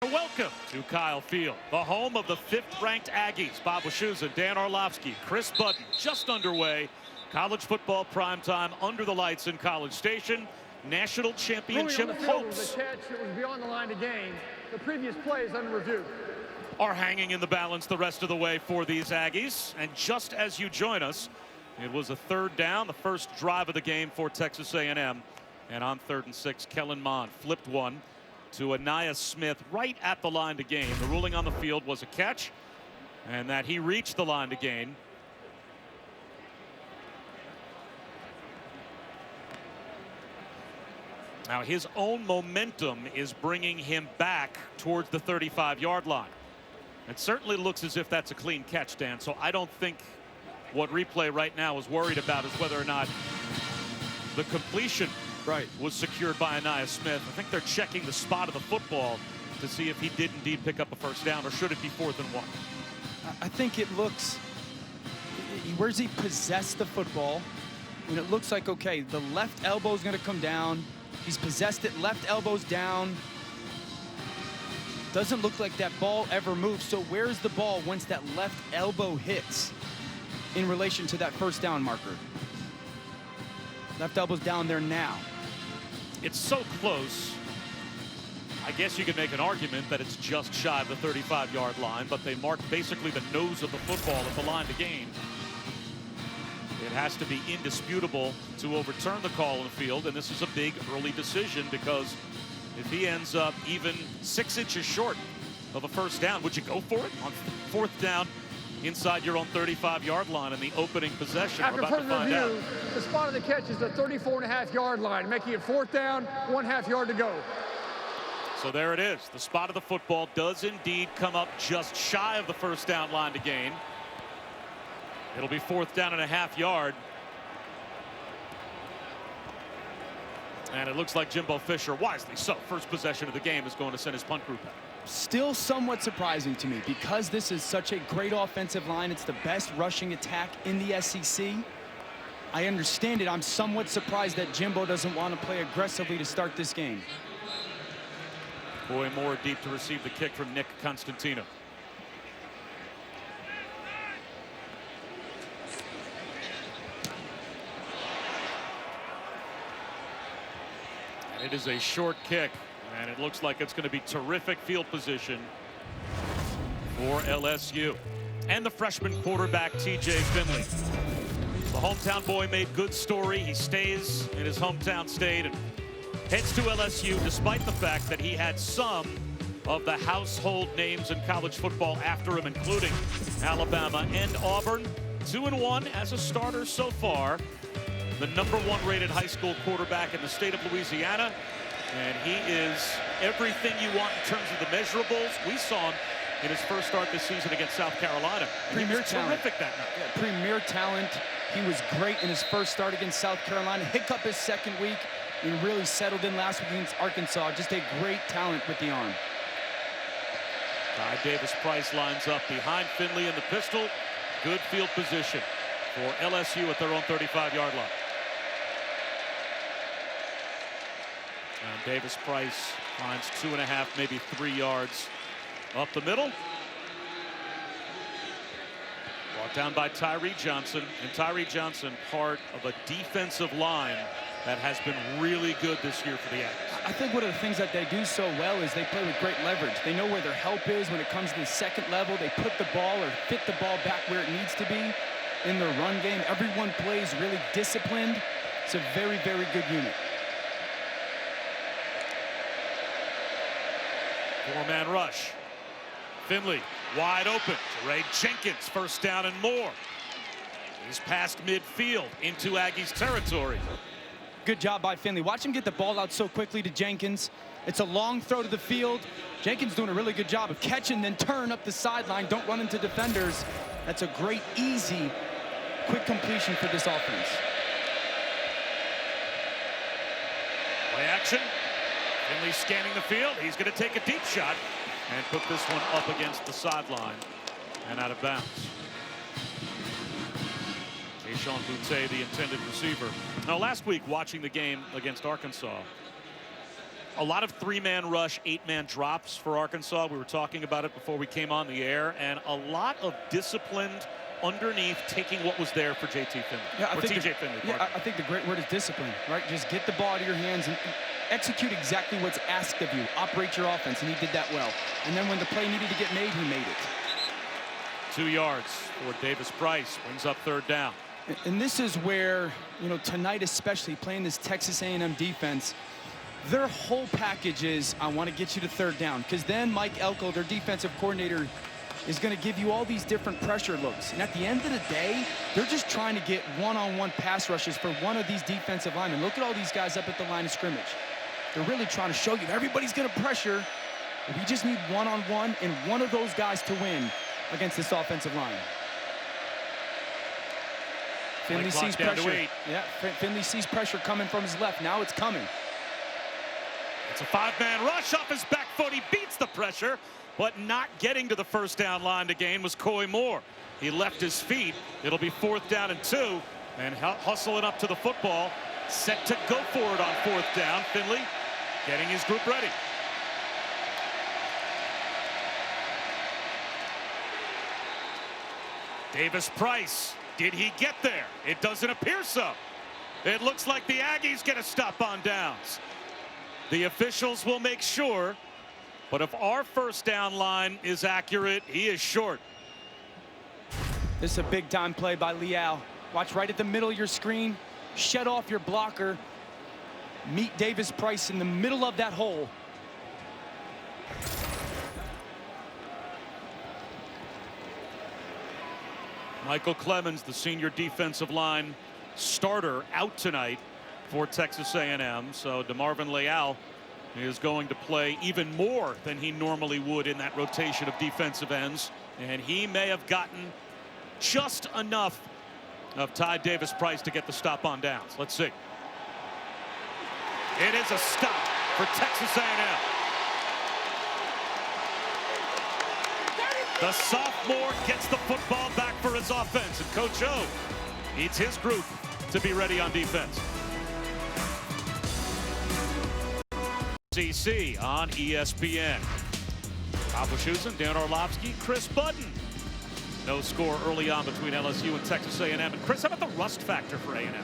Welcome to Kyle Field, the home of the 5th-ranked Aggies. Bob Wischusen, Dan Orlovsky, Chris Budden, just underway. College football primetime under the lights in College Station. National Championship hopes the catch. It was beyond the line of game. The previous play is under review. Are hanging in the balance the rest of the way for these Aggies. And just as you join us, it was a 3rd down, the first drive of the game for Texas A&M. And on 3rd and 6, Kellen Mond flipped one to Anaya Smith right at the line to gain. The ruling on the field was a catch and that he reached the line to gain. Now his own momentum is bringing him back towards the 35-yard line. It certainly looks as if that's a clean catch, Dan. So I don't think what replay right now is worried about is whether or not the completion was secured by Anaya Smith. I think they're checking the spot of the football to see if he did indeed pick up a first down, or should it be 4th and 1? I think it looks, where's he possessed the football? And it looks like, okay, the left elbow is going to come down. He's possessed it, left elbow's down. Doesn't look like that ball ever moves. So where's the ball once that left elbow hits in relation to that first down marker? Left elbow's down there now. It's so close. I guess you could make an argument that it's just shy of the 35-yard line, but they marked basically the nose of the football at the line to gain. It has to be indisputable to overturn the call in the field, and this is a big early decision, because if he ends up even 6 inches short of a first down, would you go for it on 4th down inside your own 35-yard line in the opening possession? After We're about to find out. The spot of the catch is the 34.5-yard line, making it 4th down, 1/2 yard to go. So there it is. The spot of the football does indeed come up just shy of the first down line to gain. It'll be 4th down and a 1/2 yard. And it looks like Jimbo Fisher, wisely so, first possession of the game, is going to send his punt group out. Still somewhat surprising to me, because this is such a great offensive line. It's the best rushing attack in the SEC. I understand it. I'm somewhat surprised that Jimbo doesn't want to play aggressively to start this game. Boy Moore deep to receive the kick from Nick Constantino. And it is a short kick, and it looks like it's going to be terrific field position for LSU. And the freshman quarterback, TJ Finley. The hometown boy made good story. He stays in his hometown state and heads to LSU, despite the fact that he had some of the household names in college football after him, including Alabama and Auburn. 2-1 as a starter so far. The #1 rated high school quarterback in the state of Louisiana. And he is everything you want in terms of the measurables. We saw him in his first start this season against South Carolina. Premier talent. Terrific that night. Yeah, premier talent. He was great in his first start against South Carolina. Hiccup his second week and really settled in last week against Arkansas. Just a great talent with the arm. Ty Davis-Price lines up behind Finley in the pistol. Good field position for LSU at their own 35-yard line. And Davis-Price finds 2.5, maybe 3 yards up the middle. Brought down by Tyree Johnson. And Tyree Johnson, part of a defensive line that has been really good this year for the Aggies. I think one of the things that they do so well is they play with great leverage. They know where their help is when it comes to the second level. They put the ball or fit the ball back where it needs to be in their run game. Everyone plays really disciplined. It's a very, very good unit. 4-man rush. Finley wide open. Ray Jenkins, first down and more. He's past midfield into Aggies territory. Good job by Finley. Watch him get the ball out so quickly to Jenkins. It's a long throw to the field. Jenkins doing a really good job of catching, then turn up the sideline. Don't run into defenders. That's a great, easy, quick completion for this offense. Play action. Finley scanning the field. He's going to take a deep shot and put this one up against the sideline and out of bounds. Keyshawn Boutte, the intended receiver. Now, last week, watching the game against Arkansas, A lot of 3-man rush, 8-man drops for Arkansas. We were talking about it before we came on the air, and a lot of disciplined underneath taking what was there for JT Finley. Yeah, TJ Finley. Yeah, I think the great word is discipline, right? Just get the ball out of your hands and execute exactly what's asked of you. Operate your offense, and he did that well. And then when the play needed to get made, he made it. 2 yards for Davis Price, brings up 3rd down. And this is where, you know, tonight especially, playing this Texas A&M defense, their whole package is, I want to get you to 3rd down, because then Mike Elko, their defensive coordinator, is going to give you all these different pressure looks. And at the end of the day, they're just trying to get one-on-one pass rushes for one of these defensive linemen. Look at all these guys up at the line of scrimmage. They're really trying to show you everybody's going to pressure. We just need one-on-one and one of those guys to win against this offensive line. Finley sees pressure. Yeah, Finley sees pressure coming from his left. Now it's coming. It's a 5-man rush off his back foot. He beats the pressure, but not getting to the 1st down line to gain was Coy Moore. He left his feet. It'll be 4th down and 2, and hustling up to the football, set to go for it on 4th down. Finley getting his group ready. Davis Price, did he get there? It doesn't appear so. It looks like the Aggies get a stop on downs. The officials will make sure, but if our 1st down line is accurate, he is short. This is a big time play by Leal. Watch right at the middle of your screen. Shut off your blocker. Meet Davis Price in the middle of that hole. Michael Clemens, the senior defensive line starter, out tonight for Texas A&M. So DeMarvin Leal is going to play even more than he normally would in that rotation of defensive ends. And he may have gotten just enough of Ty Davis Price to get the stop on downs. Let's see. It is a stop for Texas A&M. The sophomore gets the football back for his offense, and Coach O needs his group to be ready on defense. CC on ESPN. Bob Wischusen, Dan Orlovsky, Chris Budden. No score early on between LSU and Texas A&M. And Chris, how about the rust factor for A&M?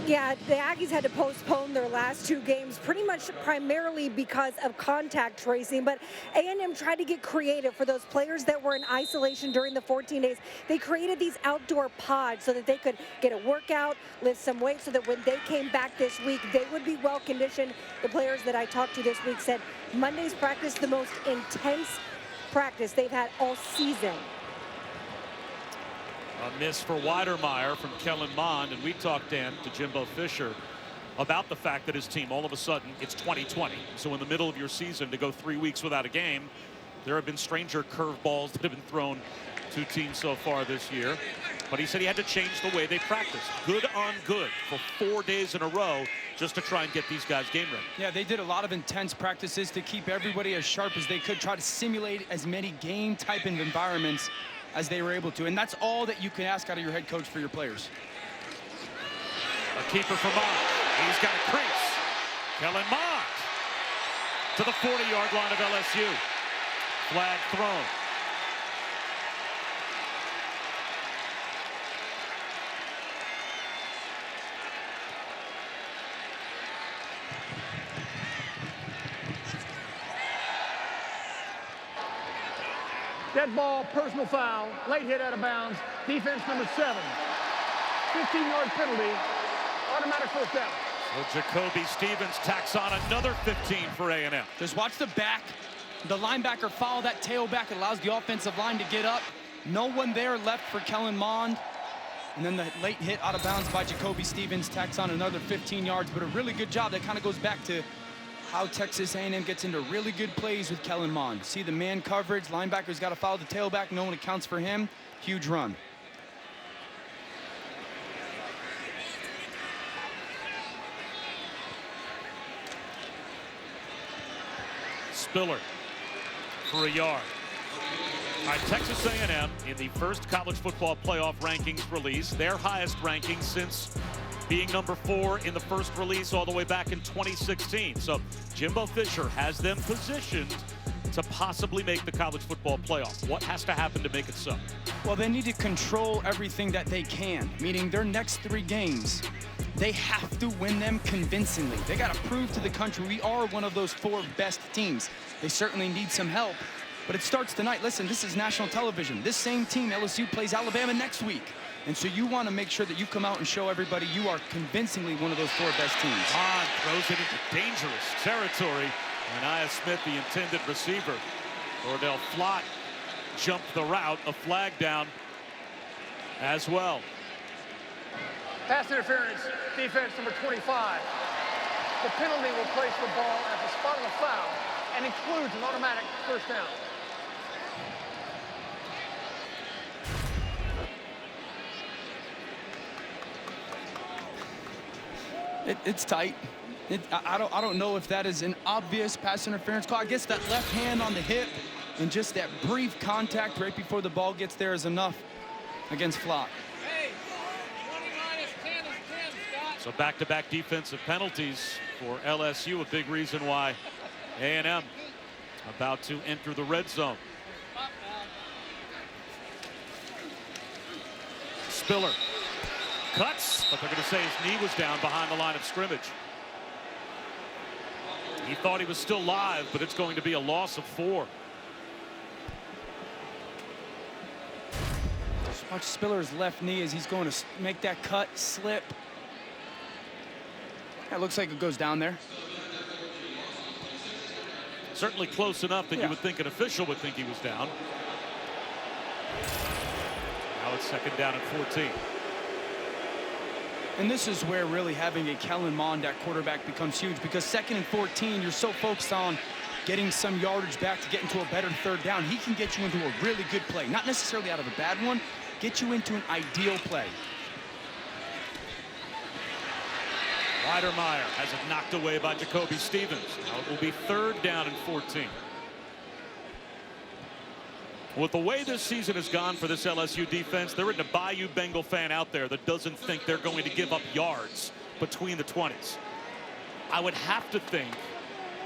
Yeah, the Aggies had to postpone their last 2 games pretty much primarily because of contact tracing, but A&M tried to get creative for those players that were in isolation during the 14 days. They created these outdoor pods so that they could get a workout, lift some weight, so that when they came back this week, they would be well conditioned. The players that I talked to this week said Monday's practice the most intense practice they've had all season. A miss for Weidermeyer from Kellen Mond, and we talked, Dan, to Jimbo Fisher about the fact that his team, all of a sudden, it's 2020. So in the middle of your season, to go 3 weeks without a game, there have been stranger curveballs that have been thrown to teams so far this year. But he said he had to change the way they practice. Good on good for 4 days in a row just to try and get these guys game ready. Yeah, they did a lot of intense practices to keep everybody as sharp as they could, try to simulate as many game type of environments as they were able to, and that's all that you can ask out of your head coach for your players. A keeper for Mond. He's got a crease. Kellen Mond to the 40-yard line of LSU. Flag thrown. Dead ball, personal foul, late hit out of bounds, defense number 7. 15-yard penalty, automatic 1st down. So Jacoby Stevens tacks on another 15 for A&M. Just watch the back. The linebacker follow that tailback. It allows the offensive line to get up. No one there left for Kellen Mond. And then the late hit out of bounds by Jacoby Stevens tacks on another 15 yards, but a really good job. That kind of goes back to how Texas A&M gets into really good plays with Kellen Mond. See the man coverage, linebacker's got to follow the tailback, no one accounts for him. Huge run. Spiller for a yard. All right, Texas A&M in the first college football playoff rankings release, their highest ranking since being number 4 in the first release all the way back in 2016. So Jimbo Fisher has them positioned to possibly make the college football playoff. What has to happen to make it so? Well, they need to control everything that they can, meaning their next 3 games, they have to win them convincingly. They got to prove to the country we are one of those 4 best teams. They certainly need some help, but it starts tonight. Listen, this is national television. This same team, LSU, plays Alabama next week. And so you want to make sure that you come out and show everybody you are convincingly one of those 4 best teams. Bond throws it into dangerous territory. And Nia Smith, the intended receiver. Cordell Flott jumped the route. A flag down as well. Pass interference, defense number 25. The penalty will place the ball at the spot of the foul and includes an automatic first down. It's tight. I don't know if that is an obvious pass interference call. I guess that left hand on the hip and just that brief contact right before the ball gets there is enough against Flott. So back-to-back defensive penalties for LSU, a big reason why A&M about to enter the red zone. Spiller cuts, but they're going to say his knee was down behind the line of scrimmage. He thought he was still live, but it's going to be a loss of 4. Just watch Spiller's left knee as he's going to make that cut, slip. That looks like it goes down there. Certainly close enough that you would think an official would think he was down. Now it's 2nd down and 14. And this is where really having a Kellen Mond at quarterback becomes huge, because 2nd and 14, you're so focused on getting some yardage back to get into a better 3rd down. He can get you into a really good play, not necessarily out of a bad one, get you into an ideal play. Weidermeyer has it knocked away by Jacoby Stevens. Now it will be 3rd down and 14. With the way this season has gone for this LSU defense, there isn't a Bayou Bengal fan out there that doesn't think they're going to give up yards between the 20s. I would have to think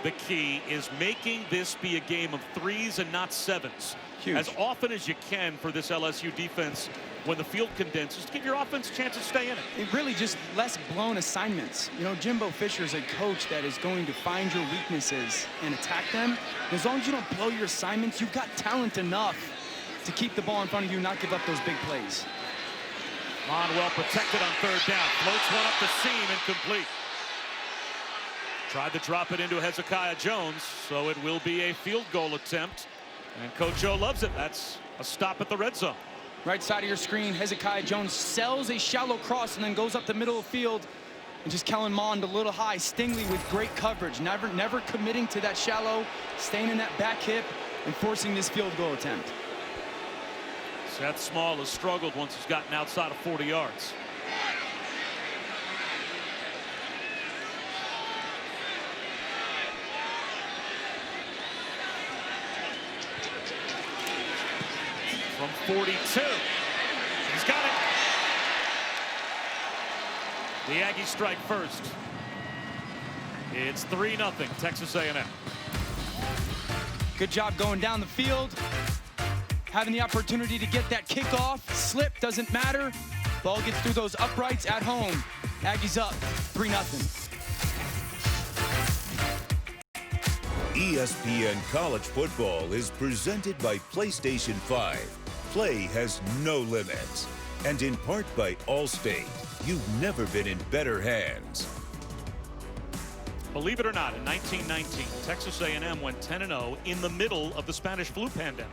the key is making this be a game of 3s and not 7s. Huge. As often as you can for this LSU defense when the field condenses, to give your offense a chance to stay in it. It really just less blown assignments. You know, Jimbo Fisher is a coach that is going to find your weaknesses and attack them. And as long as you don't blow your assignments, you've got talent enough to keep the ball in front of you, not give up those big plays. Mon well protected on 3rd down. Floats one up the seam, incomplete. Tried to drop it into Hezekiah Jones, so it will be a field goal attempt. And Coach O loves it. That's a stop at the red zone. Right side of your screen, Hezekiah Jones sells a shallow cross and then goes up the middle of the field. And just Kellen Mond a little high. Stingley with great coverage, never committing to that shallow, staying in that back hip and forcing this field goal attempt. Seth Small has struggled once he's gotten outside of 40 yards. From 42. He's got it. The Aggies strike first. It's 3-0 Texas A&M. Good job going down the field. Having the opportunity to get that kickoff. Slip, doesn't matter. Ball gets through those uprights at home. Aggies up, 3-0. ESPN College Football is presented by PlayStation 5. Play has no limits. And in part by Allstate. You've never been in better hands. Believe it or not, in 1919, Texas A&M went 10-0 in the middle of the Spanish flu pandemic.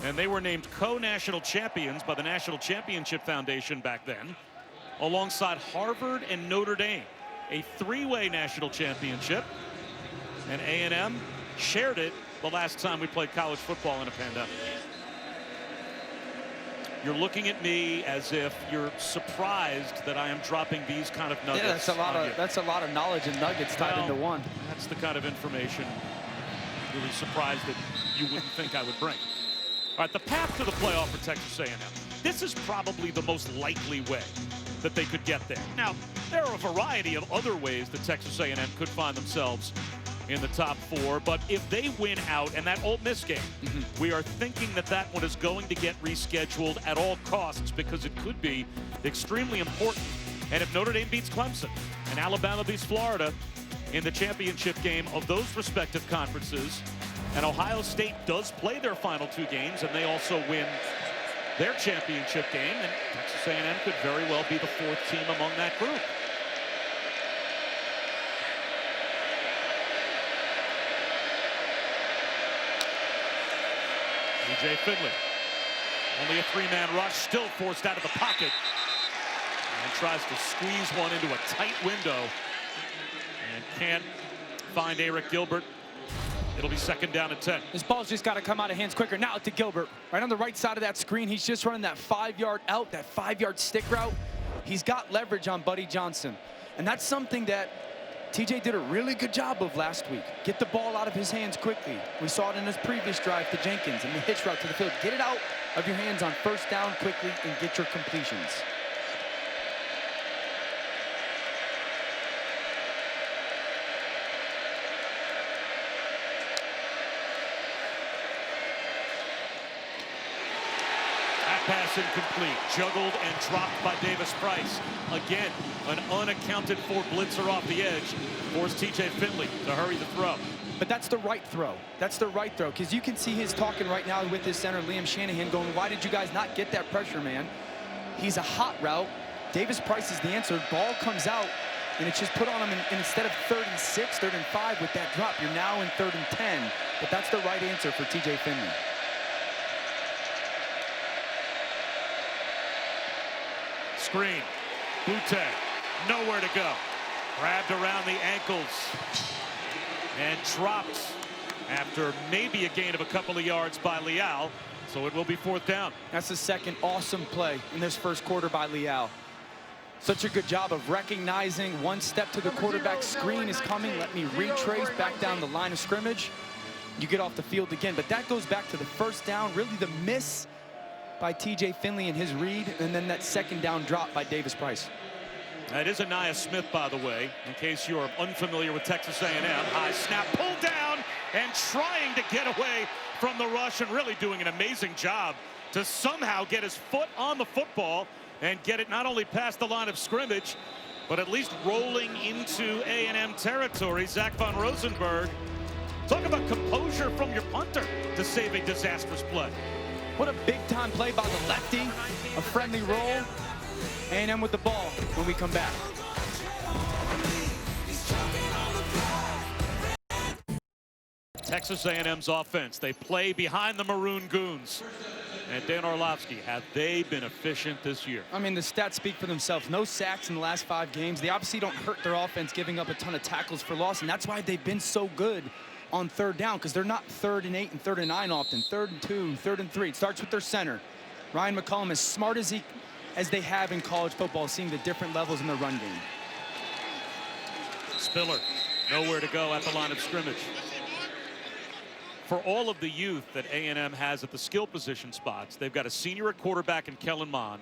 And they were named co-national champions by the National Championship Foundation back then, alongside Harvard and Notre Dame, a 3-way national championship. And A&M shared it the last time we played college football in a pandemic. You're looking at me as if you're surprised that I am dropping these kind of nuggets. Yeah, that's a lot of knowledge and nuggets tied into one. That's the kind of information really surprised that you wouldn't think I would bring. All right, the path to the playoff for Texas A&M. This is probably the most likely way that they could get there. Now, there are a variety of other ways that Texas A&M could find themselves in the top 4, but if they win out, and that Ole Miss game, we are thinking that that one is going to get rescheduled at all costs because it could be extremely important. And if Notre Dame beats Clemson and Alabama beats Florida in the championship game of those respective conferences, and Ohio State does play their final 2 games and they also win their championship game, then Texas A&M could very well be the 4th team among that group. TJ Finley, only a 3-man rush, still forced out of the pocket, and tries to squeeze one into a tight window and can't find Eric Gilbert. It'll be 2nd down and 10. This ball's just got to come out of hands quicker. Now to Gilbert, right on the right side of that screen. He's just running that 5-yard out, that 5-yard stick route. He's got leverage on Buddy Johnson, and that's something that TJ did a really good job of last week. Get the ball out of his hands quickly. We saw it in his previous drive to Jenkins and the hitch route to the field. Get it out of your hands on 1st down quickly and get your completions. Pass incomplete, juggled and dropped by Davis Price. Again, an unaccounted for blitzer off the edge forced TJ Finley to hurry the throw. But that's the right throw. That's the right throw, because you can see his talking right now with his center, Liam Shanahan, going, why did you guys not get that pressure, man? He's a hot route. Davis Price is the answer. Ball comes out, and it's just put on him, and instead of 3rd and 6, 3rd and 5 with that drop, you're now in 3rd and 10. But that's the right answer for TJ Finley. Screen, Butte, nowhere to go. Grabbed around the ankles and dropped after maybe a gain of a couple of yards by Leal. So it will be 4th down. That's the 2nd awesome play in this 1st quarter by Leal. Such a good job of recognizing 1 step to the quarterback. Screen is coming. Let me retrace back down the line of scrimmage. You get off the field again. But that goes back to the 1st down, really the miss by TJ Finley in his read, and then that 2nd down drop by Davis Price. That is Aniyah Smith, by the way, in case you're unfamiliar with Texas A&M. High snap, pulled down, and trying to get away from the rush, and really doing an amazing job to somehow get his foot on the football and get it not only past the line of scrimmage, but at least rolling into A&M territory. Zach Von Rosenberg, talk about composure from your punter to save a disastrous play. What a big-time play by the lefty. A friendly roll. A&M with the ball when we come back. Texas A&M's offense. They play behind the Maroon Goons. And Dan Orlovsky, have they been efficient this year? I mean, the stats speak for themselves. No sacks in the last 5 games. They obviously don't hurt their offense, giving up a ton of tackles for loss, and that's why they've been so good on 3rd down, because they're not 3rd and 8 and 3rd and 9 often. 3rd and 2, 3rd and 3. It starts with their center. Ryan McCollum, as smart as they have in college football, seeing the different levels in the run game. Spiller, nowhere to go at the line of scrimmage. For all of the youth that A&M has at the skill position spots, they've got a senior at quarterback in Kellen Mond.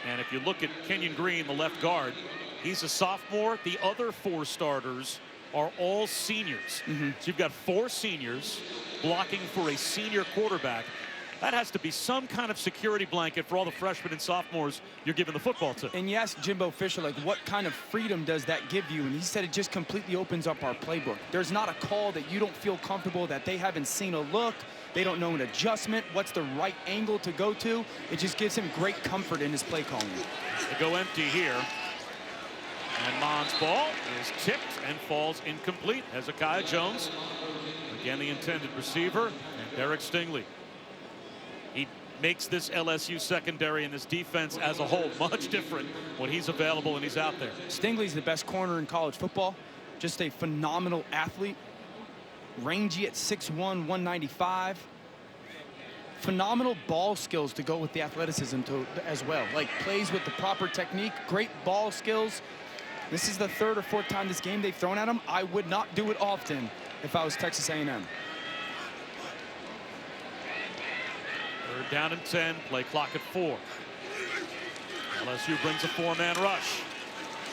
And if you look at Kenyon Green, the left guard, he's a sophomore. The other 4 starters are all seniors. So you've got 4 seniors blocking for a senior quarterback. That has to be some kind of security blanket for all the freshmen and sophomores you're giving the football to. And you ask Jimbo Fisher, like, what kind of freedom does that give you? And he said it just completely opens up our playbook. There's not a call that you don't feel comfortable, that they haven't seen a look, they don't know an adjustment, what's the right angle to go to. It just gives him great comfort in his play calling. They go empty here. And Mond's ball is tipped and falls incomplete. Hezekiah Jones, again the intended receiver, and Derek Stingley. He makes this LSU secondary and this defense as a whole much different when he's available and he's out there. Stingley's the best corner in college football. Just a phenomenal athlete. Rangy at 6'1", 195. Phenomenal ball skills to go with the athleticism as well. Like, plays with the proper technique, great ball skills. This is the 3rd or 4th time this game they've thrown at him. I would not do it often if I was Texas A&M. 3rd down and 10, play clock at 4. LSU brings a 4-man rush.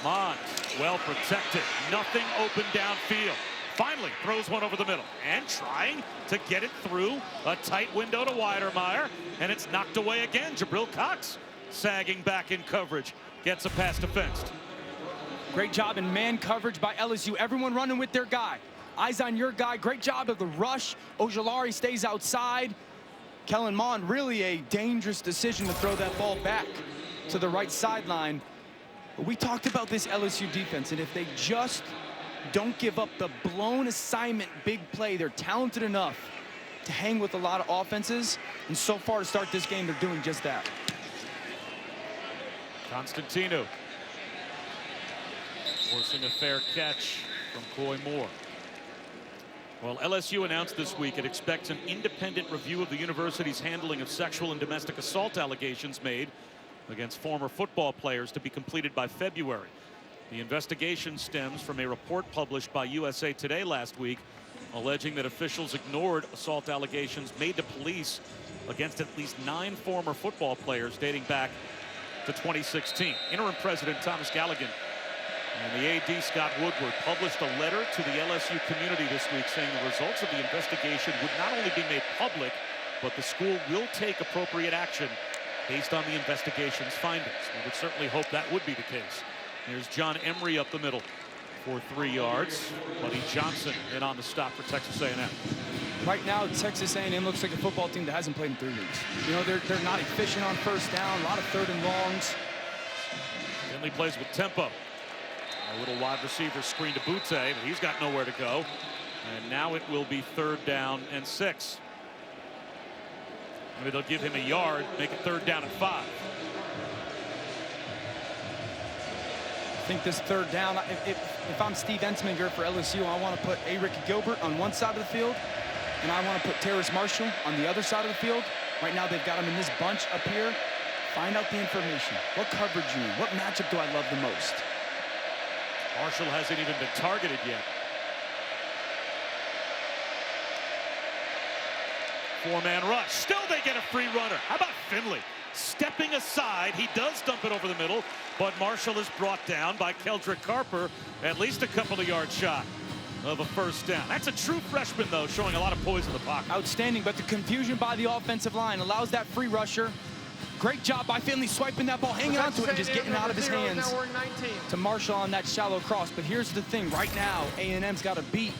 Mond, well protected. Nothing open downfield. Finally throws one over the middle and trying to get it through a tight window to Weidermeyer, and it's knocked away again. Jabril Cox sagging back in coverage, gets a pass defensed. Great job in man coverage by LSU. Everyone running with their guy. Eyes on your guy. Great job of the rush. Ojulari stays outside. Kellen Mond, really a dangerous decision to throw that ball back to the right sideline. We talked about this LSU defense, and if they just don't give up the blown assignment big play, they're talented enough to hang with a lot of offenses, and so far to start this game, they're doing just that. Constantino forcing a fair catch from Coy Moore. Well, LSU announced this week it expects an independent review of the university's handling of sexual and domestic assault allegations made against former football players to be completed by February. The investigation stems from a report published by USA Today last week alleging that officials ignored assault allegations made to police against at least 9 former football players dating back to 2016. Interim President Thomas Galligan and the AD Scott Woodward published a letter to the LSU community this week saying the results of the investigation would not only be made public, but the school will take appropriate action based on the investigation's findings. We would certainly hope that would be the case. Here's John Emery up the middle for 3 yards. Buddy Johnson in on the stop for Texas A&M. Right now, Texas A&M looks like a football team that hasn't played in 3 weeks. You know, they're not efficient on first down, a lot of 3rd and longs. Finley plays with tempo. A little wide receiver screen to Butte, but he's got nowhere to go. And now it will be 3rd down and 6. Maybe they'll give him a yard, make it 3rd down and 5. I think this 3rd down, if I'm Steve Ensminger for LSU, I want to put Eric Gilbert on one side of the field, and I want to put Terrace Marshall on the other side of the field. Right now, they've got him in this bunch up here. Find out the information. What coverage you need? What matchup do I love the most? Marshall hasn't even been targeted yet. 4-man rush. Still they get a free runner. How about Finley? Stepping aside, he does dump it over the middle, but Marshall is brought down by Keldrick Carper. At least a couple of yards shot of a 1st down. That's a true freshman, though, showing a lot of poise in the pocket. Outstanding, but the confusion by the offensive line allows that free rusher. Great job by Finley swiping that ball, hanging onto it, and just getting out of his hands to Marshall on that shallow cross. But here's the thing, right now, A&M's got a beat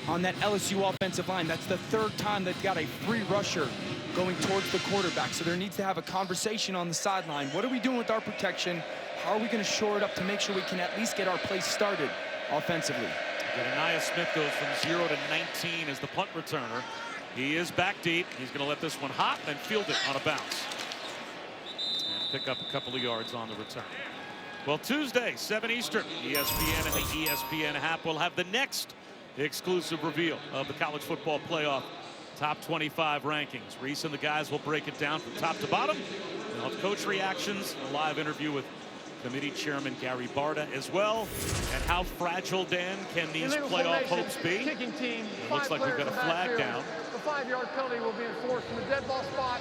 on that LSU offensive line. That's the 3rd time they've got a free rusher going towards the quarterback. So there needs to have a conversation on the sideline. What are we doing with our protection? How are we going to shore it up to make sure we can at least get our play started offensively? Anaya Smith goes from 0 to 19 as the punt returner. He is back deep. He's going to let this one hop and field it on a bounce. And pick up a couple of yards on the return. Well, Tuesday, 7 Eastern, ESPN and the ESPN app will have the next exclusive reveal of the college football playoff top 25 rankings. Reese and the guys will break it down from top to bottom. They'll have coach reactions, a live interview with committee chairman Gary Barta as well. And how fragile, Dan, can these playoff hopes be? Kicking team, it looks like we've got a flag down. The 5-yard penalty will be enforced from the dead ball spot.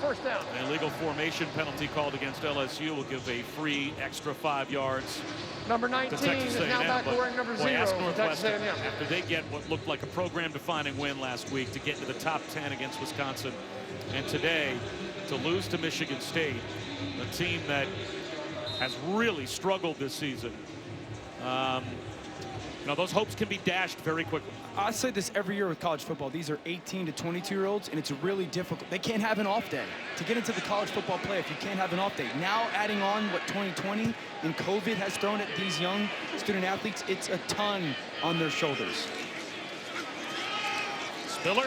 1st down. An illegal formation penalty called against LSU will give a free extra 5 yards. Number 19 is now back to wearing number 0. Ask Northwestern, after they get what looked like a program-defining win last week to get into the top 10 against Wisconsin, and today to lose to Michigan State, a team that has really struggled this season. You know, those hopes can be dashed very quickly. I say this every year with college football. These are 18 to 22-year-olds, and it's really difficult. They can't have an off day. To get into the college football playoff, you can't have an off day. Now adding on what 2020 and COVID has thrown at these young student athletes, it's a ton on their shoulders. Spiller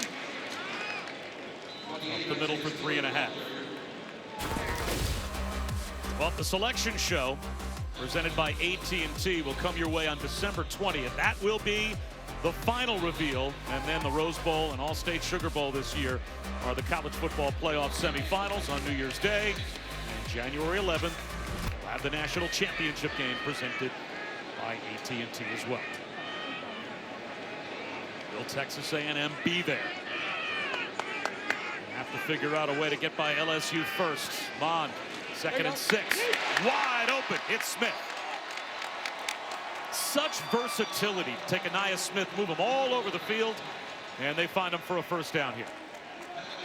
up the middle for 3.5. Well, the selection show presented by AT&T will come your way on December 20th. That will be the final reveal, and then the Rose Bowl and All-State Sugar Bowl this year are the college football playoff semifinals on New Year's Day. And January 11th, we'll have the National Championship game presented by AT&T as well. Will Texas A&M be there? They have to figure out a way to get by LSU first. Mond 2nd and 6. Wide open. It's Smith. Such versatility. Take Anaya Smith, move him all over the field, and they find him for a first down here.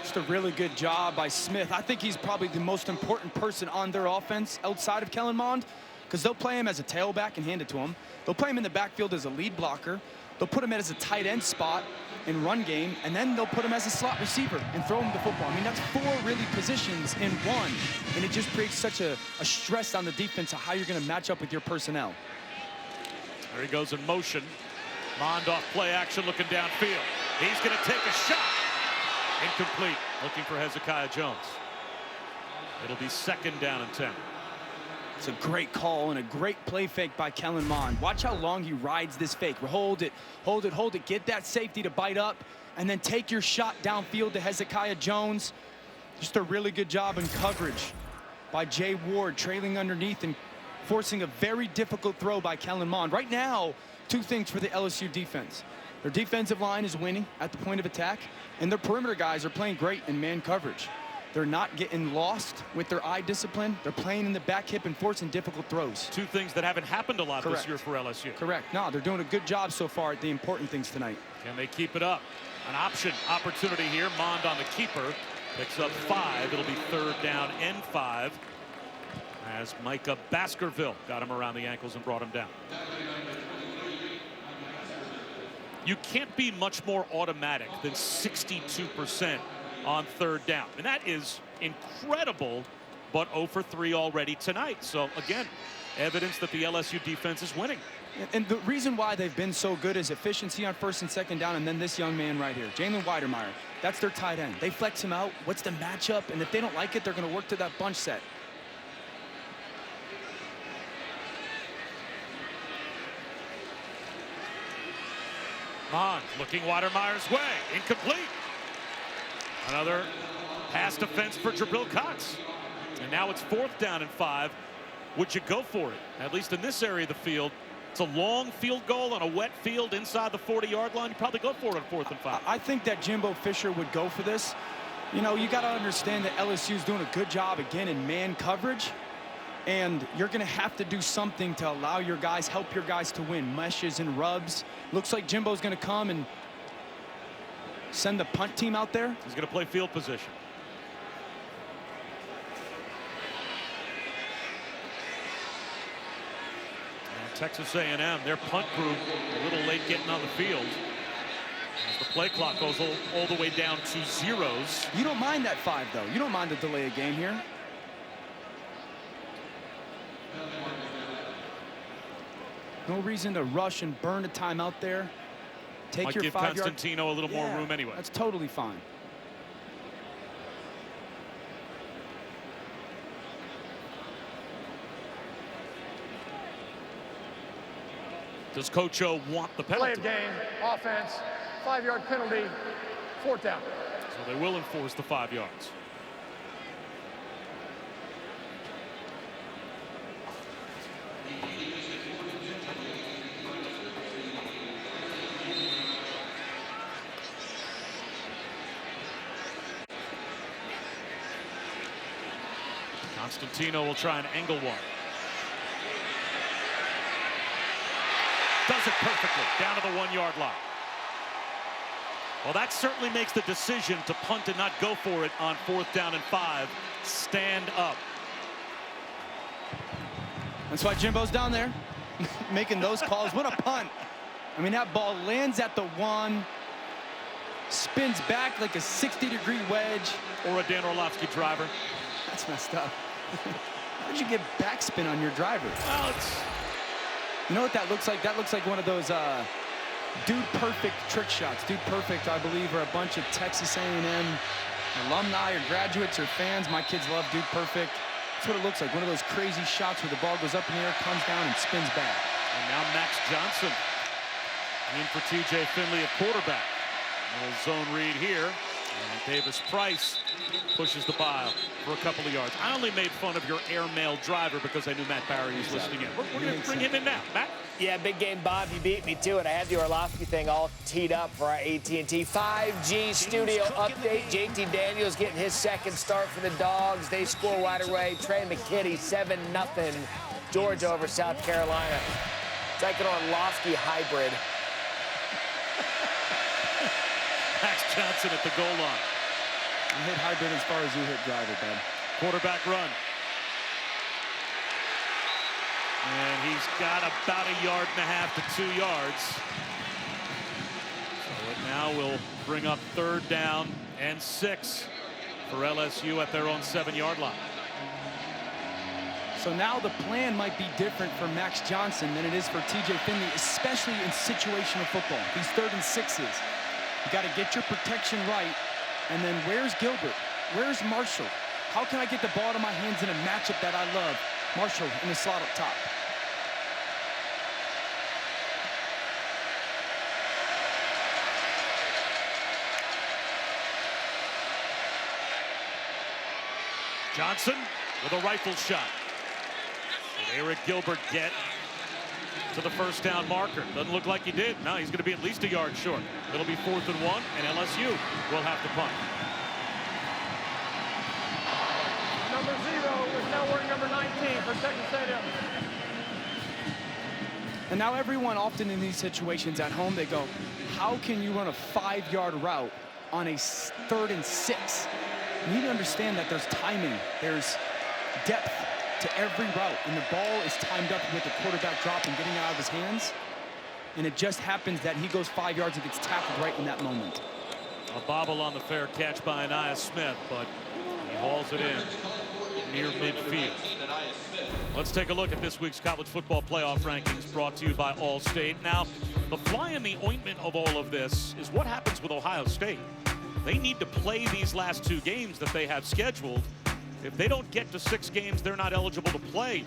Just a really good job by Smith. I think he's probably the most important person on their offense outside of Kellen Mond, because they'll play him as a tailback and hand it to him. They'll play him in the backfield as a lead blocker. They'll put him as a tight end spot in run game, and then they'll put him as a slot receiver and throw him the football. I mean, that's 4 really positions in one, and it just creates such a stress on the defense of how you're going to match up with your personnel. There he goes in motion. Mond off play action, looking downfield. He's going to take a shot. Incomplete, looking for Hezekiah Jones. It'll be 2nd down and 10. It's a great call and a great play fake by Kellen Mond. Watch how long he rides this fake. Hold it, hold it, hold it. Get that safety to bite up, and then take your shot downfield to Hezekiah Jones. Just a really good job in coverage by Jay Ward, trailing underneath and forcing a very difficult throw by Kellen Mond. Right now, 2 things for the LSU defense. Their defensive line is winning at the point of attack, and their perimeter guys are playing great in man coverage. They're not getting lost with their eye discipline. They're playing in the back hip and forcing difficult throws. 2 things that haven't happened a lot Correct. this year for LSU. Correct. No, they're doing a good job so far at the important things tonight. Can they keep it up? An option opportunity here. Mond on the keeper. Picks up 5. It'll be 3rd down and 5. As Micah Baskerville got him around the ankles and brought him down. You can't be much more automatic than 62% on 3rd down. And that is incredible, but 0 for 3 already tonight. So again, evidence that the LSU defense is winning. And the reason why they've been so good is efficiency on 1st and 2nd down, and then this young man right here, Jalen Weidermeyer. That's their tight end. They flex him out. What's the matchup? And if they don't like it, they're going to work to that bunch set. Mond looking Weidermeyer's way. Incomplete. Another pass defense for Jabril Cox. And now it's 4th down and 5. Would you go for it? At least in this area of the field. It's a long field goal on a wet field inside the 40-yard line. You probably go for it on 4th and 5. I think that Jimbo Fisher would go for this. You know, you got to understand that LSU's doing a good job again in man coverage. And you're going to have to do something to allow your guys, help your guys to win. Meshes and rubs. Looks like Jimbo's going to come and send the punt team out there. He's going to play field position. And Texas A&M, their punt group, a little late getting on the field. As the play clock goes all the way down to 0s. You don't mind that 5, though. You don't mind the delay of game here. No reason to rush and burn a timeout there. Take Might your give 5-yard. Constantino a little more room anyway. That's totally fine. Does Coach O want the penalty? Play of game, offense, 5-yard penalty, 4th down. So they will enforce the 5 yards. Constantino will try and angle one. Does it perfectly, down to the 1-yard line. Well, that certainly makes the decision to punt and not go for it on 4th down and 5 stand up. That's why Jimbo's down there making those calls. What a punt. I mean, that ball lands at the 1, spins back like a 60-degree wedge. Or a Dan Orlovsky driver. That's messed up. How'd you get backspin on your driver? Well, it's... You know what that looks like? That looks like one of those Dude Perfect trick shots. Dude Perfect, I believe, are a bunch of Texas A&M alumni or graduates or fans. My kids love Dude Perfect. That's what it looks like. One of those crazy shots where the ball goes up in the air, comes down, and spins back. And now Max Johnson in for TJ Finley at quarterback. A little zone read here. And Davis Price pushes the ball for a couple of yards. I only made fun of your airmail driver because I knew Matt Barry was listening in. We're going to bring him in now. Matt? Yeah, big game, Bob. You beat me to it. I had the Orlovsky thing all teed up for our AT&T 5G studio update. JT Daniels getting his second start for the Dogs. They score right away. Trey McKitty, 7-0. Georgia over South Carolina. It's like an Orlovsky hybrid. Max Johnson at the goal line. You hit hybrid as far as you hit driver, Ben. Quarterback run. And he's got about 1.5 yards to 2 yards. So it now will bring up 3rd down and 6 for LSU at their own 7-yard line. So now the plan might be different for Max Johnson than it is for TJ Finley, especially in situational football. These 3rd and 6s. You got to get your protection right. And then where's Gilbert? Where's Marshall? How can I get the ball out of my hands in a matchup that I love? Marshall in the slot up top. Johnson with a rifle shot. Did Eric Gilbert get to the 1st down marker? Doesn't look like he did. No, he's going to be at least 1 yard short. It'll be 4th and 1, and LSU will have to punt. Number 0 is now wearing number 19 for Texas A&M. And now everyone often in these situations at home, they go, how can you run a 5-yard route on a 3rd and 6? You need to understand that there's timing, there's depth to every route, and the ball is timed up with the quarterback drop and getting it out of his hands. And it just happens that he goes 5 yards and gets tackled right in that moment. A bobble on the fair catch by Anaya Smith, but he hauls it in near midfield. Let's take a look at this week's college football playoff rankings brought to you by Allstate. Now, the fly in the ointment of all of this is what happens with Ohio State. They need to play these last 2 games that they have scheduled. If they don't get to 6 games, they're not eligible to play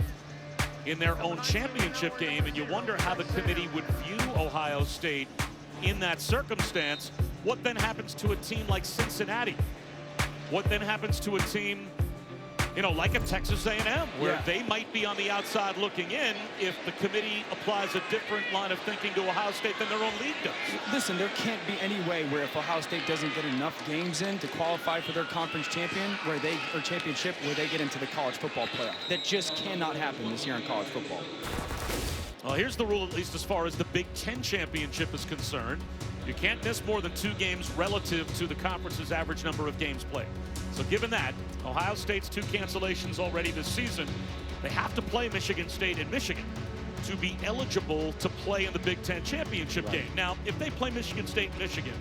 in their own championship game. And you wonder how the committee would view Ohio State in that circumstance. What then happens to a team like Cincinnati? What then happens to a team, you know, like a Texas A&M, where they might be on the outside looking in if the committee applies a different line of thinking to Ohio State than their own league does? Listen, there can't be any way where if Ohio State doesn't get enough games in to qualify for their conference championship where they get into the college football playoff. That just cannot happen this year in college football. Well, here's the rule, at least as far as the Big Ten championship is concerned. You can't miss more than 2 games relative to the conference's average number of games played. So given that, Ohio State's 2 cancellations already this season, they have to play Michigan State and Michigan to be eligible to play in the Big Ten championship game. Now, if they play Michigan State and Michigan,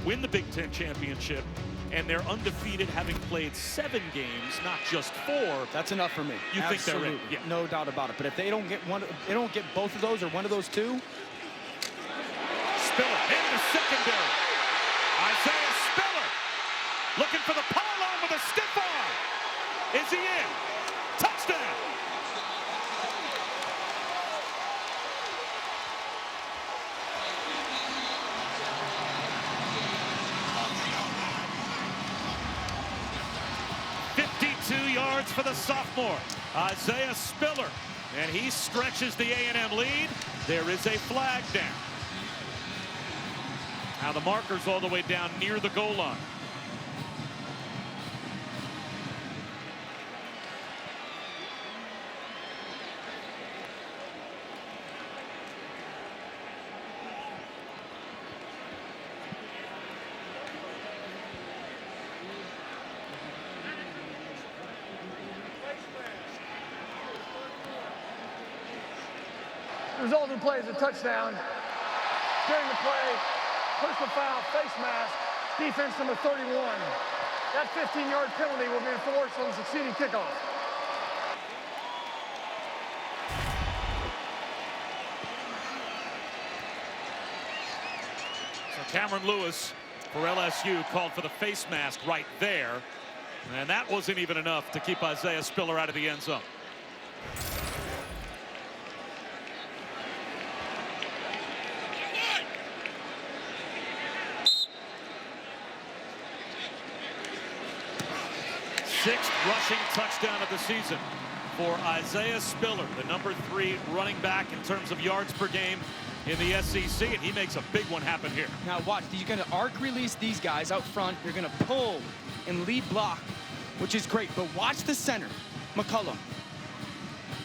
win the Big Ten championship, and they're undefeated having played 7 games, not just 4. That's enough for me. You think they're in? Yeah. No doubt about it. But if they don't get both of those or one of those 2. Spiller in the secondary. Isaiah Spiller looking for the pylon with a stiff arm. Is he in? Touchdown. Yards for the sophomore, Isaiah Spiller, and he stretches the A&M lead. There is a flag down. Now the marker's all the way down near the goal line. The resulting play is a touchdown. During the play, personal foul, face mask, defense number 31. That 15-yard penalty will be enforced on the succeeding kickoff. So Cameron Lewis for LSU called for the face mask right there. And that wasn't even enough to keep Isaiah Spiller out of the end zone. 6th rushing touchdown of the season for Isaiah Spiller, the number 3 running back in terms of yards per game in the SEC, and he makes a big one happen here. Now watch, you're going to arc release these guys out front. You're going to pull and lead block, which is great. But watch the center, McCollum.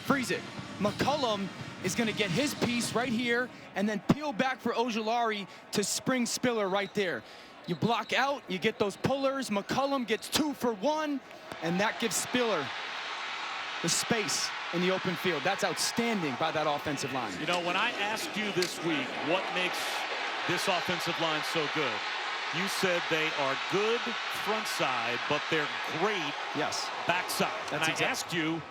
Freeze it. McCollum is going to get his piece right here and then peel back for Ojulari to spring Spiller right there. You block out, you get those pullers. McCollum gets 2 for 1, and that gives Spiller the space in the open field. That's outstanding by that offensive line. You know, when I asked you this week what makes this offensive line so good, you said they are good front side, but they're great backside. And I asked you,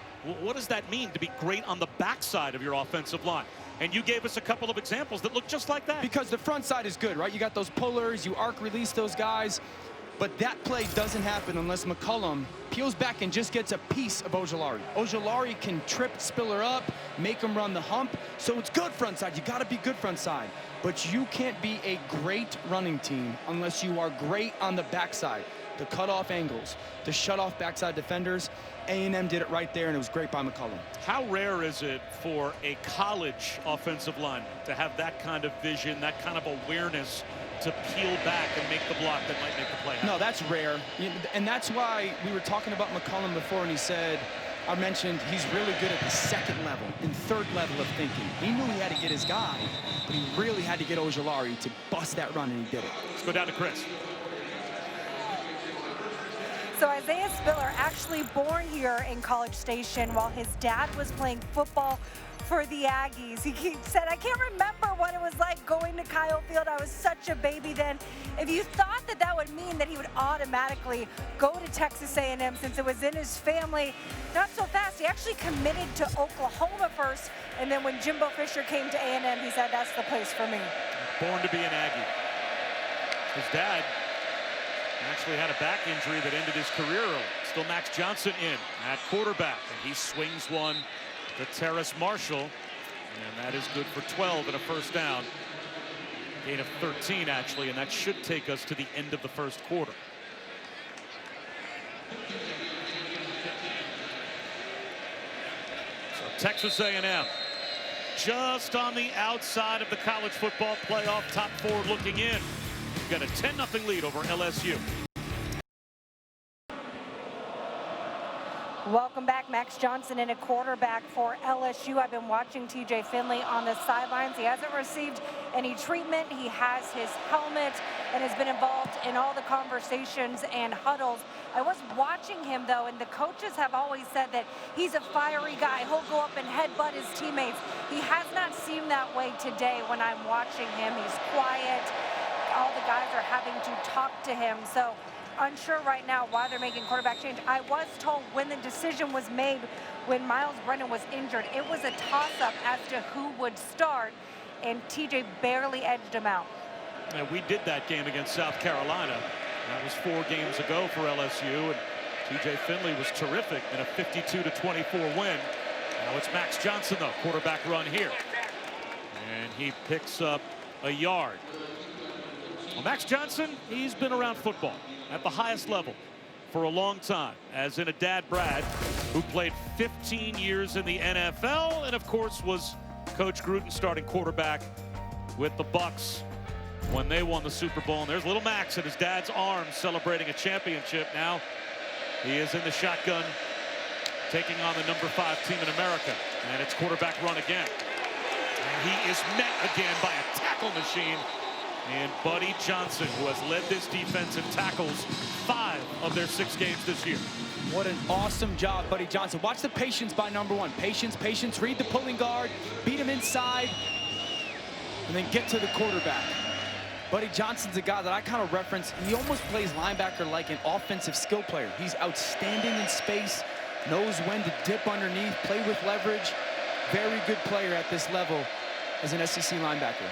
what does that mean to be great on the backside of your offensive line? And you gave us a couple of examples that look just like that. Because the front side is good, right? You got those pullers, you arc release those guys. But that play doesn't happen unless McCollum peels back and just gets a piece of Ojulari. Ojulari can trip Spiller up, make him run the hump. So it's good front side. You got to be good front side. But you can't be a great running team unless you are great on the backside. To cut off angles, to shut off backside defenders. A&M did it right there, and it was great by McCollum. How rare is it for a college offensive lineman to have that kind of vision, that kind of awareness to peel back and make the block that might make the play happen? No, that's rare. And that's why we were talking about McCollum before, and he said, I mentioned he's really good at the 2nd level and 3rd level of thinking. He knew he had to get his guy, but he really had to get Ojulari to bust that run, and he did it. Let's go down to Chris. So Isaiah Spiller, actually born here in College Station while his dad was playing football for the Aggies. He said, I can't remember what it was like going to Kyle Field. I was such a baby then. If you thought that that would mean that he would automatically go to Texas A&M since it was in his family, not so fast. He actually committed to Oklahoma first, and then when Jimbo Fisher came to A&M, he said, that's the place for me. Born to be an Aggie. His dad actually had a back injury that ended his career early. Still Max Johnson in at quarterback, and he swings one to Terrace Marshall, and that is good for 12 and a first down. Gain of 13, actually, and that should take us to the end of the first quarter. So Texas A&M just on the outside of the college football playoff, top 4 looking in. Got a 10-0 lead over LSU. Welcome back. Max Johnson in a quarterback for LSU. I've been watching TJ Finley on the sidelines. He hasn't received any treatment. He has his helmet and has been involved in all the conversations and huddles. I was watching him, though, and the coaches have always said that he's a fiery guy. He'll go up and headbutt his teammates. He has not seemed that way today when I'm watching him. He's quiet. All the guys are having to talk to him. So unsure right now why they're making quarterback change. I was told when the decision was made when Miles Brennan was injured, it was a toss-up as to who would start, and TJ barely edged him out. And we did that game against South Carolina. That was 4 games ago for LSU, and TJ Finley was terrific in a 52-24 win. Now it's Max Johnson, though, quarterback run here. And he picks up a yard. Well, Max Johnson, he's been around football at the highest level for a long time, as in a dad, Brad, who played 15 years in the NFL and, of course, was Coach Gruden's starting quarterback with the Bucs when they won the Super Bowl. And there's little Max at his dad's arms celebrating a championship. Now he is in the shotgun, taking on the number 5 team in America. And it's quarterback run again. And he is met again by a tackle machine. And Buddy Johnson, who has led this defense in tackles 5 of their 6 games this year. What an awesome job, Buddy Johnson. Watch the patience by number 1. Patience, read the pulling guard, beat him inside, and then get to the quarterback. Buddy Johnson's a guy that I kind of reference. He almost plays linebacker like an offensive skill player. He's outstanding in space, knows when to dip underneath, play with leverage. Very good player at this level as an SEC linebacker.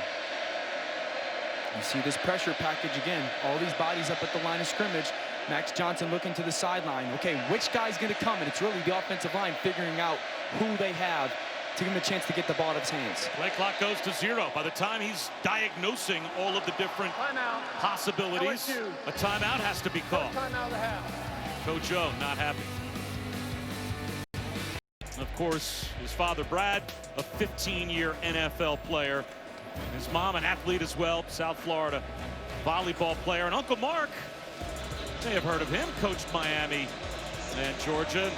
You see this pressure package again. All these bodies up at the line of scrimmage. Max Johnson looking to the sideline. Okay, which guy's going to come? And it's really the offensive line figuring out who they have to give him a chance to get the ball out of his hands. Play clock goes to 0. By the time he's diagnosing all of the different possibilities, a timeout has to be called. Timeout of the half. Coach O not happy. Of course, his father, Brad, a 15-year NFL player. His mom, an athlete as well, South Florida volleyball player. And Uncle Mark, you may have heard of him, coached Miami and Georgia.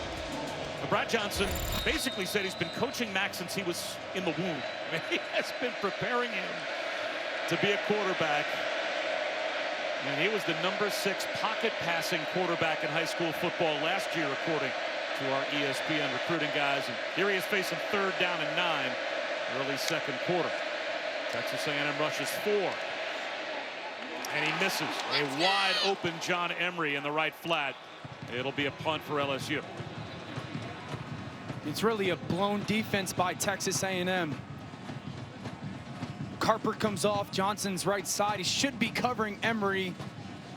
Brad Johnson basically said he's been coaching Max since he was in the womb. I mean, he has been preparing him to be a quarterback. And he was the #6 pocket passing quarterback in high school football last year, according to our ESPN recruiting guys. And here he is facing 3rd down and 9, early second quarter. Texas A&M rushes 4. And he misses a wide open John Emery in the right flat. It'll be a punt for LSU. It's really a blown defense by Texas A&M. Carper comes off Johnson's right side. He should be covering Emery.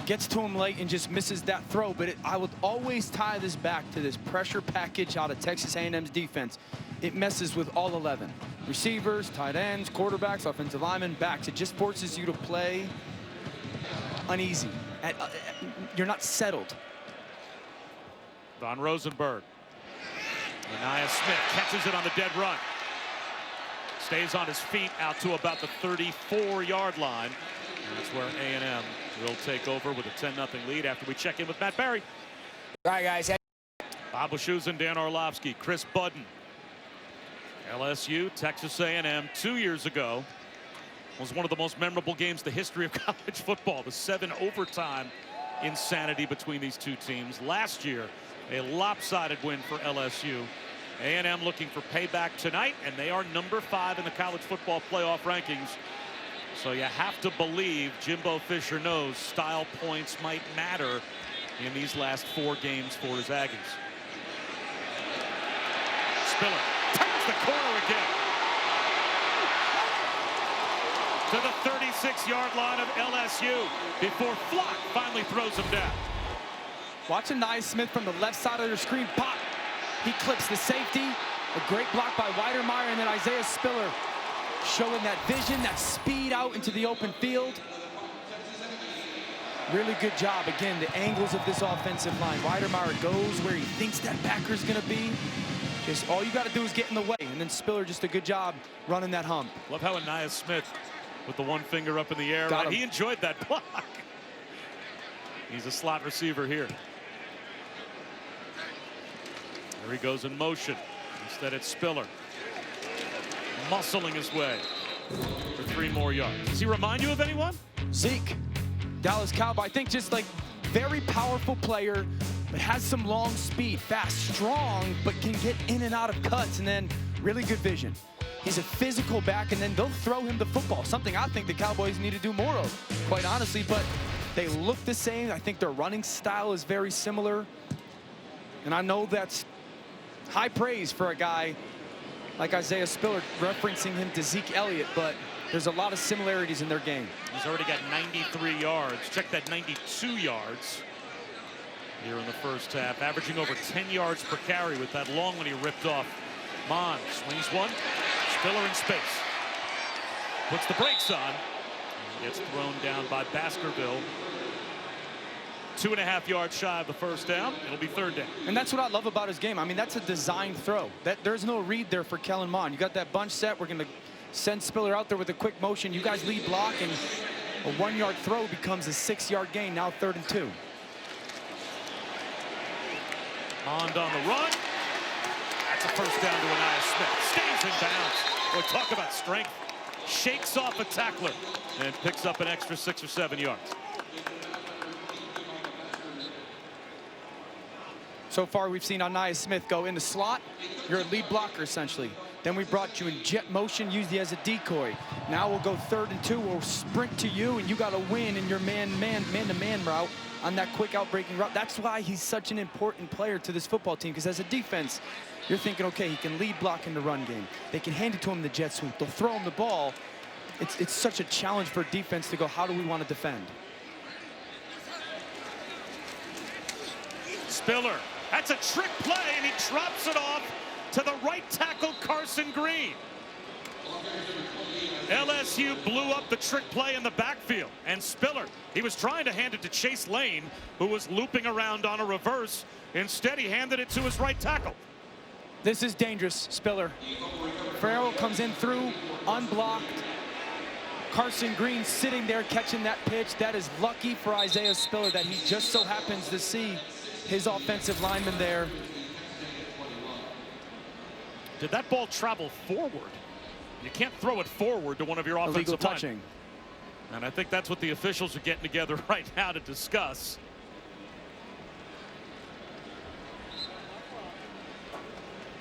Gets to him late and just misses that throw. But I would always tie this back to this pressure package out of Texas A&M's defense. It messes with all 11. Receivers, tight ends, quarterbacks, offensive linemen, backs. It just forces you to play uneasy. You're not settled. Von Rosenberg. Anaya Smith catches it on the dead run. Stays on his feet out to about the 34-yard line. And that's where A&M will take over with a 10-0 lead after we check in with Matt Barry. All right, guys. Bob Wischusen, Dan Orlovsky, Chris Budden. LSU, Texas A&M 2 years ago was one of the most memorable games in the history of college football. The 7 overtime insanity between these two teams. Last year, a lopsided win for LSU. A&M looking for payback tonight, and they are #5 in the college football playoff rankings. So you have to believe Jimbo Fisher knows style points might matter in these last 4 games for his Aggies. Spiller turns the corner again to the 36-yard line of LSU before Flock finally throws him down. Watch Anaya Smith from the left side of the screen pop. He clips the safety. A great block by Weidermeyer, and then Isaiah Spiller showing that vision, that speed out into the open field. Really good job. Again, the angles of this offensive line. Weidermeyer goes where he thinks that backer's going to be. Just all you got to do is get in the way, and then Spiller just a good job running that hump. Love how Anaya Smith with the one finger up in the air. Right? He enjoyed that block. He's a slot receiver here. There he goes in motion. Instead, it's Spiller muscling his way for 3 more yards. Does he remind you of anyone? Zeke, Dallas Cowboy. I think just like very powerful player, but has some long speed, fast, strong, but can get in and out of cuts, and then really good vision. He's a physical back, and then they'll throw him the football, something I think the Cowboys need to do more of, quite honestly, but they look the same. I think their running style is very similar, and I know that's high praise for a guy like Isaiah Spiller, referencing him to Zeke Elliott, but there's a lot of similarities in their game. He's already got 93 yards. Check that, 92 yards here in the first half, averaging over 10 yards per carry with that long one he ripped off. Mon swings one. Spiller in space. Puts the brakes on. Gets thrown down by Baskerville. 2.5 yards shy of the first down. It'll be 3rd down. And that's what I love about his game. I mean, that's a design throw. There's no read there for Kellen Mond. You got that bunch set. We're going to send Spiller out there with a quick motion. You guys lead block, and a 1-yard throw becomes a 6-yard gain, now 3rd and 2. Mond on the run. That's a first down to Anaya Smith. Stays in bounds. Boy, talk about strength. Shakes off a tackler and picks up an extra 6 or 7 yards. So far, we've seen Anaya Smith go in the slot. You're a lead blocker, essentially. Then we brought you in jet motion, used you as a decoy. Now we'll go 3rd and 2. We'll sprint to you, and you got to win in your man-to-man route on that quick out-breaking route. That's why he's such an important player to this football team, because as a defense, you're thinking, okay, he can lead block in the run game. They can hand it to him in the jet sweep. They'll throw him the ball. It's such a challenge for defense to go, how do we want to defend? Spiller. That's a trick play, and he drops it off to the right tackle, Carson Green. LSU blew up the trick play in the backfield, and Spiller, he was trying to hand it to Chase Lane, who was looping around on a reverse. Instead, he handed it to his right tackle. This is dangerous, Spiller. Farrell comes in through, unblocked. Carson Green sitting there catching that pitch. That is lucky for Isaiah Spiller that he just so happens to see his offensive lineman there. Did that ball travel forward? You can't throw it forward to one of your offensive Illegal linemen. touching. And I think that's what the officials are getting together right now to discuss.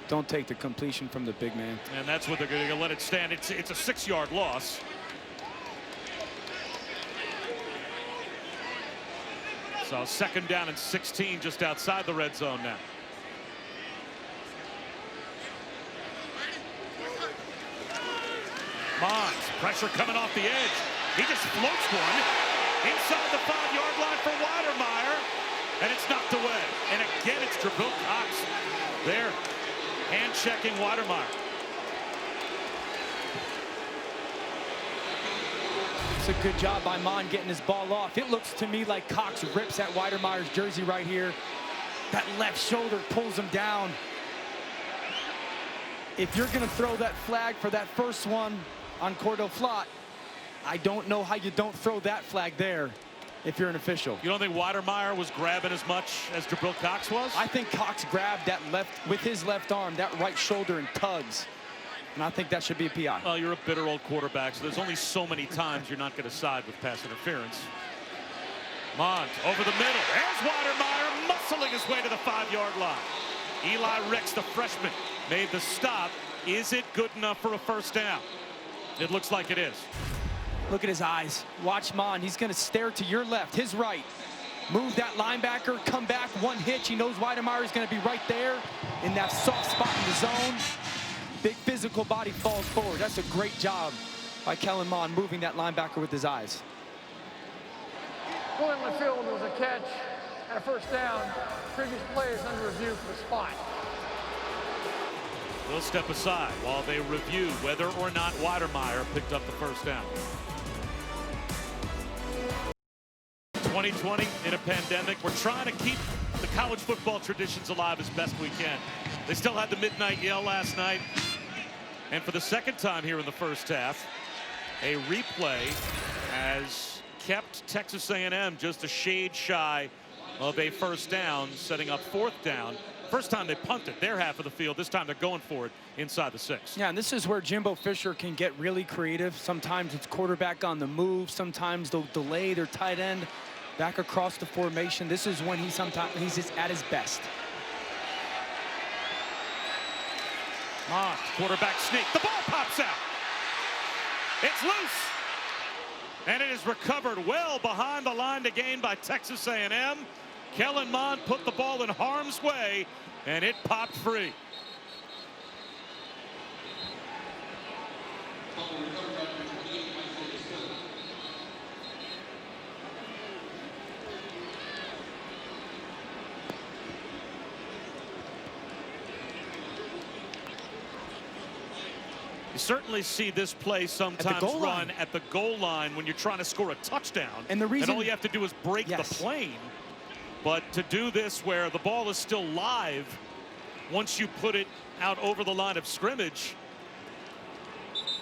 Don't take the completion from the big man. And that's what they're going to let it stand. It's a 6-yard loss. So 2nd down and 16 just outside the red zone now. Mons, pressure coming off the edge. He just floats one inside the 5-yard line for Weidermeyer, and it's knocked away. And again, it's Jabril Cox there, hand checking Weidermeyer. It's a good job by Mon getting his ball off. It looks to me like Cox rips at Weidermeyer's jersey right here. That left shoulder pulls him down. If you're going to throw that flag for that first one on Cordell Flott, I don't know how you don't throw that flag there if you're an official. You don't think Weidermeyer was grabbing as much as Jabril Cox was? I think Cox grabbed that with his left arm, that right shoulder, and tugs. And I think that should be a PI. Well, you're a bitter old quarterback, so there's only so many times you're not going to side with pass interference. Mont over the middle. There's Weidermeyer muscling his way to the 5-yard line. Eli Ricks, the freshman, made the stop. Is it good enough for a first down? It looks like it is. Look at his eyes. Watch Mon. He's going to stare to your left, his right. Move that linebacker, come back, one hitch. He knows Weidermeyer is going to be right there in that soft spot in the zone. Big physical body falls forward. That's a great job by Kellen Mond moving that linebacker with his eyes. Going on the field was a catch and a first down. Previous play is under review for the spot. They'll step aside while they review whether or not Weidermeyer picked up the first down. 2020 in a pandemic. We're trying to keep the college football traditions alive as best we can. They still had the midnight yell last night. And for the second time here in the first half, a replay has kept Texas A&M just a shade shy of a first down, setting up 4th down. First time they punted their half of the field. This time they're going for it inside the 6. Yeah, and this is where Jimbo Fisher can get really creative. Sometimes it's quarterback on the move. Sometimes they'll delay their tight end back across the formation. This is when he's just at his best. Quarterback sneak. The ball pops out. It's loose. And it is recovered well behind the line to gain by Texas A&M. Kellen Mond put the ball in harm's way, and it popped free. You certainly see this play sometimes run at the goal line when you're trying to score a touchdown. And the reason, all you have to do is break the plane. But to do this where the ball is still live, once you put it out over the line of scrimmage,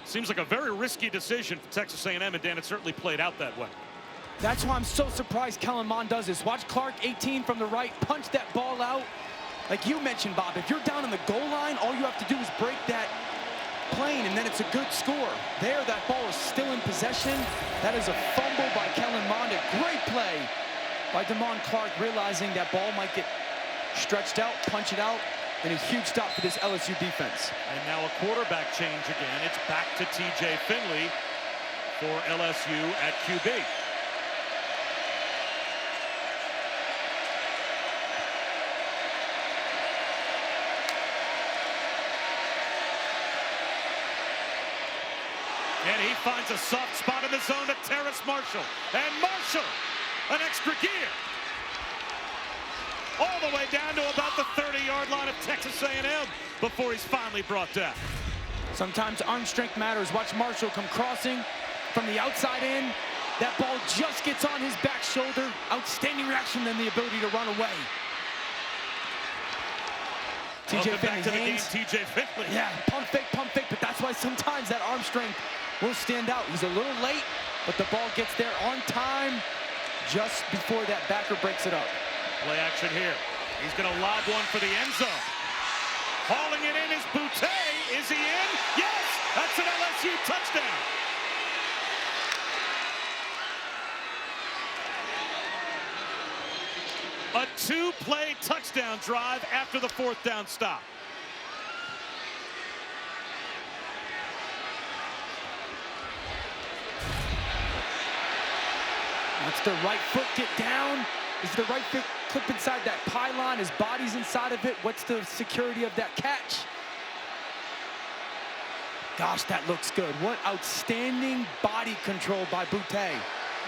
seems like a very risky decision for Texas A&M, and Dan, it certainly played out that way. That's why I'm so surprised Kellen Mond does this. Watch Clark, 18 from the right, punch that ball out. Like you mentioned, Bob, if you're down on the goal line, all you have to do is break that plane, and then it's a good score. There, that ball is still in possession. That is a fumble by Kellen Mond. A great play by Damon Clark, realizing that ball might get stretched out, punch it out, and a huge stop for this LSU defense. And now a quarterback change again. It's back to TJ Finley for LSU at QB. And he finds a soft spot in the zone to Terrace Marshall. And Marshall, an extra gear. All the way down to about the 30-yard line of Texas A&M before he's finally brought down. Sometimes arm strength matters. Watch Marshall come crossing from the outside in. That ball just gets on his back shoulder. Outstanding reaction, then the ability to run away. TJ Finley hangs. TJ Finley. Yeah, pump fake, but that's why sometimes that arm strength will stand out. He's a little late, but the ball gets there on time just before that backer breaks it up. Play action here. He's going to lob one for the end zone. Hauling it in is Boutte. Is he in? Yes! That's an LSU touchdown. A two-play touchdown drive after the fourth down stop. That's the right foot get down. Is the right foot clip inside that pylon? His body's inside of it. What's the security of that catch? Gosh, that looks good. What outstanding body control by Boutte.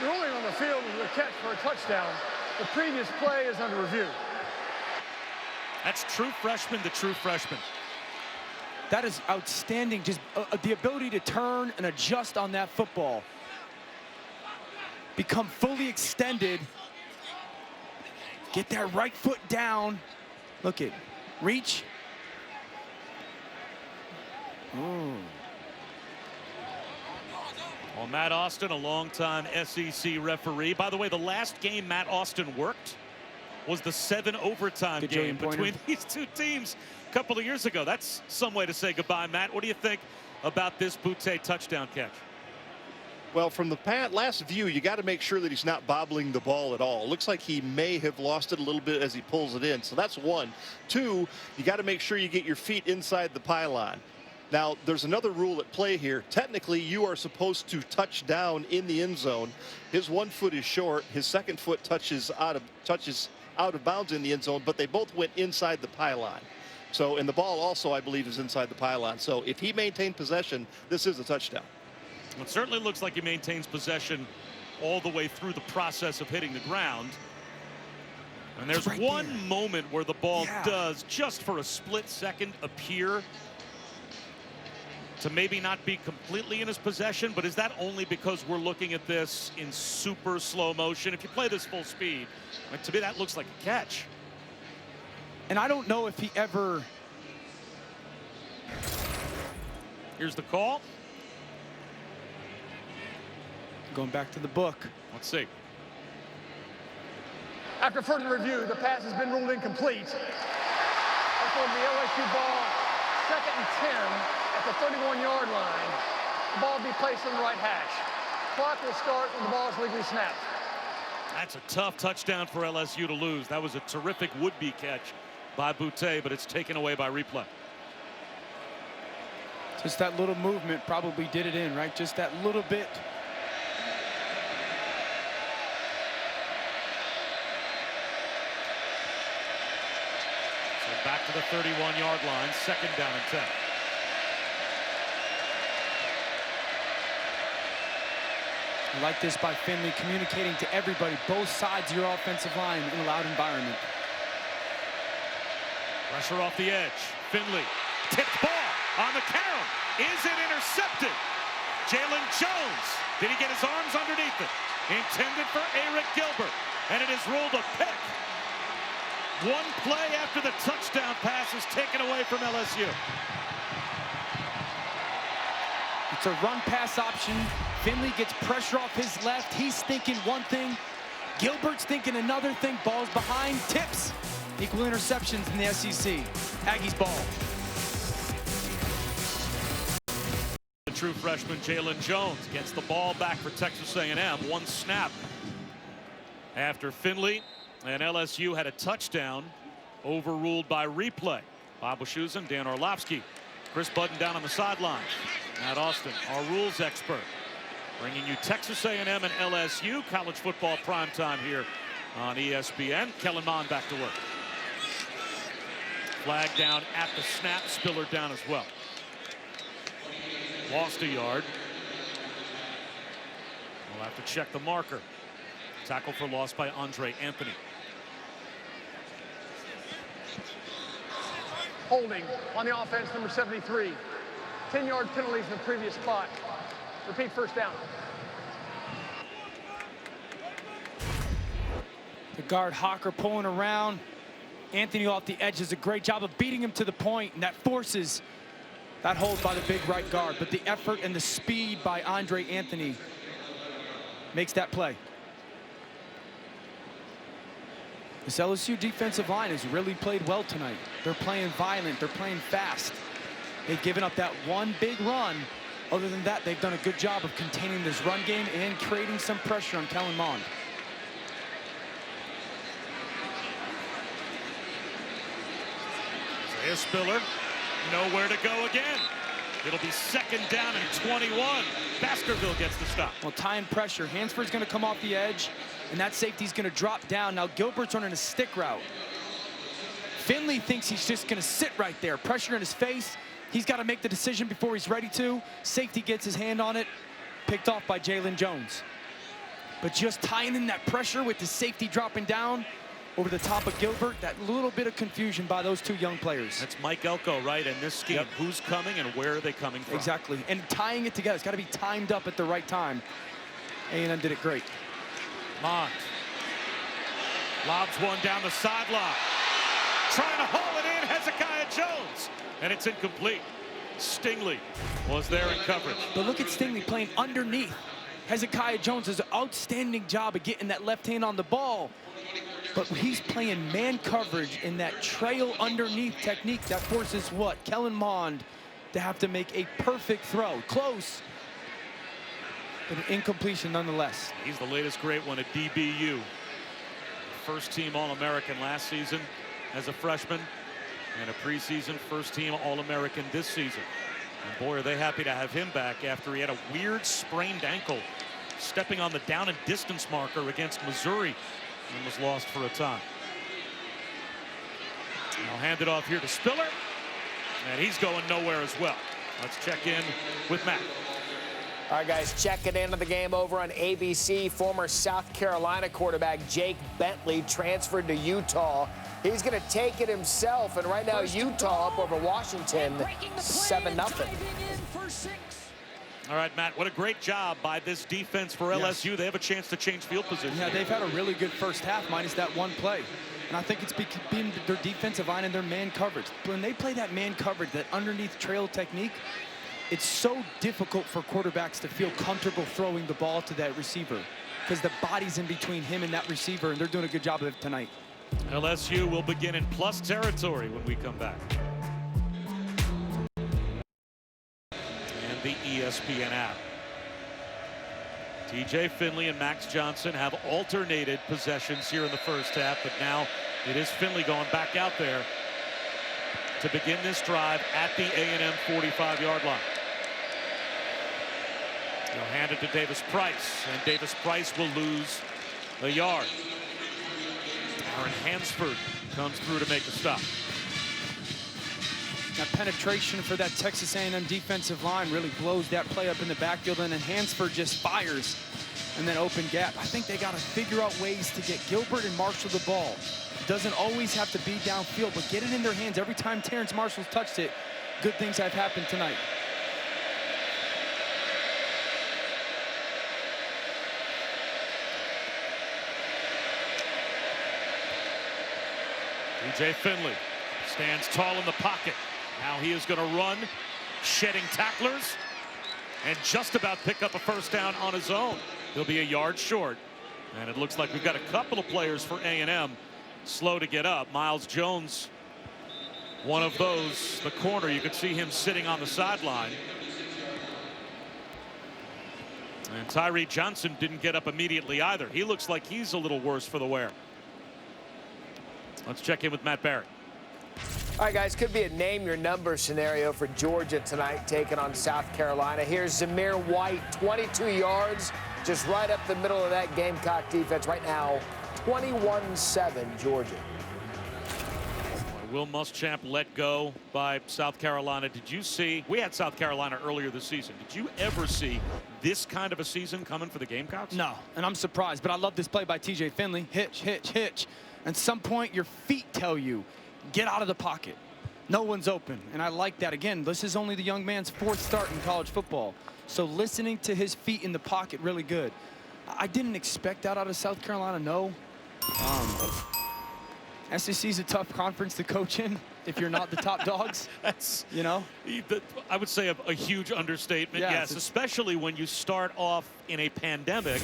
The ruling on the field was a catch for a touchdown. The previous play is under review. That's true freshman to true freshman. That is outstanding. Just the ability to turn and adjust on that football. Become fully extended. Get that right foot down. Look it. Reach. Ooh. Well, Matt Austin, a longtime SEC referee. By the way, the last game Matt Austin worked was the 7 overtime game between these two teams a couple of years ago. That's some way to say goodbye, Matt. What do you think about this Boutte touchdown catch? Well, from the last view, you got to make sure that he's not bobbling the ball at all. It looks like he may have lost it a little bit as he pulls it in. So that's one. Two, you got to make sure you get your feet inside the pylon. Now, there's another rule at play here. Technically, you are supposed to touch down in the end zone. His one foot is short. His second foot touches out of bounds in the end zone, but they both went inside the pylon. So, and the ball also, I believe, is inside the pylon. So if he maintained possession, this is a touchdown. It certainly looks like he maintains possession all the way through the process of hitting the ground. And there's one moment where the ball does, just for a split second, appear to maybe not be completely in his possession, but is that only because we're looking at this in super slow motion? If you play this full speed, like, to me that looks like a catch. And I don't know if he ever... Here's the call. Going back to the book. Let's see. After further review, the pass has been ruled incomplete. That's on the LSU ball, 2nd and 10 at the 31-yard line. The ball will be placed on the right hash. Clock will start when the ball is legally snapped. That's a tough touchdown for LSU to lose. That was a terrific would-be catch by Boutte, but it's taken away by replay. Just that little movement probably did it in, right? Just that little bit. So back to the 31-yard line, 2nd down and 10. I like this by Finley, communicating to everybody, both sides of your offensive line in a loud environment. Pressure off the edge. Finley, tipped ball on the count. Is it intercepted? Jalen Jones, did he get his arms underneath it? Intended for Eric Gilbert, and it is ruled a pick. One play after the touchdown pass is taken away from LSU. It's a run-pass option. Finley gets pressure off his left. He's thinking one thing. Gilbert's thinking another thing. Ball's behind. Tips. Equal interceptions in the SEC. Aggies ball. The true freshman Jalen Jones gets the ball back for Texas A&M. One snap after Finley and LSU had a touchdown overruled by replay. Bob Wischusen, Dan Orlovsky, Chris Budden down on the sideline. Matt Austin, our rules expert, bringing you Texas A&M and LSU college football primetime here on ESPN. Kellen Mond back to work. Flag down at the snap. Spiller down as well. Lost a yard. We'll have to check the marker. Tackle for loss by Andre Anthony. Holding on the offense, number 73. 10-yard penalties in the previous spot. Repeat, first down. The guard Hawker pulling around. Anthony off the edge does a great job of beating him to the point, and that forces that hold by the big right guard. But the effort and the speed by Andre Anthony makes that play. This LSU defensive line has really played well tonight. They're playing violent, they're playing fast. They've given up that one big run. Other than that, they've done a good job of containing this run game and creating some pressure on Kellen Mond. Isaiah Spiller, nowhere to go again. It'll be second down and 21. Baskerville gets the stop. Well, tying pressure. Hansford's going to come off the edge, and that safety's going to drop down. Now Gilbert's running a stick route. Finley thinks he's just going to sit right there. Pressure in his face. He's got to make the decision before he's ready to. Safety gets his hand on it. Picked off by Jalen Jones. But just tying in that pressure with the safety dropping down over the top of Gilbert, that little bit of confusion by those two young players. That's Mike Elko, right, in this scheme. Yep. Who's coming and where are they coming from? Exactly, and tying it together. It's got to be timed up at the right time. A&M did it great. Mond lobs one down the sideline. Trying to haul it in, Hezekiah Jones. And it's incomplete. Stingley was there in coverage. But look at Stingley playing underneath. Hezekiah Jones does an outstanding job of getting that left hand on the ball. But he's playing man coverage in that trail underneath technique that forces what? Kellen Mond to have to make a perfect throw. Close, but an incompletion nonetheless. He's the latest great one at DBU. First team All-American last season as a freshman, and a preseason first team All-American this season. And boy, are they happy to have him back after he had a weird sprained ankle stepping on the down and distance marker against Missouri and was lost for a time. I'll hand it off here to Spiller, and he's going nowhere as well. Let's check in with Matt. All right, guys, checking into the game over on ABC. Former South Carolina quarterback Jake Bentley transferred to Utah. He's going to take it himself, and right now Utah up over Washington 7-0. All right, Matt, what a great job by this defense for LSU. They have a chance to change field position. Yeah, they've had a really good first half minus that one play. And I think it's been their defensive line and their man coverage. When they play that man coverage, that underneath trail technique, it's so difficult for quarterbacks to feel comfortable throwing the ball to that receiver because the body's in between him and that receiver, and they're doing a good job of it tonight. LSU will begin in plus territory when we come back. And the ESPN app. TJ Finley and Max Johnson have alternated possessions here in the first half, but now it is Finley going back out there to begin this drive at the A&M 45-yard line. They'll hand it to Davis Price, and Davis Price will lose a yard. Aaron Hansford comes through to make the stop. That penetration for that Texas A&M defensive line really blows that play up in the backfield, and then Hansford just fires and then open gap. I think they got to figure out ways to get Gilbert and Marshall the ball. Doesn't always have to be downfield, but get it in their hands. Every time Terrence Marshall's touched it, good things have happened tonight. TJ Finley stands tall in the pocket. Now he is going to run, shedding tacklers, and just about pick up a first down on his own. He'll be a yard short. And it looks like we've got a couple of players for A&M slow to get up. Miles Jones, one of those, the corner. You could see him sitting on the sideline. And Tyree Johnson didn't get up immediately either. He looks like he's a little worse for the wear. Let's check in with Matt Barrett. All right, guys, could be a name your number scenario for Georgia tonight, taking on South Carolina. Here's Zamir White, 22 yards, just right up the middle of that Gamecock defense right now. 21-7 Georgia. Will Muschamp let go by South Carolina. Did you see, we had South Carolina earlier this season. Did you ever see this kind of a season coming for the Gamecocks? No, and I'm surprised, but I love this play by TJ Finley. Hitch, hitch, hitch. At some point, your feet tell you, get out of the pocket. No one's open, and I like that. Again, this is only the young man's 4th start in college football. So listening to his feet in the pocket, really good. I didn't expect that out of South Carolina, no. SEC is a tough conference to coach in if you're not the top dogs. That's, you know, I would say a huge understatement. Yeah, yes, especially when you start off in a pandemic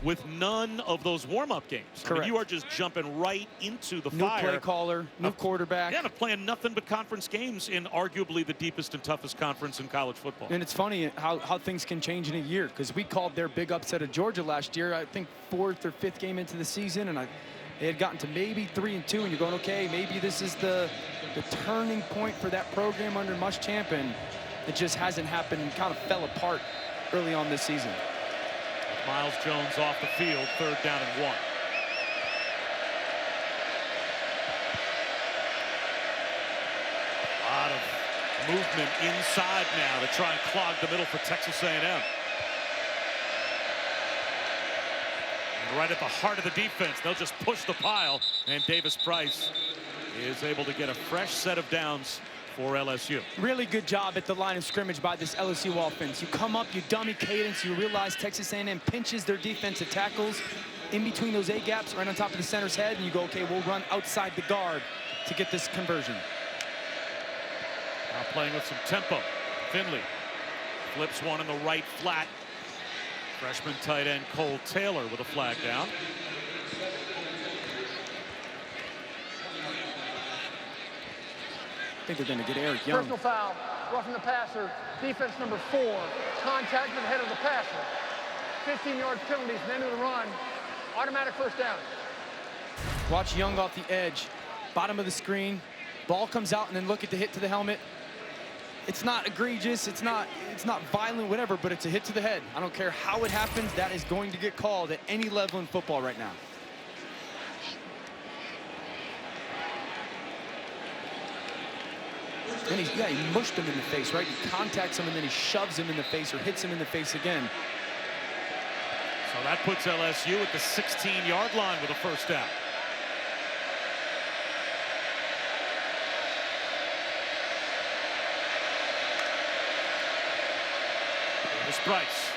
with none of those warm-up games. Correct. I mean, you are just jumping right into the new fire. play caller, new quarterback. Yeah, and playing nothing but conference games in arguably the deepest and toughest conference in college football. And it's funny how things can change in a year, because we called their big upset of Georgia last year, I think 4th or 5th game into the season, and they had gotten to maybe 3-2, and you're going, okay, maybe this is the turning point for that program under Muschamp, and it just hasn't happened and kind of fell apart early on this season. Miles Jones off the field, 3rd down and 1. A lot of movement inside now to try and clog the middle for Texas A&M. Right at the heart of the defense, they'll just push the pile, and Davis Price is able to get a fresh set of downs for LSU. Really good job at the line of scrimmage by this LSU offense. You come up, you dummy cadence, you realize Texas A&M pinches their defensive tackles in between those A-gaps, right on top of the center's head, and you go, okay, we'll run outside the guard to get this conversion. Now playing with some tempo. Finley flips one in the right flat. Freshman tight end Cole Taylor with a flag down. I think they're going to get Eric Young. Personal foul, roughing the passer, defense number 4, contact with the head of the passer. 15-yard penalties, end of the run, automatic 1st down. Watch Young off the edge, bottom of the screen, ball comes out, and then look at the hit to the helmet. It's not egregious, it's not violent, whatever, but it's a hit to the head. I don't care how it happens, that is going to get called at any level in football right now. And he mushed him in the face, right? He contacts him and then he shoves him in the face or hits him in the face again. So that puts LSU at the 16-yard line with a 1st down. Davis Price.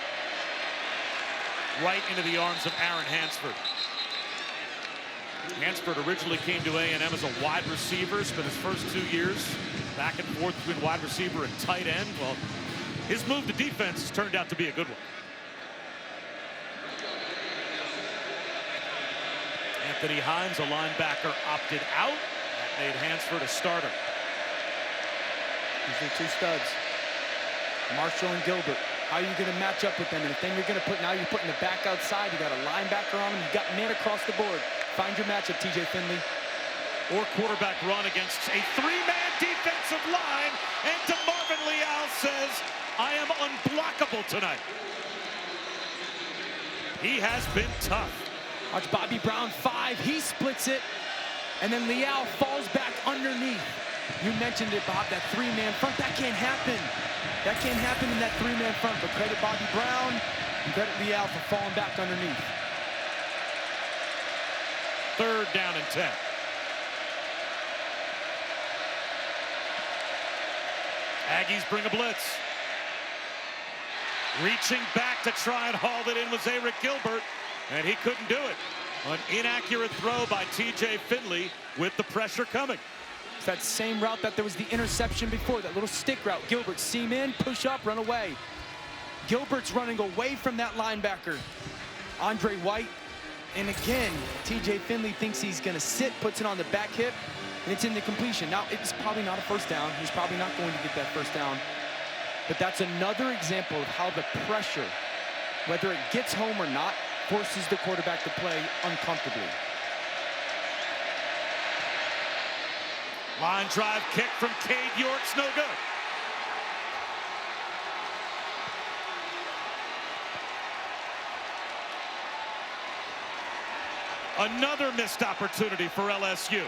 Right into the arms of Aaron Hansford. Hansford originally came to A&M as a wide receiver, spent his first 2 years back and forth between wide receiver and tight end. Well, his move to defense has turned out to be a good one. Anthony Hines, a linebacker, opted out. That made Hansford a starter. These are 2 studs. Marshall and Gilbert. How are you going to match up with them? And then you're going to put, now you're putting the back outside. You got a linebacker on him. You got men across the board. Find your matchup, TJ Finley. Or quarterback run against a 3-man defensive line. And DeMarvin Leal says, I am unblockable tonight. He has been tough. Watch Bobby Brown 5. He splits it. And then Leal falls back underneath. You mentioned it, Bob, that 3-man front. That can't happen. That can't happen in that 3-man front, but credit Bobby Brown and credit Leal for falling back underneath. 3rd down and 10. Aggies bring a blitz. Reaching back to try and haul it in was Eric Gilbert, and he couldn't do it. An inaccurate throw by TJ Finley with the pressure coming. It's that same route that there was the interception before, that little stick route. Gilbert, seam in, push up, run away. Gilbert's running away from that linebacker, Andre White. And again, TJ Finley thinks he's going to sit, puts it on the back hip, and it's in the completion. Now, it's probably not a 1st down. He's probably not going to get that 1st down. But that's another example of how the pressure, whether it gets home or not, forces the quarterback to play uncomfortably. Line drive kick from Cade York's no good. Another missed opportunity for LSU.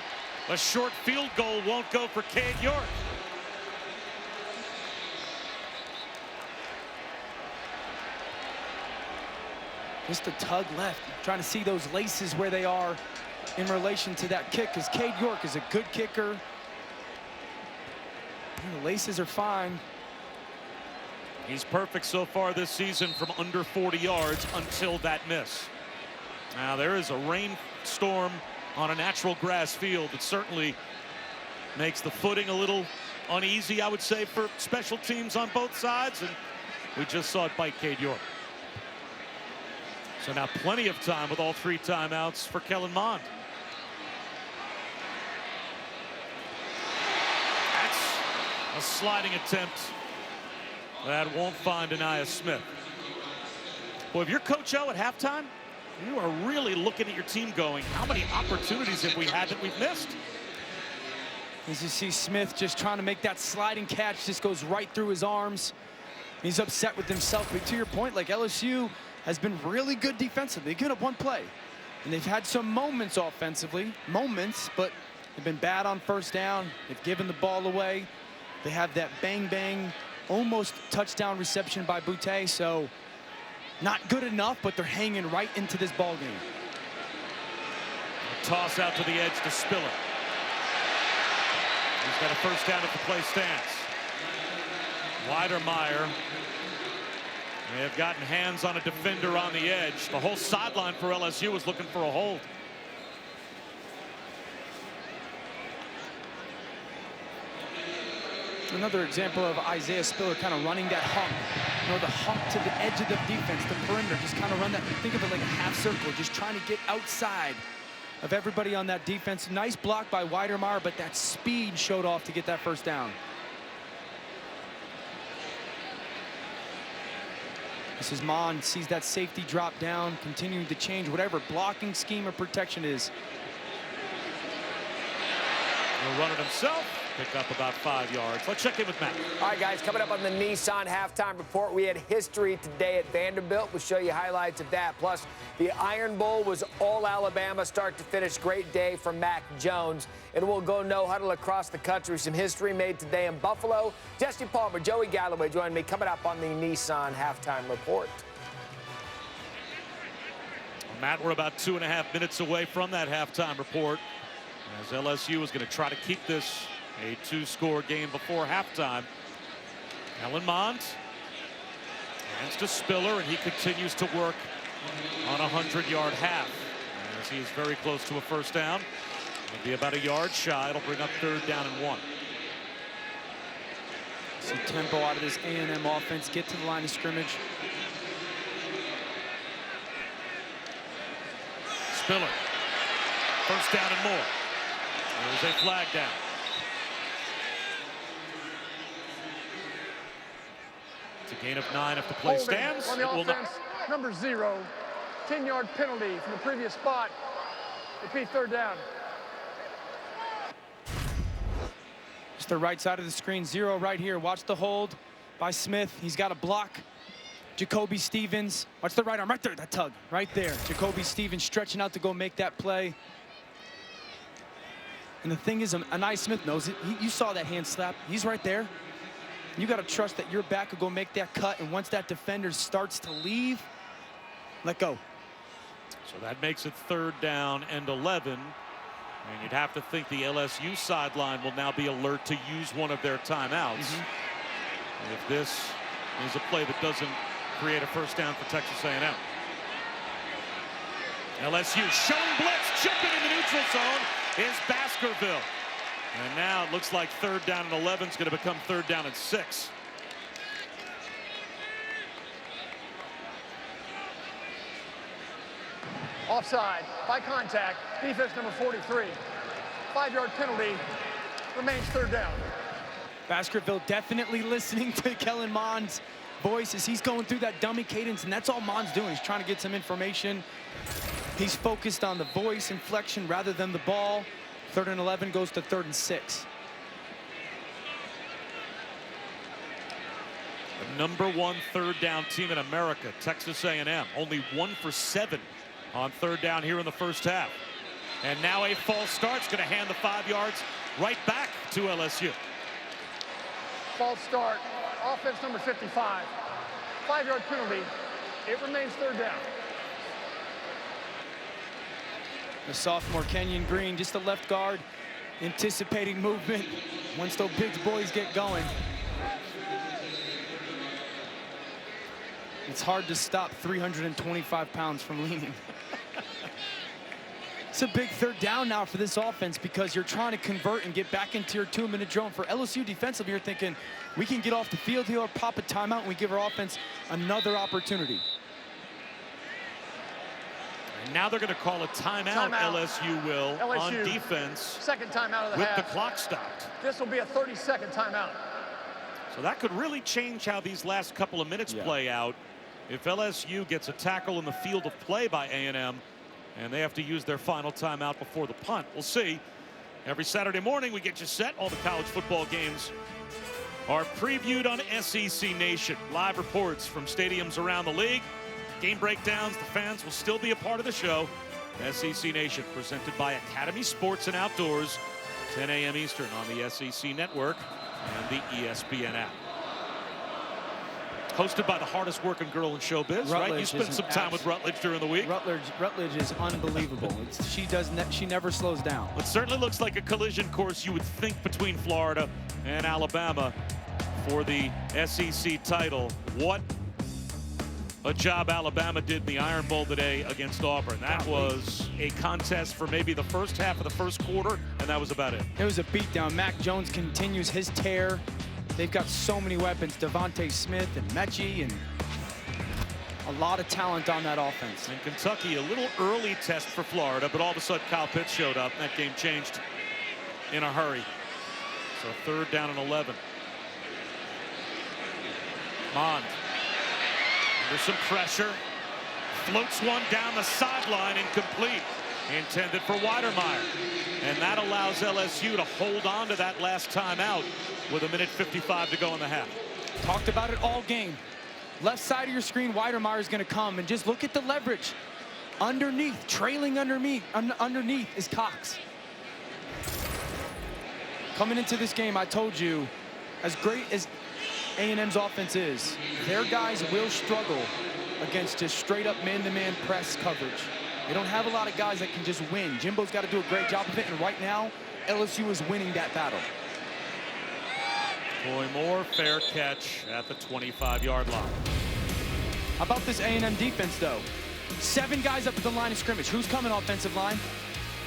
A short field goal won't go for Cade York. Just a tug left. Trying to see those laces where they are in relation to that kick, because Cade York is a good kicker. The laces are fine. He's perfect so far this season from under 40 yards until that miss. Now there is a rainstorm on a natural grass field that certainly makes the footing a little uneasy, I would say, for special teams on both sides, and we just saw it bite Cade York. So now plenty of time with all 3 timeouts for Kellen Mond. That's a sliding attempt that won't find Anaya Smith. Well, if you're Coach O at halftime, you are really looking at your team going, how many opportunities have we had that we've missed? As you see Smith just trying to make that sliding catch, just goes right through his arms. He's upset with himself, but to your point, like LSU has been really good defensively. They give up 1 play, and they've had some moments offensively, but they've been bad on first down. They've given the ball away. They have that bang, almost touchdown reception by Boutte, so not good enough, but they're hanging right into this ball game. A toss out to the edge to Spiller. He's got a first down at the play stands. Weidermeyer may have gotten hands on a defender on the edge. The whole sideline for LSU was looking for a hold. Another example of Isaiah Spiller kind of running that hump. You know, the hump to the edge of the defense, the perimeter, just kind of run that, think of it like a half circle, just trying to get outside of everybody on that defense. Nice block by Weidermeyer, but that speed showed off to get that first down. This is Mond, sees that safety drop down, continuing to change whatever blocking scheme or protection is. He'll run it himself. Pick up about 5 yards. Let's check in with Matt. All right, guys, coming up on the Nissan halftime report, we had history today at Vanderbilt. We'll show you highlights of that. Plus, the Iron Bowl was all Alabama, start to finish. Great day for Mac Jones. And we'll go no huddle across the country. Some history made today in Buffalo. Jesse Palmer, Joey Galloway join me coming up on the Nissan halftime report. Well, Matt, we're about 2.5 minutes away from that halftime report, as LSU is going to try to keep this a 2-score game before halftime. Kellen Mond hands to Spiller, and he continues to work on a 100-yard half. As he is very close to a first down. It'll be about a yard shy. It'll bring up 3rd down and 1. See tempo out of this A&M offense. Get to the line of scrimmage. Spiller. First down and more. There's a flag down. It's a gain of 9 if the play stands. On the offense, number 0, 10-yard penalty from the previous spot. Repeat, 3rd down. Just the right side of the screen, 0 right here. Watch the hold by Smith. He's got a block. Jacoby Stevens. Watch the right arm right there, that tug right there. Jacoby Stevens stretching out to go make that play. And the thing is, Anaya Smith knows it. You saw that hand slap. He's right there. You got to trust that your back will go make that cut, and once that defender starts to leave, let go. So that makes it 3rd down and 11. And you'd have to think the LSU sideline will now be alert to use one of their timeouts. If this is a play that doesn't create a first down for Texas A&M. LSU showing blitz, jumping in the neutral zone is Baskerville. And now it looks like 3rd down and 11 is going to become 3rd down and 6. Offside, by contact, defense number 43. 5-yard penalty, remains 3rd down. Baskerville definitely listening to Kellen Mond's voice as he's going through that dummy cadence, and that's all Mond's doing. He's trying to get some information. He's focused on the voice inflection rather than the ball. 3rd and 11 goes to 3rd and 6. The number 1 3rd down team in America, Texas A&M, only 1 for 7 on 3rd down here in the first half. And now a false start's going to hand the 5 yards right back to LSU. False start, offense number 55. 5-yard penalty, it remains 3rd down. The sophomore Kenyon Green, just a left guard, anticipating movement. once those big boys get going, it's hard to stop 325 pounds from leaning. It's a big third down now for this offense because you're trying to convert and get back into your 2-minute drill. For LSU defensively, you're thinking, we can get off the field here or pop a timeout and we give our offense another opportunity. And now they're going to call a timeout. LSU will on defense. Second timeout of the with half. the clock stopped. This will be a 30-second timeout. So that could really change how these last couple of minutes play out. If LSU gets a tackle in the field of play by A&M, and they have to use their final timeout before the punt. We'll see. Every Saturday morning, we get you set. All the college football games are previewed on SEC Nation. Live reports from stadiums around the league. Game breakdowns. The fans will still be a part of the show. SEC Nation, presented by Academy Sports and Outdoors. 10 a.m. Eastern on the SEC Network and the ESPN app. Hosted by the hardest working girl in showbiz, right? You spent some time with Rutledge during the week. Rutledge is unbelievable. She never slows down. It certainly looks like a collision course you would think between Florida and Alabama for the SEC title. What a job Alabama did in the Iron Bowl today against Auburn. That was a contest for maybe the first half of the first quarter, and that was about it. It was a beatdown. Mac Jones continues his tear. They've got so many weapons, Devontae Smith and Mechie, and a lot of talent on that offense. And Kentucky, a little early test for Florida, but all of a sudden Kyle Pitts showed up, and that game changed in a hurry. So third down and 11. Mond, under some pressure, floats one down the sideline, incomplete. Intended for Weidermeyer. And that allows LSU to hold on to that last timeout with 1:55 to go in the half. Talked about it all game. Left side of your screen, Weidermeyer is going to come, and just look at the leverage. Underneath, trailing underneath is Cox. Coming into this game, I told you, as great as A&M's offense is, their guys will struggle against just straight up man-to-man press coverage. They don't have a lot of guys that can just win. Jimbo's got to do a great job of it, and right now, LSU is winning that battle. Troy Moore, fair catch at the 25-yard line. How about this A&M defense, though? 7 guys up at the line of scrimmage. Who's coming offensive line?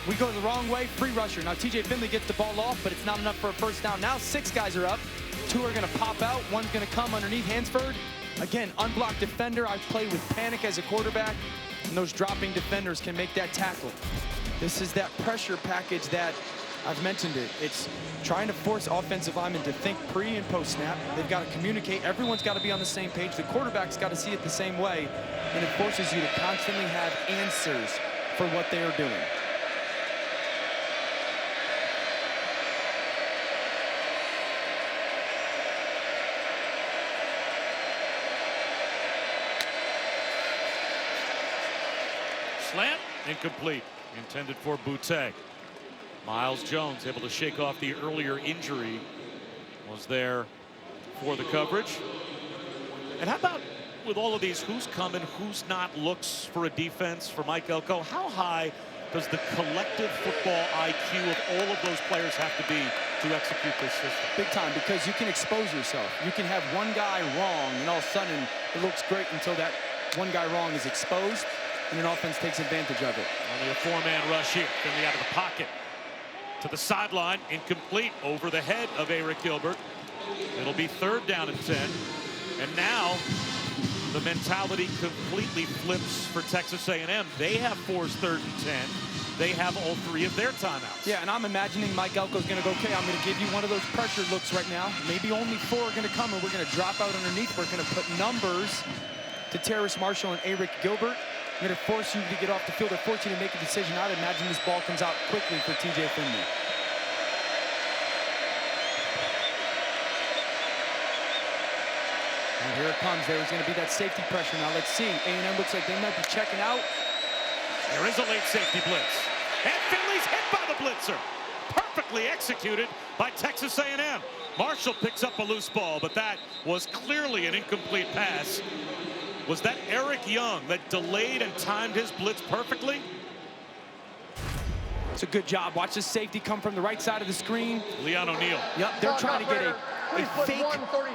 We go the wrong way, free rusher. Now, TJ Finley gets the ball off, but it's not enough for a first down. Now 6 guys are up. 2 are going to pop out. 1's going to come underneath Hansford. Again, unblocked defender. I play with panic as a quarterback, and those dropping defenders can make that tackle. This is that pressure package that I've mentioned it. It's trying to force offensive linemen to think pre and post snap. They've got to communicate. Everyone's got to be on the same page. The quarterback's got to see it the same way, and it forces you to constantly have answers for what they are doing. Slant, incomplete. Intended for Boutte. Miles Jones able to shake off the earlier injury. Was there for the coverage. And how about with all of these who's coming, who's not looks for a defense for Mike Elko? How high does the collective football IQ of all of those players have to be to execute this system? Big time, because you can expose yourself. You can have one guy wrong, and all of a sudden it looks great until that one guy wrong is exposed, and an offense takes advantage of it. Only a 4-man rush here. Finley out of the pocket. To the sideline, incomplete over the head of Eric Gilbert. It'll be 3rd down and 10. And now the mentality completely flips for Texas A&M. They have 4's 3rd and 10. They have all 3 of their timeouts. Yeah, and I'm imagining Mike Elko's going to go, okay, I'm going to give you one of those pressure looks right now. Maybe only 4 are going to come, and we're going to drop out underneath. We're going to put numbers to Terrace Marshall and Eric Gilbert. I'm going to force you to get off the field or force you to make a decision. I'd imagine this ball comes out quickly for TJ Finley. And here it comes. There's going to be that safety pressure. Now let's see. A&M looks like they might be checking out. There is a late safety blitz. And Finley's hit by the blitzer. Perfectly executed by Texas A&M. Marshall picks up a loose ball, but that was clearly an incomplete pass. Was that Eric Young that delayed and timed his blitz perfectly? It's a good job. Watch the safety come from the right side of the screen. Leon O'Neal. Yep, they're trying to get a fake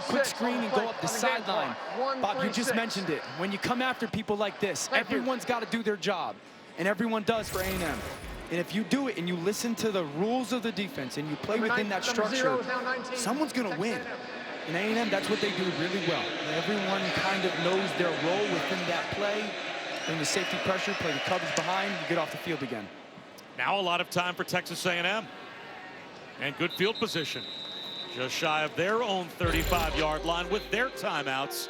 quick screen and go up the sideline. Bob, you just mentioned it. When you come after people like this, everyone's got to do their job, and everyone does for A&M. And if you do it and you listen to the rules of the defense and you play within that structure, someone's going to win. In A&M, that's what they do really well. Everyone kind of knows their role within that play. Bring the safety pressure, play the coverage behind, you get off the field again. Now a lot of time for Texas A&M. And good field position. Just shy of their own 35-yard line with their timeouts.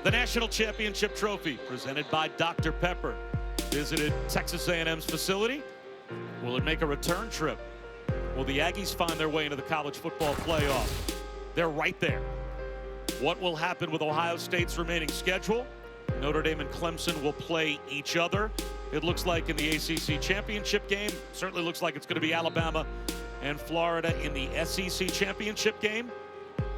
The National Championship Trophy, presented by Dr. Pepper, visited Texas A&M's facility. Will it make a return trip? Will the Aggies find their way into the college football playoff? They're right there. What will happen with Ohio State's remaining schedule? Notre Dame and Clemson will play each other. It looks like in the ACC championship game. Certainly looks like it's going to be Alabama and Florida in the SEC championship game.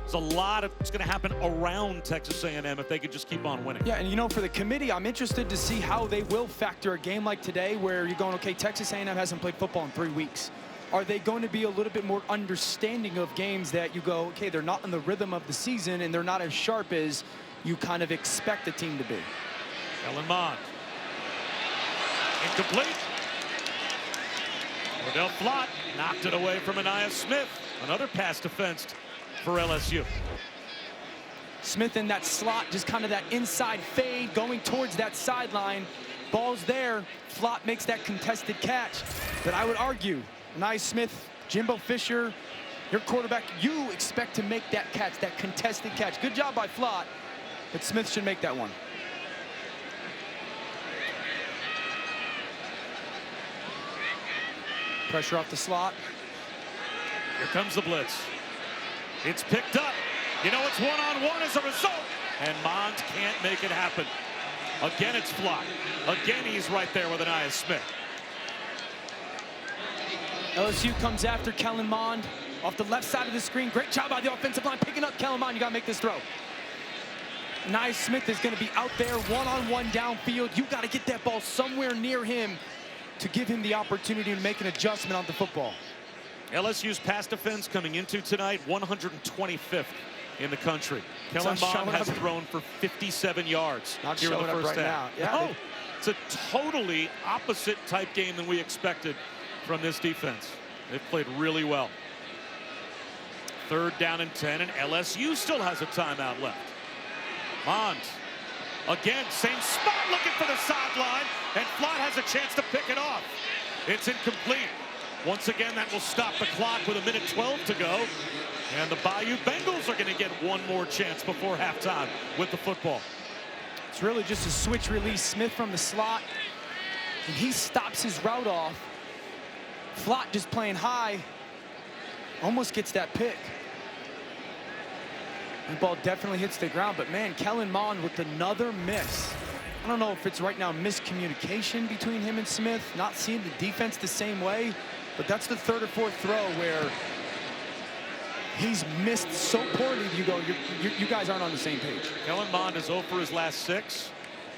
There's a lot of it's going to happen around Texas A&M if they could just keep on winning. Yeah, and you know, for the committee, I'm interested to see how they will factor a game like today where you're going, okay, Texas A&M hasn't played football in 3 weeks. Are they going to be a little bit more understanding of games that you go, okay, they're not in the rhythm of the season and they're not as sharp as you kind of expect the team to be? Kellen Mond. Incomplete. Cordell Flott knocked it away from Aniyah Smith. Another pass defense for LSU. Smith in that slot, just kind of that inside fade, going towards that sideline. Ball's there. Flott makes that contested catch. But I would argue, Aniyah Smith, Jimbo Fisher, your quarterback, you expect to make that catch, that contested catch. Good job by Flott, but Smith should make that one. Pressure off the slot. Here comes the blitz. It's picked up. You know, it's one-on-one as a result. And Mond can't make it happen. Again, it's Flott. Again, he's right there with Aniyah Smith. LSU comes after Kellen Mond off the left side of the screen. Great job by the offensive line picking up Kellen Mond. You got to make this throw. Aniyah Smith is going to be out there one-on-one downfield. You got to get that ball somewhere near him to give him the opportunity to make an adjustment on the football. LSU's pass defense coming into tonight, 125th in the country. Kellen Mond has thrown for 57 yards here in the first half. Yeah, oh, it's a totally opposite type game than we expected from this defense. They've played really well. 3rd down and 10, and LSU still has a timeout left. Mond, again, same spot, looking for the sideline, and Flott has a chance to pick it off. It's incomplete. Once again, that will stop the clock with 1:12 to go. And the Bayou Bengals are going to get one more chance before halftime with the football. It's really just a switch release. Smith from the slot, and he stops his route off. Flott just playing high, almost gets that pick. The ball definitely hits the ground, but man, Kellen Mond with another miss. I don't know if it's right now miscommunication between him and Smith, not seeing the defense the same way, but that's the 3rd or 4th throw where he's missed so poorly. You go, you guys aren't on the same page. Kellen Mond is 0 for his last 6.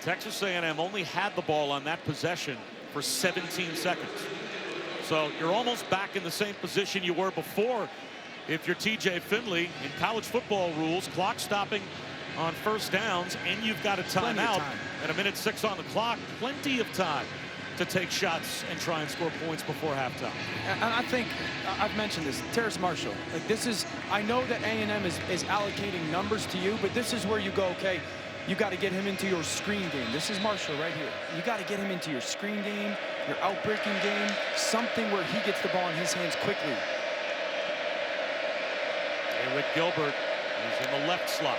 Texas A&M only had the ball on that possession for 17 seconds. So you're almost back in the same position you were before. If you're TJ Finley, in college football rules, clock stopping on 1st downs, and you've got a timeout and 1:06 on the clock, plenty of time to take shots and try and score points before halftime. And I think, I've mentioned this, Terrace Marshall, like this is, I know that A&M is allocating numbers to you, but this is where you go, okay, you got to get him into your screen game. This is Marshall right here. You got to get him into your screen game, your outbreaking game, something where he gets the ball in his hands quickly. Eric Gilbert is in the left slot.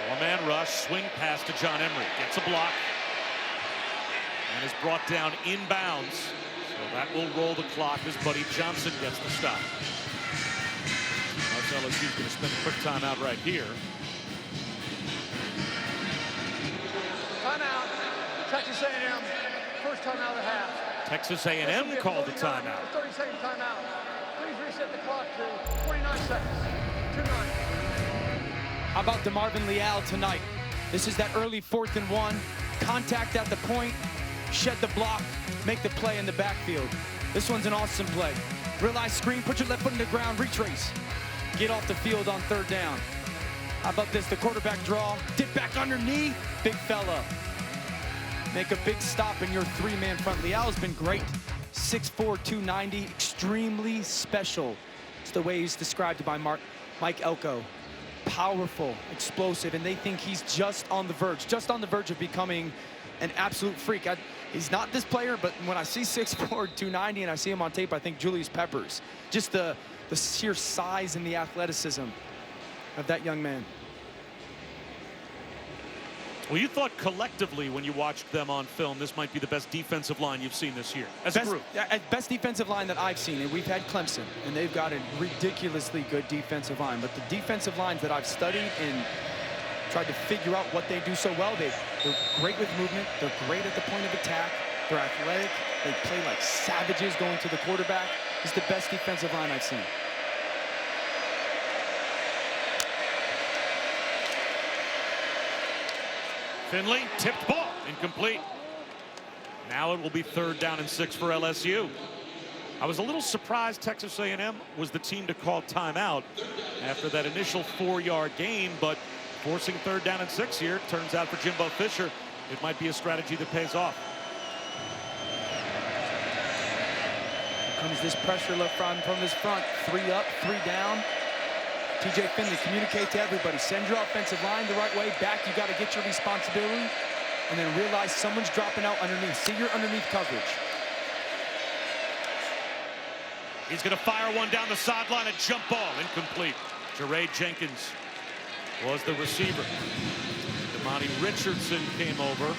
4-man rush, swing pass to John Emery. Gets a block. And is brought down inbounds. So that will roll the clock as Buddy Johnson gets the stop. Now LSU's going to spend a quick timeout right here. Timeout. Texas A&M. First timeout of the half. Texas A&M called the timeout. 30-second timeout. Please reset the clock to 29 seconds. 2-9. How about DeMarvin Leal tonight? This is that early 4th and 1. Contact at the point. shed the block, make the play in the backfield. This one's an awesome play. Realize screen, put your left foot in the ground, retrace. Get off the field on 3rd down. How about this, the quarterback draw, dip back underneath, big fella. Make a big stop in your 3-man front. Leal's been great. 6'4", 290, extremely special. It's the way he's described by Mike Elko. Powerful, explosive, and they think he's just on the verge of becoming an absolute freak. He's not this player, but when I see 6'4", 290 and I see him on tape, I think Julius Peppers. Just the sheer size and the athleticism of that young man. Well, you thought collectively when you watched them on film, this might be the best defensive line you've seen this year as a group. Best defensive line that I've seen, and we've had Clemson, and they've got a ridiculously good defensive line. But the defensive lines that I've studied and tried to figure out what they do so well, they're great with movement, they're great at the point of attack, they're athletic, they play like savages going to the quarterback. It's the best defensive line I've seen. Finley, tipped ball, incomplete. Now it will be 3rd down and 6 for LSU. I was a little surprised Texas A&M was the team to call timeout after that initial 4-yard gain, but forcing 3rd down and 6 here, turns out for Jimbo Fisher, it might be a strategy that pays off. Here comes this pressure left from this front. 3 up, 3 down. TJ Finley, communicate to everybody. Send your offensive line the right way. Back, you got to get your responsibility. And then realize someone's dropping out underneath. See your underneath coverage. He's going to fire one down the sideline, a jump ball, incomplete. Jerade Jenkins was the receiver. Damani Richardson came over.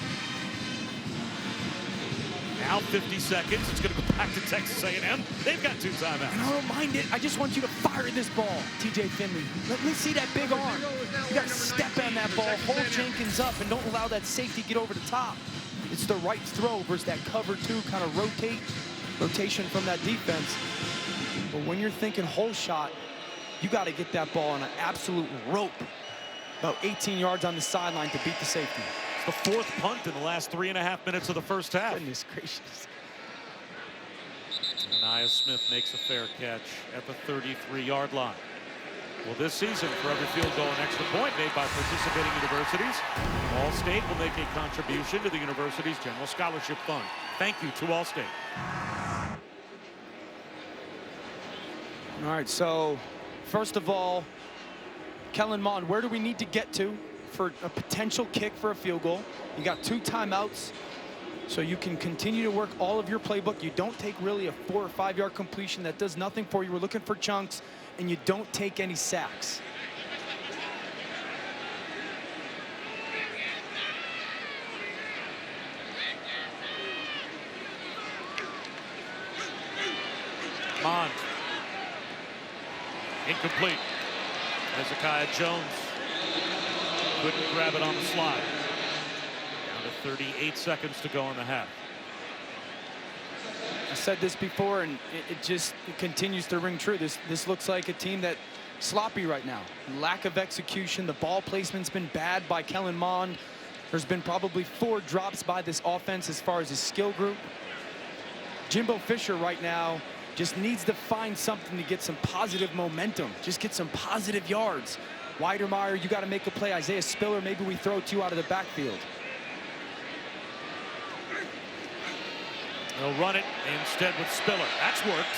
Now 50 seconds. It's going to go back to Texas A&M. They've got 2 timeouts. And I don't mind it. I just want you to fire this ball, TJ Finley. Let me see that big arm. You got to step on that ball, hold Jenkins up, and don't allow that safety to get over the top. It's the right throw versus that cover 2 kind of rotation from that defense. But when you're thinking whole shot, you got to get that ball on an absolute rope. About 18 yards on the sideline to beat the safety. It's the 4th punt in the last 3.5 minutes of the first half. Goodness gracious. Anaya Smith makes a fair catch at the 33-yard line. Well, this season, for every field goal and extra point made by participating universities, All-State will make a contribution to the university's general scholarship fund. Thank you to All-State. All right, so first of all, Kellen Mond, where do we need to get to for a potential kick for a field goal? You got 2 timeouts, so you can continue to work all of your playbook. You don't take really a 4 or 5 yard completion that does nothing for you. We're looking for chunks, and you don't take any sacks. Mond. Incomplete. Hezekiah Jones couldn't grab it on the slide. Down to 38 seconds to go in the half. I said this before, and it continues to ring true. This looks like a team that's sloppy right now. Lack of execution. The ball placement's been bad by Kellen Mond. There's been probably 4 drops by this offense as far as his skill group. Jimbo Fisher right now just needs to find something to get some positive momentum. Just get some positive yards. Weidermeyer, you got to make a play. Isaiah Spiller, maybe we throw 2 out of the backfield. They'll run it instead with Spiller. That's worked.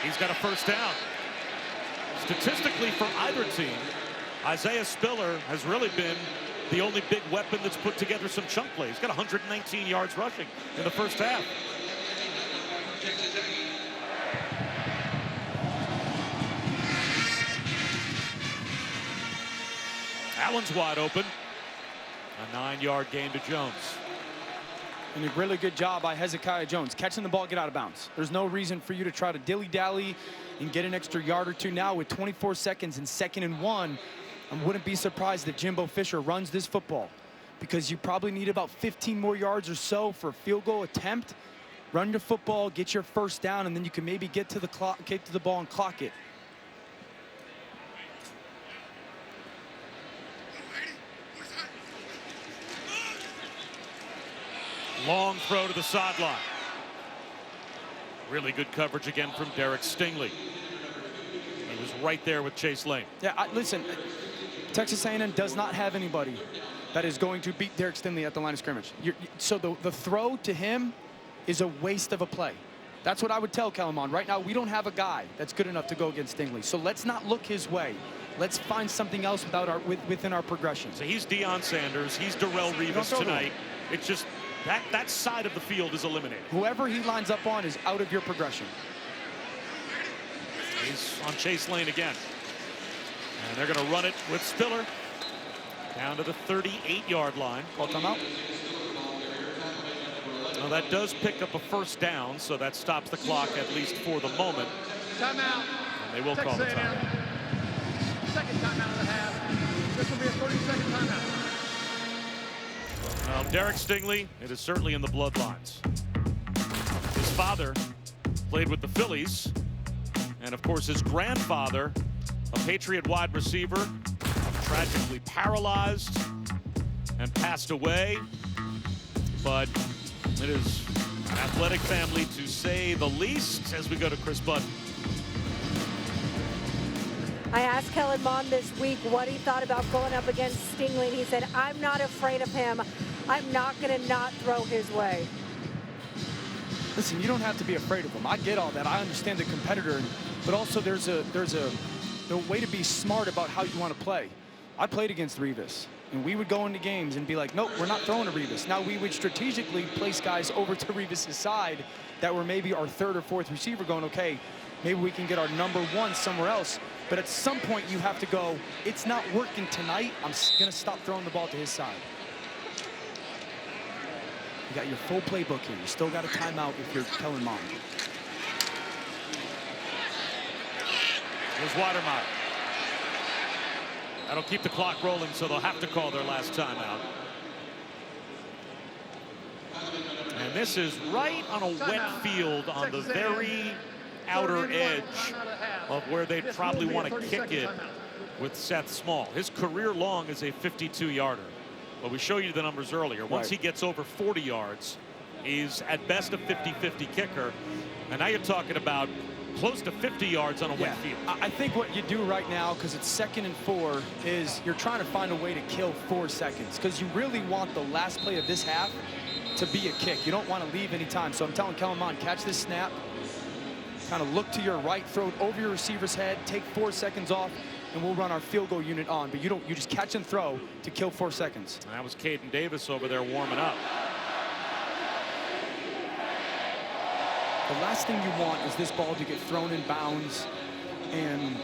He's got a first down. Statistically for either team, Isaiah Spiller has really been the only big weapon that's put together some chunk plays. He's got 119 yards rushing in the first half. That one's wide open. A 9-yard gain to Jones. And a really good job by Hezekiah Jones. Catching the ball, get out of bounds. There's no reason for you to try to dilly-dally and get an extra yard or 2 now with 24 seconds and 2nd and 1. I wouldn't be surprised if Jimbo Fisher runs this football, because you probably need about 15 more yards or so for a field goal attempt. Run the football, get your first down, and then you can maybe get to the clock, get to the ball and clock it. Long throw to the sideline. Really good coverage again from Derek Stingley. He was right there with Chase Lane. Yeah, listen, Texas A&M does not have anybody that is going to beat Derek Stingley at the line of scrimmage. So the throw to him is a waste of a play. That's what I would tell Kellen Mond. Right now, we don't have a guy that's good enough to go against Stingley. So let's not look his way. Let's find something else within our progression. So he's Deion Sanders. He's Darrelle Revis tonight. It's just that side of the field is eliminated. Whoever he lines up on is out of your progression. He's on Chase Lane again. And they're going to run it with Spiller down to the 38-yard line. Call timeout. Well, that does pick up a first down, so that stops the clock at least for the moment. Timeout. And they will call the timeout. Second timeout of the half. This will be a 30-second timeout. Well, Derek Stingley, it is certainly in the bloodlines. His father played with the Phillies, and of course his grandfather, a Patriot wide receiver, tragically paralyzed and passed away. But it is an athletic family, to say the least, as we go to Chris Budden. I asked Kellen Mond this week what he thought about going up against Stingley, and he said, I'm not afraid of him. I'm not going to not throw his way. Listen, you don't have to be afraid of him. I get all that. I understand the competitor, but also there's a way to be smart about how you want to play. I played against Revis, and we would go into games and be like, nope, we're not throwing to Revis. Now, we would strategically place guys over to Revis' side that were maybe our third or fourth receiver, going, okay, maybe we can get our number one somewhere else. But at some point, you have to go, it's not working tonight. I'm going to stop throwing the ball to his side. You got your full playbook here. You still got a timeout if you're Kellen Mond. Here's Weidermeyer. That'll keep the clock rolling, so they'll have to call their last timeout. And this is right on a wet field on the very outer edge of where they probably want to kick it with Seth Small. His career long is a 52-yarder. But we showed you the numbers earlier. Once he gets over 40 yards, he's at best a 50-50 kicker. And now you're talking about close to 50 yards on a wet field. I think what you do right now, because it's 2nd and 4, is you're trying to find a way to kill 4 seconds. Because you really want the last play of this half to be a kick. You don't want to leave any time. So I'm telling Kellen Mond, catch this snap, kind of look to your right, throw it over your receiver's head, take 4 seconds off, and we'll run our field goal unit on. But you just catch and throw to kill 4 seconds. And that was Caden Davis over there warming up. The last thing you want is this ball to get thrown in bounds and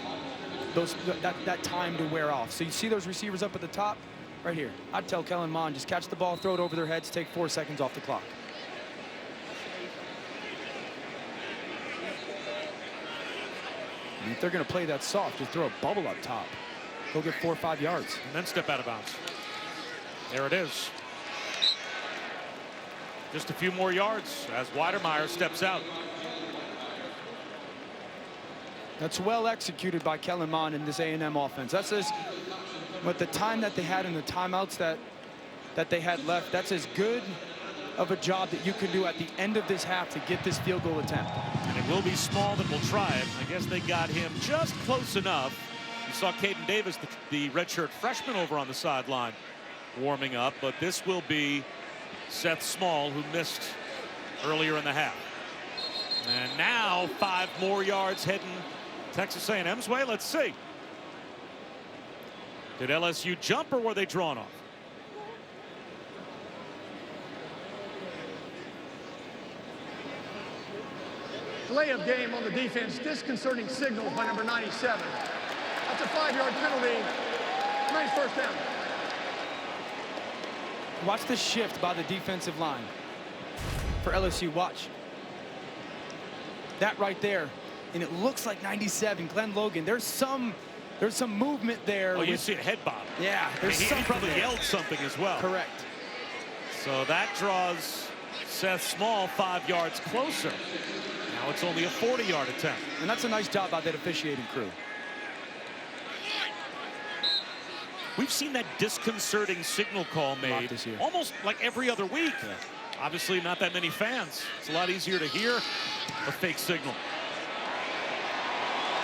that time to wear off. So you see those receivers up at the top? Right here. I'd tell Kellen Mond, just catch the ball, throw it over their heads, take 4 seconds off the clock. And if they're going to play that soft, just throw a bubble up top. Go get 4 or 5 yards. And then step out of bounds. There it is. Just a few more yards as Weidermeyer steps out. That's well executed by Kellen Mond in this A&M offense. That's just, but the time that they had in the timeouts that they had left, that's as good of a job that you can do at the end of this half to get this field goal attempt. And it will be Small that will try it. I guess they got him just close enough. You saw Caden Davis, the redshirt freshman, over on the sideline warming up, but this will be Seth Small, who missed earlier in the half. And now 5 more yards heading Texas A&M's way. Let's see. Did LSU jump, or were they drawn off? Delay of game on the defense, disconcerting signals by number 97. That's a 5-yard penalty. Nice first down. Watch the shift by the defensive line for LSU. Watch. That right there. And it looks like 97, Glenn Logan. There's some movement there. Oh, you see a head bob. Yeah, there's he probably yelled something as well. Correct. So that draws Seth Small 5 yards closer. Now it's only a 40-yard attempt. And that's a nice job by that officiating crew. We've seen that disconcerting signal call made this year. almost like every other week. Yeah. Obviously not that many fans. It's a lot easier to hear a fake signal.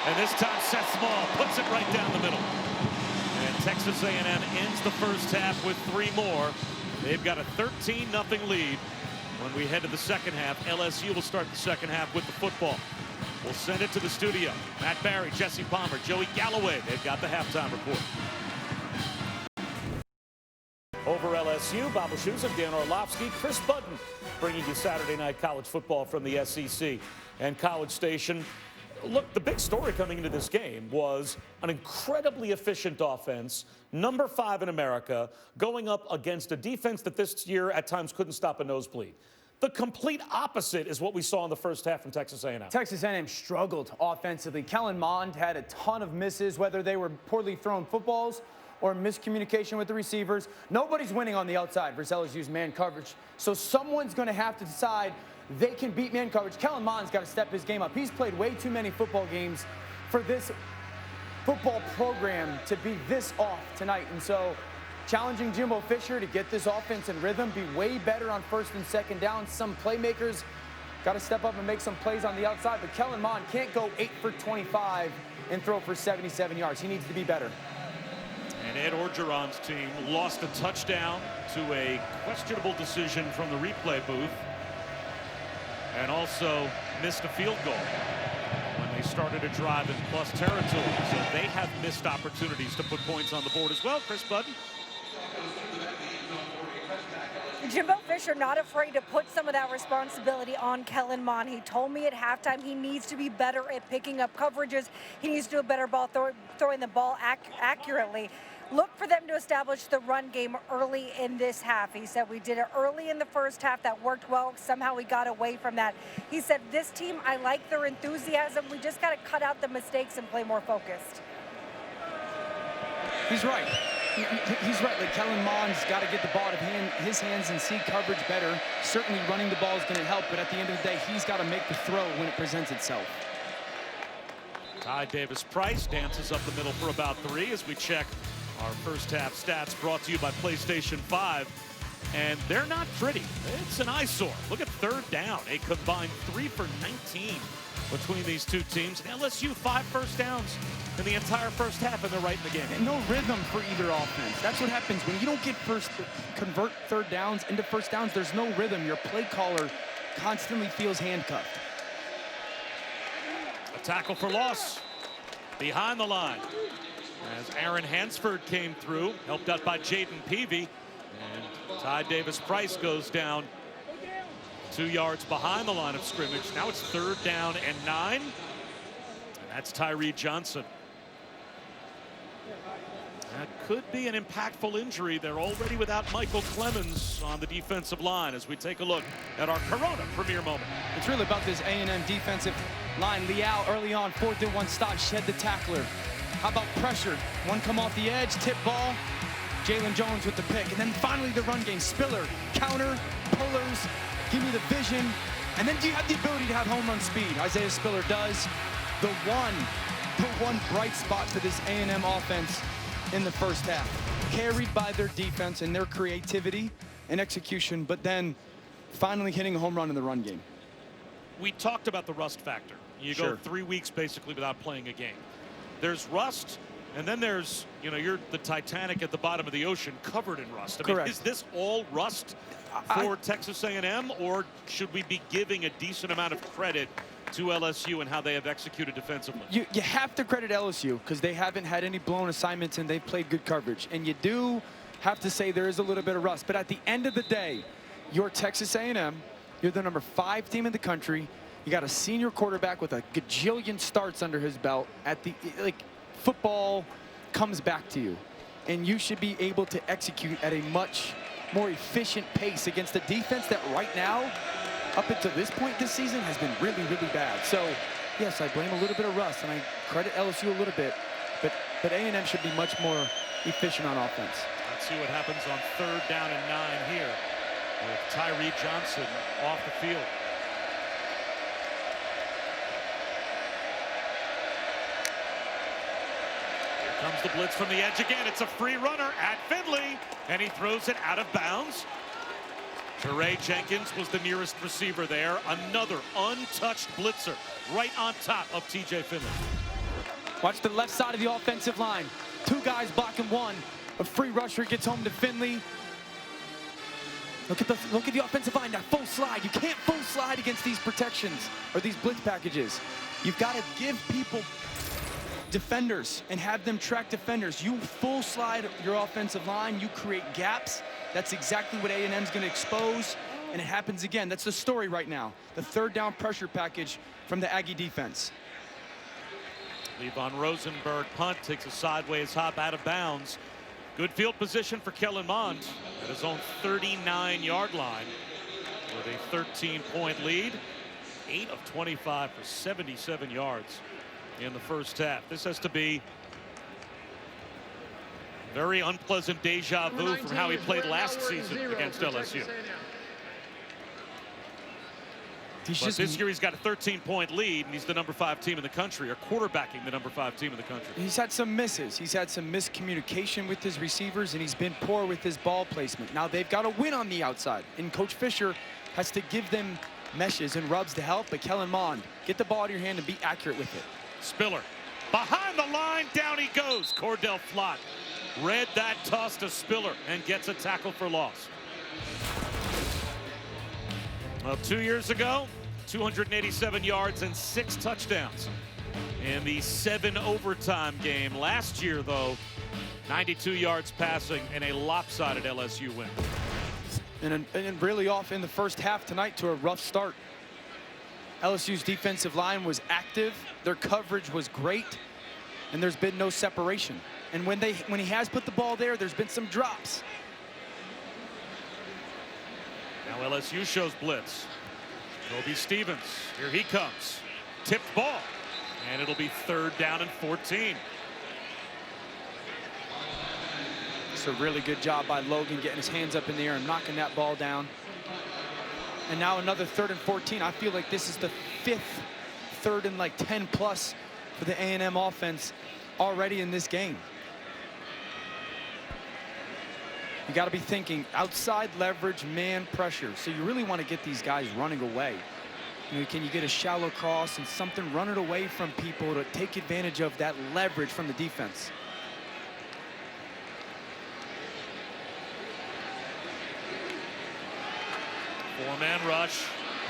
And this time Seth Small puts it right down the middle. And Texas A&M ends the first half with 3 more. They've got a 13-0 lead. When we head to the second half, LSU will start the second half with the football. We'll send it to the studio. Matt Barry, Jesse Palmer, Joey Galloway. They've got the halftime report. Over LSU, Bob Wischusen, Dan Orlovsky, Chris Budden, bringing you Saturday night college football from the SEC and College Station. Look, the big story coming into this game was an incredibly efficient offense, number 5 in America, going up against a defense that this year at times couldn't stop a nosebleed. The complete opposite is what we saw in the first half from Texas A&M. Texas A&M struggled offensively. Kellen Mond had a ton of misses, whether they were poorly thrown footballs or miscommunication with the receivers. Nobody's winning on the outside versus LSU's man coverage. So someone's going to have to decide they can beat man coverage. Kellen Mond's got to step his game up. He's played way too many football games for this football program to be this off tonight. And so challenging Jimbo Fisher to get this offense in rhythm, be way better on first and second down. Some playmakers got to step up and make some plays on the outside. But Kellen Mond can't go 8 for 25 and throw for 77 yards. He needs to be better. And Ed Orgeron's team lost a touchdown to a questionable decision from the replay booth, and also missed a field goal when they started a drive in plus territory. So they have missed opportunities to put points on the board as well. Chris Budden. Jimbo Fisher not afraid to put some of that responsibility on Kellen Mond. He told me at halftime he needs to be better at picking up coverages. He needs to do a better ball throwing the ball accurately. Look for them to establish the run game early in this half. He said we did it early in the first half. That worked well. Somehow we got away from that. He said this team, I like their enthusiasm. We just got to cut out the mistakes and play more focused. He's right. He's right. Like, Kellen Mond's got to get the ball out of his hands and see coverage better. Certainly running the ball is going to help, but at the end of the day, he's got to make the throw when it presents itself. Ty Davis-Price dances up the middle for about 3 as we check our first half stats, brought to you by PlayStation 5. And they're not pretty. It's an eyesore. Look at third down. A combined 3 for 19 between these two teams. LSU 5 first downs in the entire first half, and they're right in the game. And no rhythm for either offense. That's what happens when you don't get convert third downs into first downs. There's no rhythm. Your play caller constantly feels handcuffed. A tackle for loss behind the line as Aaron Hansford came through, helped out by Jaden Peavy. And Ty Davis-Price goes down 2 yards behind the line of scrimmage. Now it's 3rd down and 9. And that's Tyree Johnson. That could be an impactful injury. They're already without Michael Clemens on the defensive line as we take a look at our Corona premiere moment. It's really about this A&M defensive line. Leal early on, 4th and 1 stop, shed the tackler. How about pressure? One come off the edge, tip ball. Jalen Jones with the pick. And then finally the run game. Spiller, counter, pullers, give me the vision. And then do you have the ability to have home run speed? Isaiah Spiller does. The one bright spot for this A&M offense in the first half. Carried by their defense and their creativity and execution, but then finally hitting a home run in the run game. We talked about the rust factor. You go 3 weeks basically without playing a game. There's rust, and then there's, you know, you're the Titanic at the bottom of the ocean covered in rust. I mean, is this all rust for Texas A&M, or should we be giving a decent amount of credit to LSU and how they have executed defensively? You have to credit LSU because they haven't had any blown assignments and they've played good coverage. And you do have to say there is a little bit of rust. But at the end of the day, you're Texas A&M. You're the number 5 team in the country. You got a senior quarterback with a gajillion starts under his belt. Football comes back to you. And you should be able to execute at a much more efficient pace against a defense that right now, up until this point this season, has been really, really bad. So, yes, I blame a little bit of rust, and I credit LSU a little bit. But A&M should be much more efficient on offense. Let's see what happens on 3rd down and 9 here with Tyree Johnson off the field. Here comes the blitz from the edge again. It's a free runner at Finley, and he throws it out of bounds. Ray Jenkins was the nearest receiver there. Another untouched blitzer right on top of TJ Finley. Watch the left side of the offensive line. Two guys blocking one. A free rusher gets home to Finley. Look at the offensive line, that full slide. You can't full slide against these protections or these blitz packages. You've got to give people defenders and have them track defenders. You full slide your offensive line, you create gaps. That's exactly what A&M's going to expose, and it happens again. That's the story right now. The third down pressure package from the Aggie defense. Levon Rosenberg punt, takes a sideways hop out of bounds. Good field position for Kellen Mond at his own 39-yard line with a 13-point lead. 8 of 25 for 77 yards in the first half. This has to be very unpleasant deja vu from how he played last season against LSU. But this year he's got a 13-point lead, and he's the #5 team in the country, or quarterbacking the #5 team in the country. He's had some misses. He's had some miscommunication with his receivers, and he's been poor with his ball placement. Now they've got to win on the outside, and Coach Fisher has to give them meshes and rubs to help. But Kellen Mond, get the ball in your hand and be accurate with it. Spiller behind the line, down he goes. Cordell Flott read that toss to Spiller and gets a tackle for loss. Well, 2 years ago, 287 yards and 6 touchdowns in the 7 overtime game. Last year, though, 92 yards passing and a lopsided LSU win. And really off in the first half tonight to a rough start. LSU's defensive line was active. Their coverage was great, and there's been no separation. And when he has put the ball there, there's been some drops. Now LSU shows blitz. Kobe Stevens, here he comes. Tipped ball, and it'll be 3rd down and 14. It's a really good job by Logan getting his hands up in the air and knocking that ball down. And now another 3rd and 14. I feel like this is the 5th 3rd and like 10 plus for the A&M offense already in this game. You got to be thinking outside leverage, man pressure. So you really want to get these guys running away. You know, can you get a shallow cross and something running away from people to take advantage of that leverage from the defense? Four-man rush,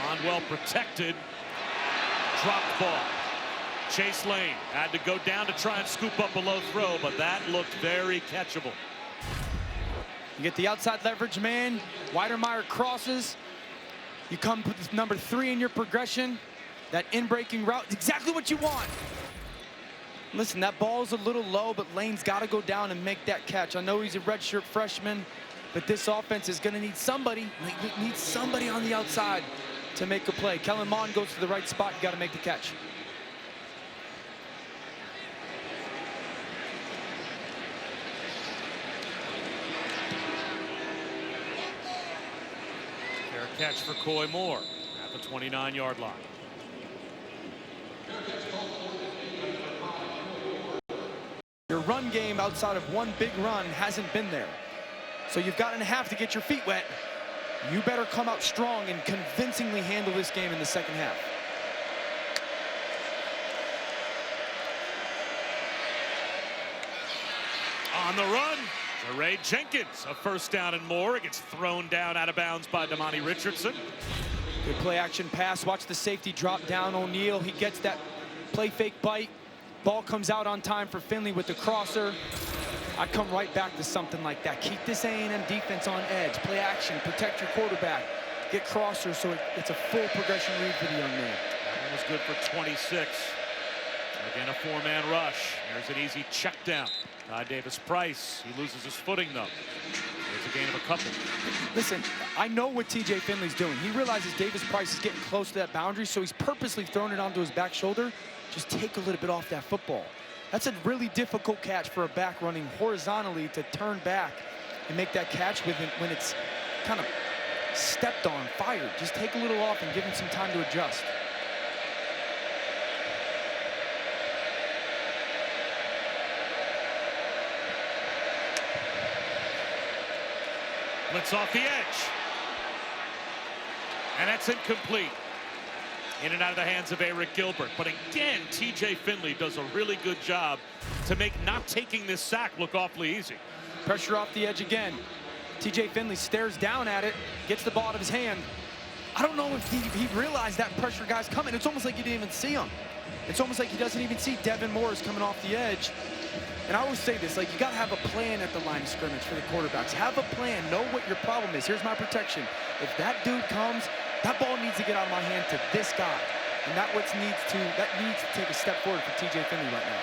on well protected. Dropped ball. Chase Lane had to go down to try and scoop up below throw, but that looked very catchable. You get the outside leverage man. Weidermeyer crosses. You come with number 3 in your progression. That in-breaking route, exactly what you want. Listen, that ball's a little low, but Lane's got to go down and make that catch. I know he's a redshirt freshman, but this offense is going to need somebody. Needs somebody on the outside to make a play. Kellen Mond goes to the right spot. You got to make the catch. Fair catch for Coy Moore at the 29-yard line. Your run game outside of one big run hasn't been there. So you've got to have to get your feet wet. You better come out strong and convincingly handle this game in the second half. On the run, Ray Jenkins, a 1st down and more. It gets thrown down out of bounds by Damani Richardson. Good play action pass. Watch the safety drop down. O'Neal, he gets that play fake bite. Ball comes out on time for Finley with the crosser. I come right back to something like that. Keep this A&M defense on edge. Play action, protect your quarterback. Get crossers so it's a full progression read for the young man. That was good for 26. Again, a 4-man rush. There's an easy check down. Ty Davis-Price, he loses his footing though. There's a gain of a couple. Listen, I know what TJ Finley's doing. He realizes Davis-Price is getting close to that boundary, so he's purposely throwing it onto his back shoulder. Just take a little bit off that football. That's a really difficult catch for a back running horizontally to turn back and make that catch when it's kind of stepped on, fired. Just take a little off and give him some time to adjust. Blitz off the edge. And that's incomplete. In and out of the hands of Eric Gilbert. But again, TJ Finley does a really good job to make not taking this sack look awfully easy. Pressure off the edge again. TJ Finley stares down at it, gets the ball out of his hand. I don't know if he realized that pressure guy's coming. It's almost like he didn't even see him. It's almost like he doesn't even see Devin Morris coming off the edge. And I always say this, like, you got to have a plan at the line of scrimmage for the quarterbacks. Have a plan. Know what your problem is. Here's my protection. If that dude comes, that ball needs to get out of my hand to this guy. And that needs to take a step forward for TJ Finley right now.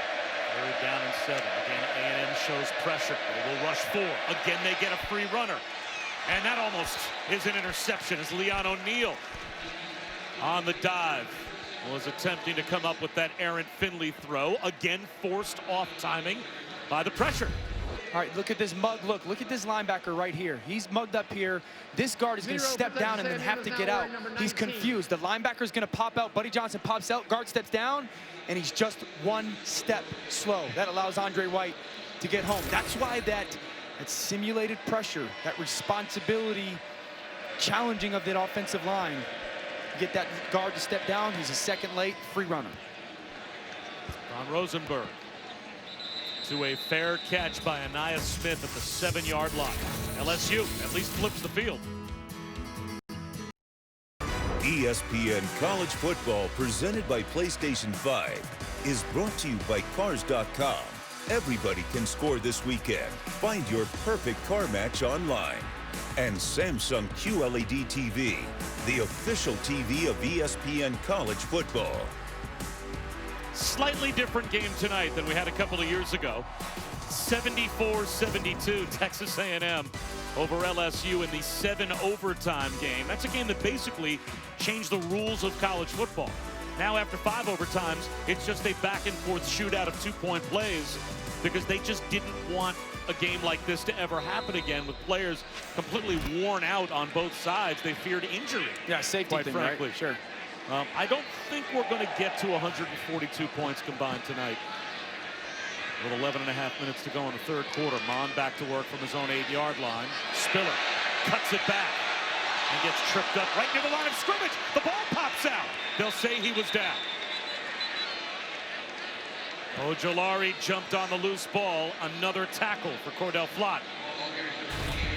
Third down and 7. Again, A&M shows pressure. They will rush 4. Again, they get a free runner. And that almost is an interception as Leon O'Neal on the dive was attempting to come up with that errant Finley throw. Again, forced off timing by the pressure. All right, look at this mug. Look at this linebacker right here. He's mugged up here. This guard is going to step down and then have to get out. He's confused. The linebacker's going to pop out. Buddy Johnson pops out. Guard steps down, and he's just one step slow. That allows Andre White to get home. That's why that simulated pressure, that responsibility, challenging of that offensive line. Get that guard to step down. He's a second late, free runner. Von Rosenberg to a fair catch by Anaya Smith at the 7-yard line. LSU at least flips the field. ESPN College Football, presented by PlayStation 5, is brought to you by Cars.com. Everybody can score this weekend. Find your perfect car match online. And Samsung QLED TV, the official TV of ESPN College Football. Slightly different game tonight than we had a couple of years ago. 74-72, Texas A&M over LSU in the 7 overtime game. That's a game that basically changed the rules of college football. Now after 5 overtimes, it's just a back and forth shootout of 2-point plays because they just didn't want a game like this to ever happen again with players completely worn out on both sides. They feared injury. Yeah, safety quite thing, frankly. right? Sure. I don't think we're going to get to 142 points combined tonight. With 11 and a half minutes to go in the third quarter. Mon back to work from his own 8-yard line. Spiller cuts it back and gets tripped up right near the line of scrimmage. The ball pops out. They'll say he was down. Ojolari jumped on the loose ball. Another tackle for Cordell Flott.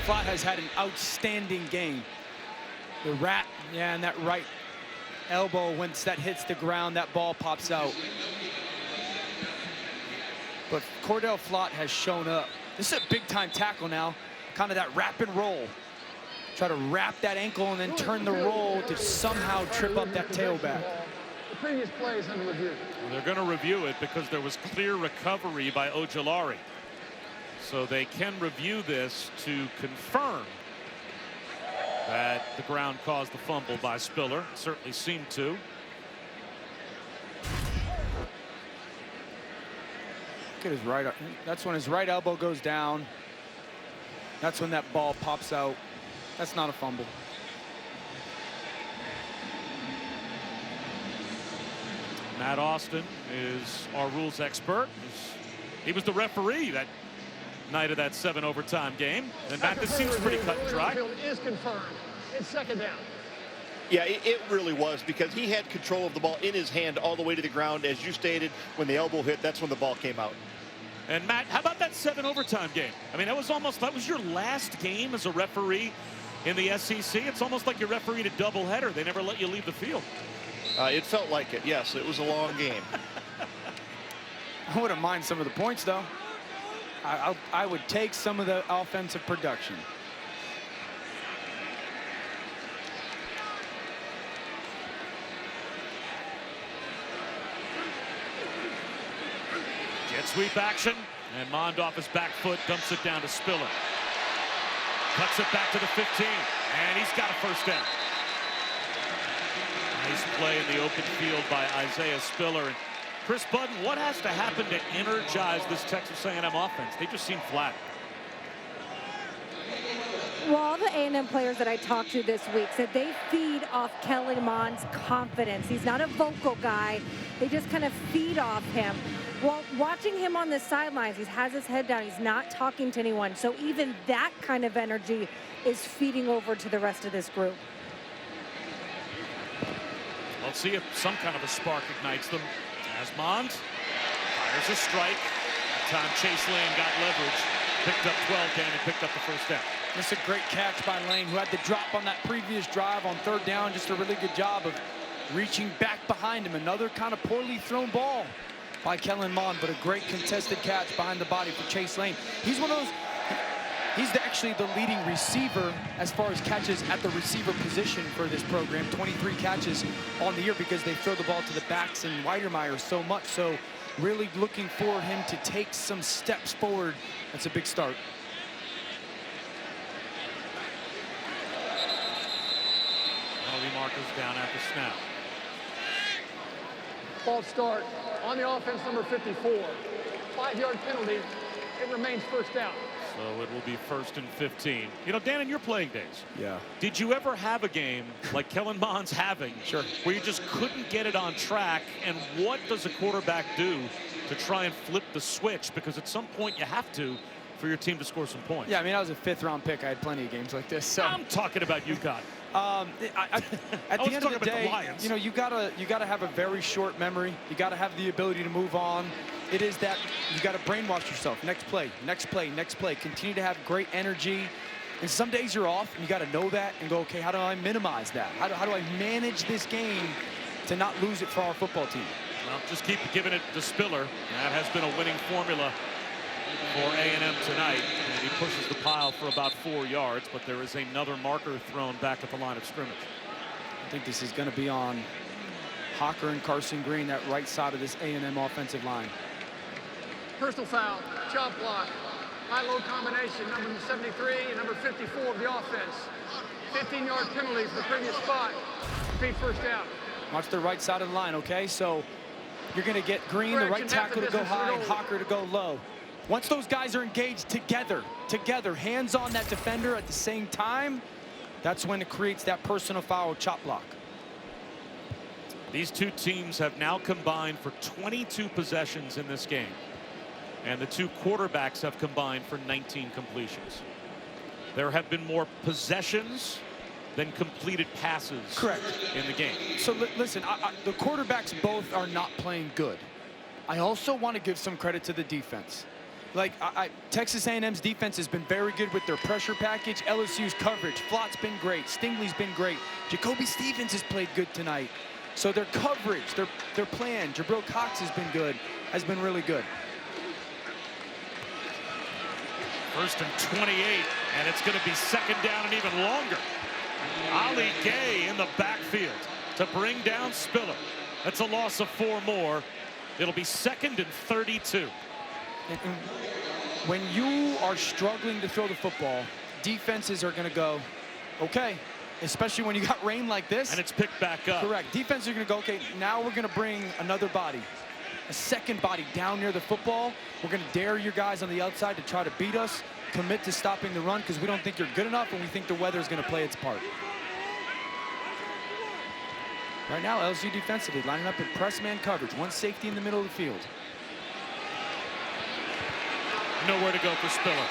Flott has had an outstanding game. The rat, yeah, and that right elbow, once that hits the ground, that ball pops out. But Cordell Flott has shown up. This is a big-time tackle now. Kind of that wrap and roll. Try to wrap that ankle and then turn the roll to somehow trip up that tailback. The previous play is under review. Well, they're going to review it because there was clear recovery by Ojolari. So they can review this to confirm that the ground caused the fumble by Spiller. It certainly seemed to. Look at his right. That's when his right elbow goes down. That's when that ball pops out. That's not a fumble. Matt Austin is our rules expert. He was the referee that night of that 7 overtime game. And Matt, this seems pretty cut and dry. It is confirmed. It's second down. Yeah, it really was because he had control of the ball in his hand all the way to the ground. As you stated, when the elbow hit, that's when the ball came out. And Matt, how about that 7 overtime game? I mean, that was your last game as a referee in the SEC. It's almost like you refereed a doubleheader. They never let you leave the field. It felt like it, yes. It was a long game. I wouldn't mind some of the points, though. I would take some of the offensive production. Jet sweep action, and Mondorf his back foot dumps it down to Spiller. Cuts it back to the 15, and he's got a first down. Nice play in the open field by Isaiah Spiller. And Chris Budden, what has to happen to energize this Texas A&M offense? They just seem flat. Well, all the A&M players that I talked to this week said they feed off Kellen Mond's confidence. He's not a vocal guy. They just kind of feed off him. Well, watching him on the sidelines, he has his head down. He's not talking to anyone. So even that kind of energy is feeding over to the rest of this group. Let's see if some kind of a spark ignites them. Asmond fires a strike. That time Chase Lane got leverage. Picked up 12, Dan, and picked up the first down. That's a great catch by Lane, who had the drop on that previous drive on 3rd down. Just a really good job of reaching back behind him. Another kind of poorly thrown ball by Kellen Mond, but a great contested catch behind the body for Chase Lane. He's one of those, he's actually the leading receiver as far as catches at the receiver position for this program. 23 catches on the year because they throw the ball to the backs and Weidermeyer so much. So really looking for him to take some steps forward. That's a big start. Penalty markers down at the snap. False start on the offense, number 54. 5-yard penalty. It remains first down. So it will be 1st and 15. You know, Dan, in your playing days, Yeah. did you ever have a game like Kellen Mond's having, Sure, where you just couldn't get it on track? And what does a quarterback do to try and flip the switch? Because at some point you have to for your team to score some points. Yeah, I mean, I was a 5th-round pick. I had plenty of games like this. So I'm talking about UConn. At the end of the day, you know, you gotta have a very short memory. You gotta have the ability to move on. It is that you gotta brainwash yourself. Next play, next play, next play. Continue to have great energy. And some days you're off, and you gotta know that and go, okay, how do I minimize that? How do I manage this game to not lose it for our football team? Well, just keep giving it to Spiller. That has been a winning formula for A&M tonight. And he pushes the pile for about 4 yards, but there is another marker thrown back at the line of scrimmage. I think this is going to be on Hawker and Carson Green, that right side of this A&M offensive line. Personal foul, chop block, high-low combination, number 73 and number 54 of the offense. 15-yard penalty for the previous spot. Repeat first down. Watch the right side of the line, okay? So you're going to get Green, the right tackle, to go high, and Hawker to go low. Once those guys are engaged together, hands on that defender at the same time, that's when it creates that personal foul chop block. These two teams have now combined for 22 possessions in this game. And the two quarterbacks have combined for 19 completions. There have been more possessions than completed passes. Correct. In the game. So listen, the quarterbacks both are not playing good. I also want to give some credit to the defense. Like, Texas A&M's defense has been very good with their pressure package. LSU's coverage, Flott's been great. Stingley's been great. Jacoby Stevens has played good tonight. So their coverage, their plan, Jabril Cox has been good, has been really good. 1st and 28, and it's going to be 2nd down and even longer. Ali Gay in the backfield to bring down Spiller. That's a loss of 4 more. It'll be 2nd and 32. And when you are struggling to throw the football, defenses are going to go, okay, especially when you got rain like this. And it's picked back up. Correct. Defenses are going to go, okay, now we're going to bring another body, a second body down near the football. We're going to dare your guys on the outside to try to beat us, commit to stopping the run because we don't think you're good enough and we think the weather is going to play its part. Right now, LSU defensively lining up in press man coverage, one safety in the middle of the field. Nowhere to go for Spiller.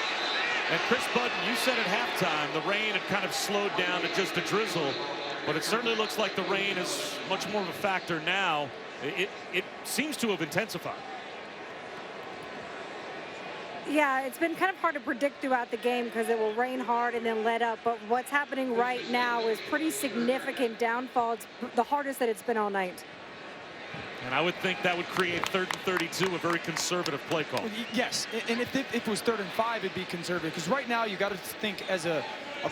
And Chris Budden, you said at halftime the rain had kind of slowed down to just a drizzle, but it certainly looks like the rain is much more of a factor now. It seems to have intensified. Yeah, it's been kind of hard to predict throughout the game because it will rain hard and then let up. But what's happening right now is pretty significant downfall. It's the hardest that it's been all night. And I would think that would create 3rd and 32, a very conservative play call. Yes, and if it was 3rd and 5, it'd be conservative. Because right now, you got to think as a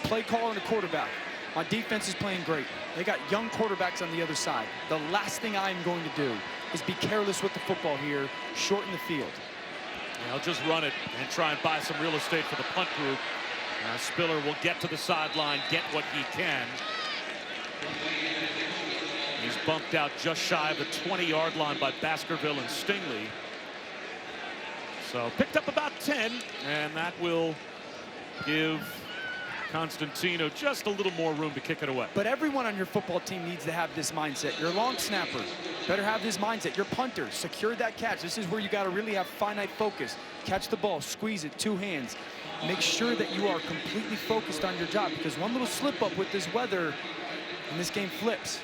play caller and a quarterback. My defense is playing great. They got young quarterbacks on the other side. The last thing I'm going to do is be careless with the football here, shorten the field. I'll just run it and try and buy some real estate for the punt group. Spiller will get to the sideline, get what he can. He's bumped out just shy of the 20-yard line by Baskerville and Stingley. So picked up about 10, and that will give Constantino just a little more room to kick it away. But everyone on your football team needs to have this mindset. Your long snapper better have this mindset. Your punter, secure that catch. This is where you got to really have finite focus. Catch the ball, squeeze it, 2 hands. Make sure that you are completely focused on your job because one little slip up with this weather and this game flips.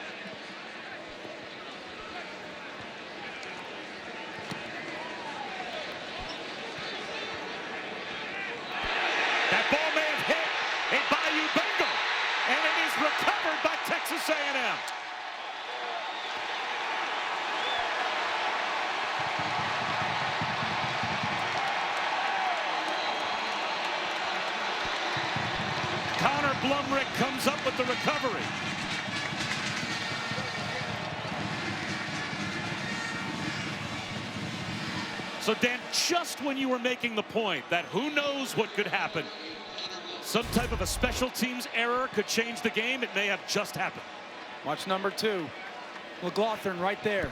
Blumrick comes up with the recovery. So, Dan, just when you were making the point that who knows what could happen, some type of a special teams error could change the game, it may have just happened. Watch number 2. McLaughlin right there.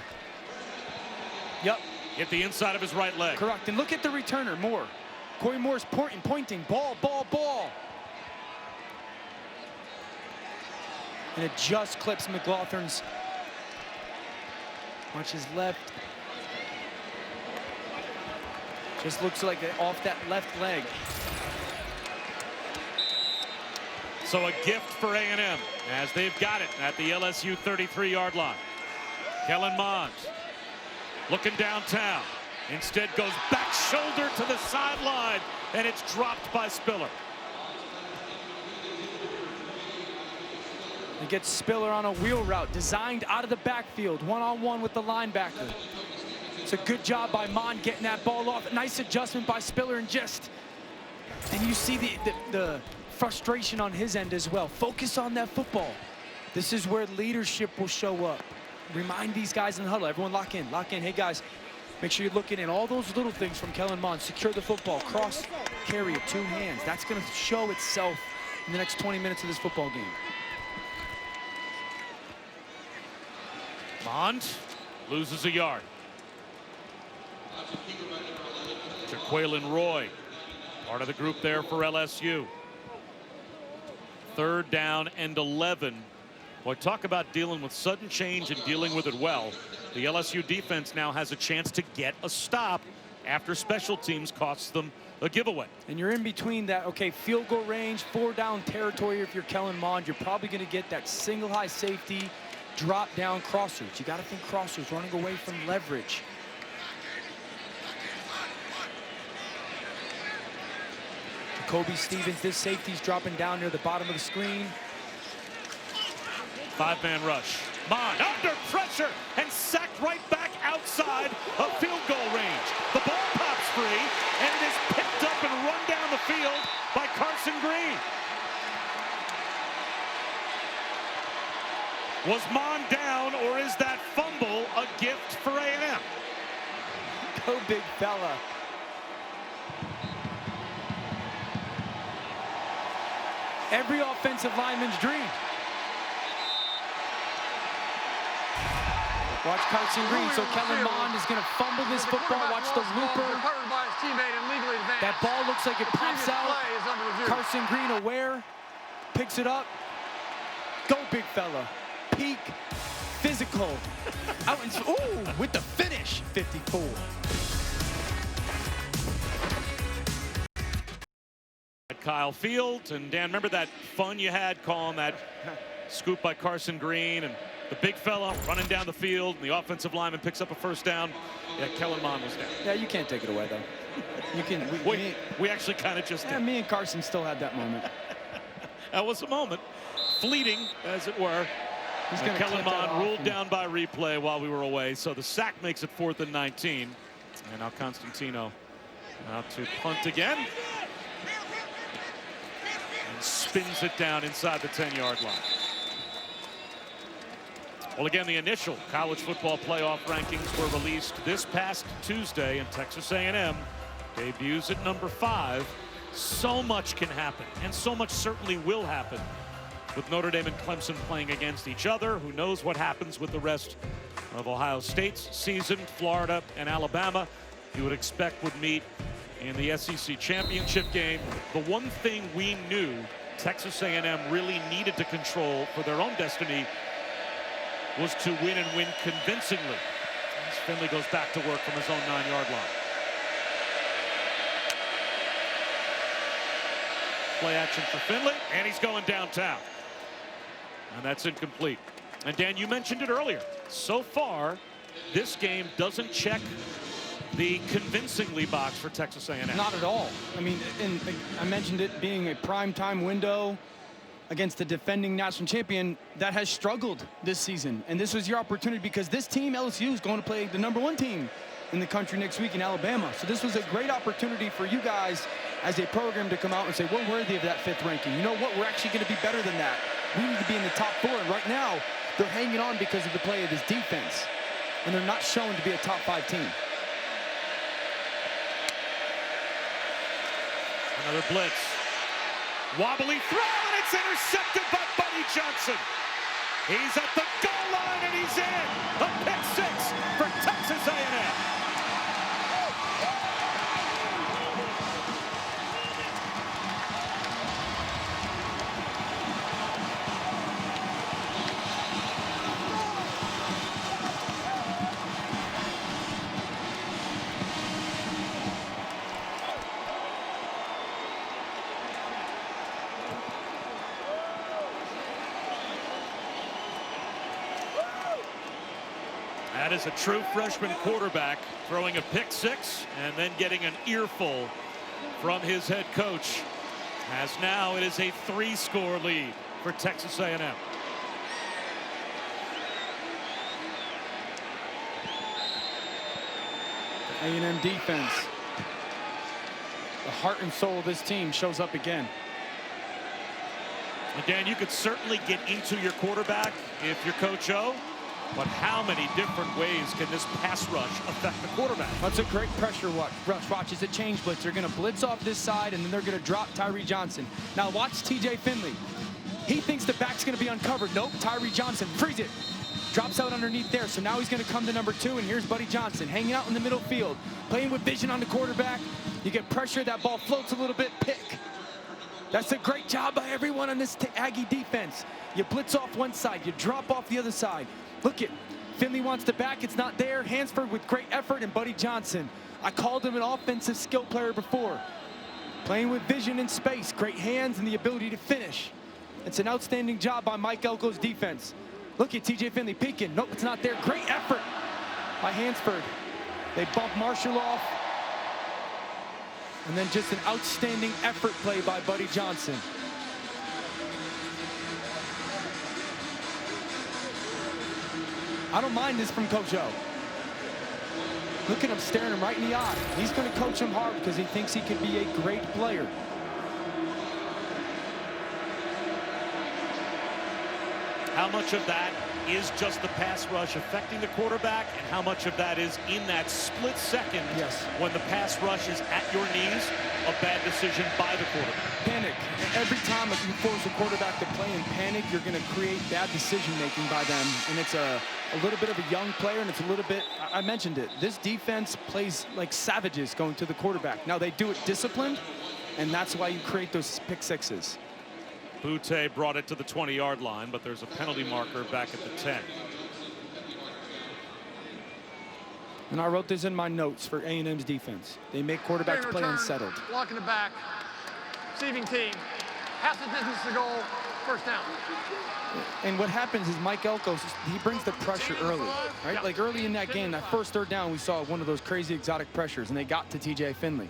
Yep. Hit the inside of his right leg. Correct. And look at the returner, Moore. Corey Moore's pointing. Ball, ball, ball. And it just clips McLaughlin's. Watch his left. Just looks like it off that left leg. So a gift for A&M as they've got it at the LSU 33-yard line. Kellen Mond looking downtown. Instead goes back shoulder to the sideline, and it's dropped by Spiller. He gets Spiller on a wheel route designed out of the backfield, one-on-one with the linebacker. It's a good job by Mond getting that ball off. Nice adjustment by Spiller, and you see the frustration on his end as well. Focus on that football. This is where leadership will show up. Remind these guys in the huddle. Everyone lock in. Hey, guys, make sure you're looking in. All those little things from Kellen Mond. Secure the football. Cross carry it, 2 hands. That's going to show itself in the next 20 minutes of this football game. Mond loses a yard. Jaquelin Roy, part of the group there for LSU. 3rd down and 11. Boy, talk about dealing with sudden change and dealing with it well. The LSU defense now has a chance to get a stop after special teams costs them a giveaway. And you're in between that, okay, field goal range, 4-down territory. If you're Kellen Mond, you're probably going to get that single high safety, drop down crossers. You got to think crossers, running away from leverage. Kobe Stevens, this safety's dropping down near the bottom of the screen. 5-man rush. Mond under pressure and sacked right back outside of field goal range. The ball pops free, and it is picked up and run down the field by Carson Green. Was Mond down, or is that fumble a gift for A&M? Go big fella. Every offensive lineman's dream. Watch Carson Green. So Kellen Mond is going to fumble this football. Watch the looper. That ball looks like it pops out. Carson Green aware. Picks it up. Go big fella. Peak. Physical. Out and ooh, with the finish. 54. Kyle Field, and Dan, remember that fun you had calling that scoop by Carson Green, and the big fella running down the field, and the offensive lineman picks up a 1st down. Yeah, Kellen Mond was down. Yeah, you can't take it away, though. You can. We actually kind of just did. Me and Carson still had that moment. That was a moment, fleeting as it were. Kellen Mond ruled down by replay while we were away, so the sack makes it 4th and 19. And now Constantino out to punt again. And spins it down inside the 10-yard line. Well, again, the initial college football playoff rankings were released this past Tuesday, and Texas A&M debuts at number 5. So much can happen, and so much certainly will happen with Notre Dame and Clemson playing against each other. Who knows what happens with the rest of Ohio State's season. Florida and Alabama, you would expect, would meet in the SEC championship game. The one thing we knew Texas A&M really needed to control for their own destiny was to win, and win convincingly. As Finley goes back to work from his own 9-yard line. Play action for Finley, and he's going downtown. And that's incomplete. And Dan, you mentioned it earlier. So far, this game doesn't check the convincingly box for Texas A&M. Not at all. I mean, I mentioned it being a primetime window against the defending national champion that has struggled this season. And this was your opportunity, because this team, LSU, is going to play the #1 team in the country next week in Alabama. So this was a great opportunity for you guys as a program to come out and say, we're worthy of that 5th ranking. You know what? We're actually going to be better than that. We need to be in the top 4. And right now, they're hanging on because of the play of this defense. And they're not shown to be a top 5 team. Another blitz. Wobbly throw, and it's intercepted by Buddy Johnson. He's at the goal line, and he's in. A pick 6 for Texas A&M. That is a true freshman quarterback throwing a pick 6 and then getting an earful from his head coach, as now it is a 3-score lead for Texas A&M. The A&M defense, the heart and soul of this team, shows up again. Again, you could certainly get into your quarterback if you're Coach O. But how many different ways can this pass rush affect the quarterback? That's a great pressure rush. Watch as it change blitz. They're going to blitz off this side, and then they're going to drop Tyree Johnson. Now watch TJ Finley. He thinks the back's going to be uncovered. Nope, Tyree Johnson, freeze it. Drops out underneath there, so now he's going to come to number 2, and here's Buddy Johnson hanging out in the middle field, playing with vision on the quarterback. You get pressure, that ball floats a little bit, pick. That's a great job by everyone on this Aggie defense. You blitz off one side, you drop off the other side. Look at Finley wants the back, it's not there. Hansford with great effort, and Buddy Johnson. I called him an offensive skill player before. Playing with vision and space, great hands and the ability to finish. It's an outstanding job by Mike Elko's defense. Look at TJ Finley peeking. Nope, it's not there. Great effort by Hansford. They bump Marshall off. And then just an outstanding effort play by Buddy Johnson. I don't mind this from Coach O. Look at him staring him right in the eye. He's going to coach him hard because he thinks he could be a great player. How much of that is just the pass rush affecting the quarterback, and how much of that is in that split second when the pass rush is at your knees, a bad decision by the quarterback? Panic. Every time if you force a quarterback to play in panic, you're going to create bad decision-making by them. And it's a little bit of a young player, and it's a little bit, I mentioned it, this defense plays like savages going to the quarterback. Now, they do it disciplined, and that's why you create those pick 6s. Butte brought it to the 20-yard line, but there's a penalty marker back at the 10. And I wrote this in my notes for A&M's defense. They make quarterbacks play unsettled. Block in the back. Receiving team. Half the distance to goal. First down. And what happens is Mike Elko, he brings the pressure early, right? Like early in that game, that first 3rd down, we saw one of those crazy exotic pressures, and they got to TJ Finley.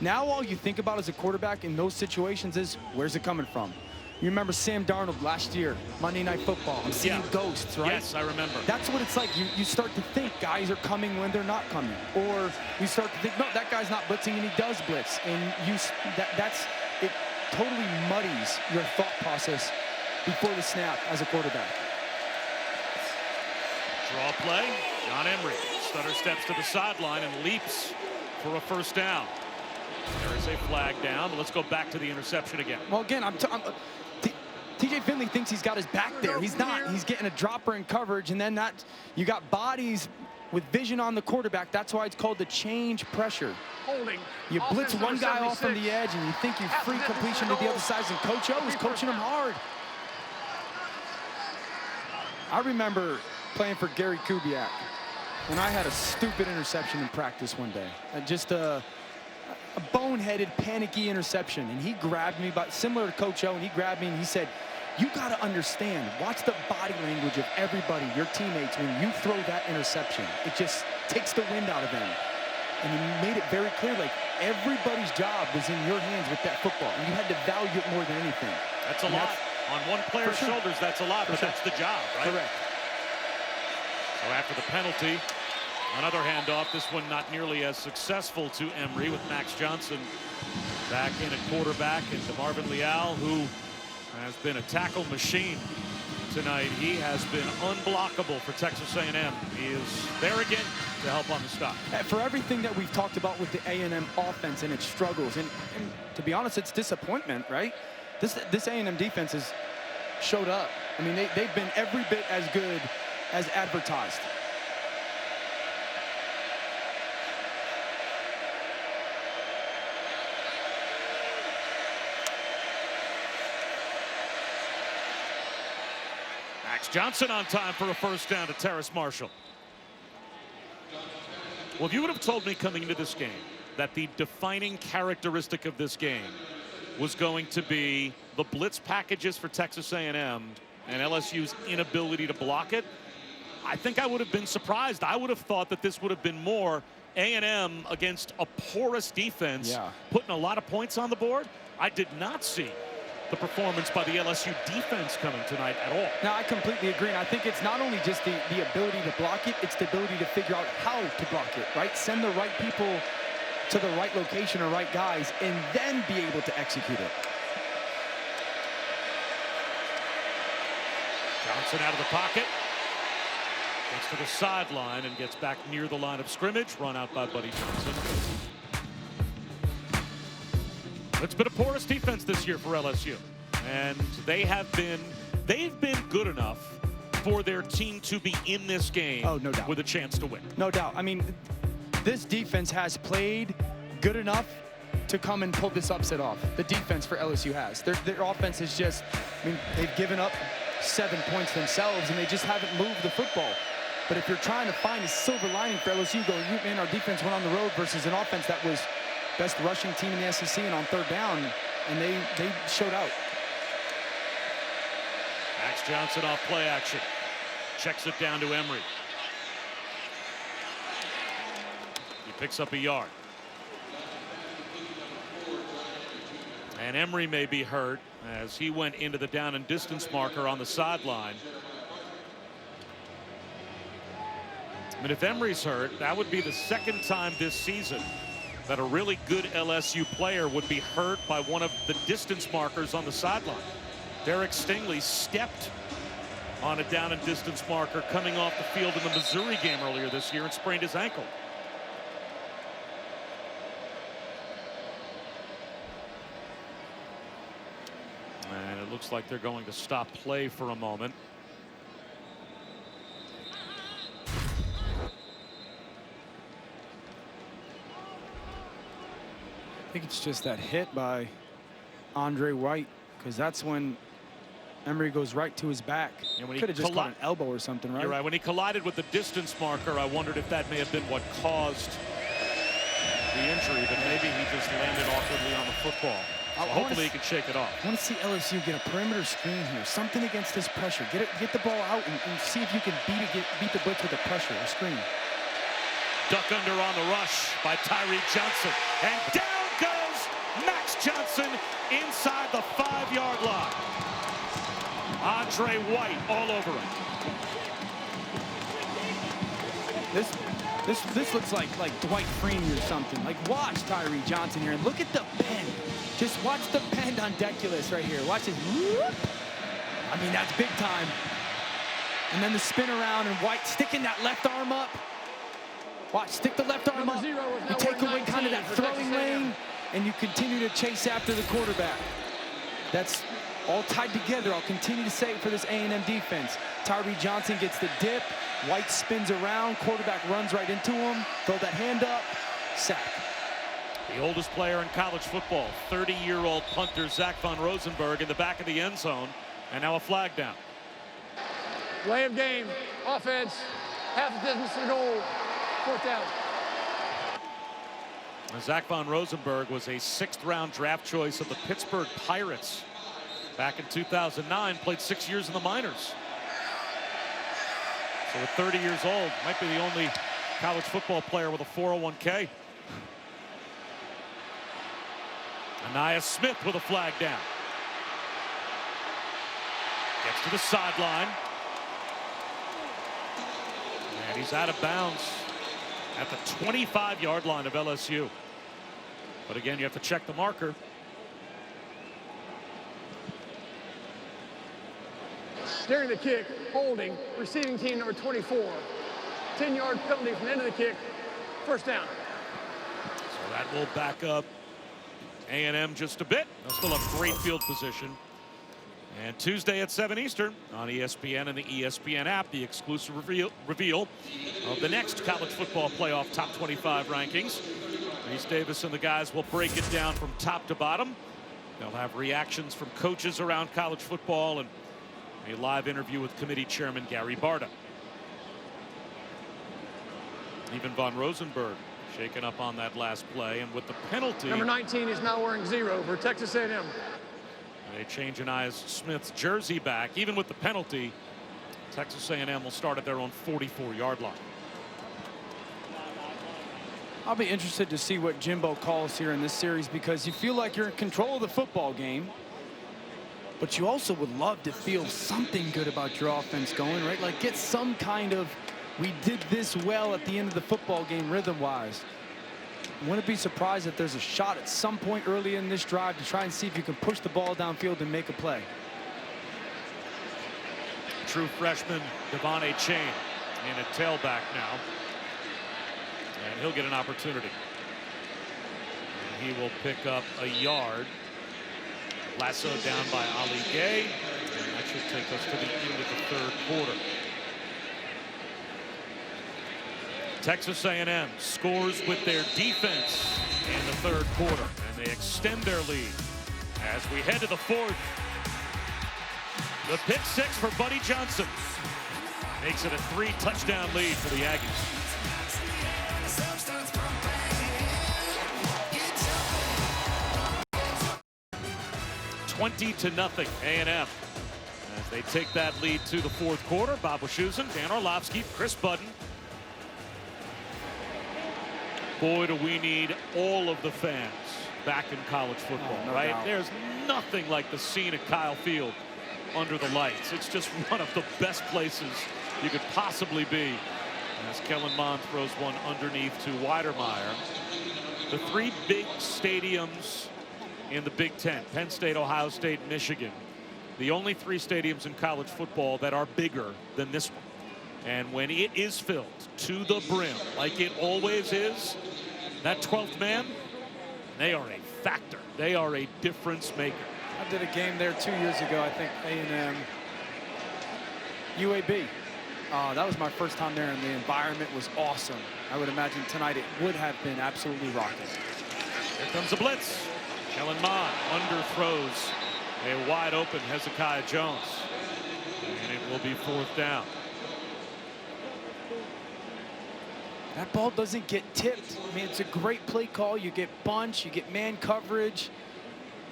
Now all you think about as a quarterback in those situations is, where's it coming from? You remember Sam Darnold last year, Monday Night Football. I'm seeing ghosts, right? Yes, I remember. That's what it's like. You start to think guys are coming when they're not coming. Or you start to think, no, that guy's not blitzing, and he does blitz. And it totally muddies your thought process before the snap as a quarterback. Draw play. John Emery stutter steps to the sideline and leaps for a first down. There is a flag down, but let's go back to the interception again. Well, again, TJ Finley thinks he's got his back there. He's not. He's getting a dropper in coverage, and then you got bodies with vision on the quarterback. That's why it's called the change pressure. Holding. You blitz one guy off on the edge, and you think you free completion to the other side, and Coach O was coaching him hard. I remember playing for Gary Kubiak, and I had a stupid interception in practice one day. Just a boneheaded, panicky interception, and he grabbed me, similar to Coach O, and he grabbed me and he said, you got to understand, watch the body language of everybody, your teammates, when you throw that interception. It just takes the wind out of them. And he made it very clear, like, everybody's job was in your hands with that football, and you had to value it more than anything. That's a lot. On one player's shoulders, that's a lot, but that's the job, right? Correct. So after the penalty, Another handoff, this one not nearly as successful to Emery, with Max Johnson back in at quarterback, and DeMarvin Leal, who has been a tackle machine tonight. He has been unblockable for Texas A&M. He is there again to help on the stop. For everything that we've talked about with the A&M offense and its struggles, and to be honest, it's disappointment, right? This A&M defense has showed up. I mean, they've been every bit as good as advertised. Max Johnson on time for a first down to Terrace Marshall. Well, if you would have told me coming into this game that the defining characteristic of this game was going to be the blitz packages for Texas A&M and LSU's inability to block it, I think I would have been surprised. I would have thought that this would have been more A&M against a porous defense, putting a lot of points on the board. I did not see the performance by the LSU defense coming tonight at all. Now, I completely agree, and I think it's not only just the ability to block it, it's the ability to figure out how to block it, right? Send the right people to the right location or right guys, and then be able to execute it. Johnson out of the pocket. Gets to the sideline and gets back near the line of scrimmage. Run out by Buddy Johnson. It's been a porous defense this year for LSU, and they've been good enough for their team to be in this game no doubt, with a chance to win. No doubt. I mean, this defense has played good enough to come and pull this upset off. The defense for LSU has. Their offense is just, I mean, they've given up 7 points themselves, and they just haven't moved the football. But if you're trying to find a silver lining for LSU, going, man, our defense went on the road versus an offense that was best rushing team in the SEC and on third down, and they showed out. Max Johnson off play action. Checks it down to Emery. He picks up a yard. And Emery may be hurt as he went into the down and distance marker on the sideline. I mean, if Emery's hurt, that would be the second time this season that a really good LSU player would be hurt by one of the distance markers on the sideline. Derek Stingley stepped on a down and distance marker coming off the field in the Missouri game earlier this year and sprained his ankle. And it looks like they're going to stop play for a moment. I think it's just that hit by Andre White, because that's when Emery goes right to his back. Could have just caught an elbow or something, right? You're right. When he collided with the distance marker, I wondered if that may have been what caused the injury, but maybe he just landed awkwardly on the football. So hopefully he can shake it off. I want to see LSU get a perimeter screen here, something against this pressure. Get the ball out and see if you can beat the blitz with the pressure, a screen. Duck under on the rush by Tyree Johnson, and down goes Max Johnson inside the 5-yard line. Andre White all over him. This looks like Dwight Freeney or something. Like, watch Tyree Johnson here and look at the pen. Just watch the pendiculus right here. Watch his whoop. I mean, that's big time. And then the spin around and White sticking that left arm up. Watch, stick the left arm up. You take away kind of that throwing lane, and you continue to chase after the quarterback. That's all tied together. I'll continue to say it for this A&M defense. Tyree Johnson gets the dip. White spins around. Quarterback runs right into him. Throw that hand up. Sack. The oldest player in college football, 30-year-old punter Zach Von Rosenberg in the back of the end zone, and now a flag down. Play of game, offense, half the distance to the goal, 4th down. Zach Von Rosenberg was a 6th-round draft choice of the Pittsburgh Pirates back in 2009, played 6 years in the minors. So at 30 years old, might be the only college football player with a 401k. Anaya Smith with a flag down. Gets to the sideline. And he's out of bounds at the 25-yard line of LSU. But again, you have to check the marker. During the kick, holding, receiving team number 24. 10-yard penalty from the end of the kick, first down. So that will back up A&M just a bit. They'll still have great field position. And Tuesday at 7 Eastern on ESPN and the ESPN app, the exclusive reveal of the next college football playoff top 25 rankings. Reese Davis and the guys will break it down from top to bottom. They'll have reactions from coaches around college football and a live interview with committee chairman Gary Barta. Even Von Rosenberg shaken up on that last play, and with the penalty. Number 19 is now wearing 0 for Texas A&M. They change Anais Smith's jersey back. Even with the penalty, Texas A&M will start at their own 44-yard line. I'll be interested to see what Jimbo calls here in this series, because you feel like you're in control of the football game, but you also would love to feel something good about your offense going, right? Like get some kind of, we did this well at the end of the football game rhythm-wise. Wouldn't be surprised if there's a shot at some point early in this drive to try and see if you can push the ball downfield and make a play. True freshman Devontae Chain in a tailback now. And he'll get an opportunity. And he will pick up a yard. Lasso down by Ali Gay. And that should take us to the end of the third quarter. Texas A&M scores with their defense in the third quarter, and they extend their lead as we head to the fourth. The pick six for Buddy Johnson makes it a 3-touchdown lead for the Aggies. (20-0) A&M as they take that lead to the fourth quarter. Bob Wischusen, Dan Orlovsky, Chris Budden. Boy, do we need all of the fans back in college football, no right? doubt. There's nothing like the scene at Kyle Field under the lights. It's just one of the best places you could possibly be. As Kellen Mond throws one underneath to Weidermeyer. The three big stadiums in the Big Ten, Penn State, Ohio State, Michigan, the only three stadiums in college football that are bigger than this one. And when it is filled to the brim, like it always is, that 12th man, they are a factor. They are a difference maker. I did a game there 2 years ago, I think, A&M, UAB. That was my first time there, and the environment was awesome. I would imagine tonight it would have been absolutely rocking. Here comes a blitz. Kellen Mond underthrows a wide open Hezekiah Jones. And it will be fourth down. That ball doesn't get tipped. I mean, it's a great play call. You get bunch, you get man coverage,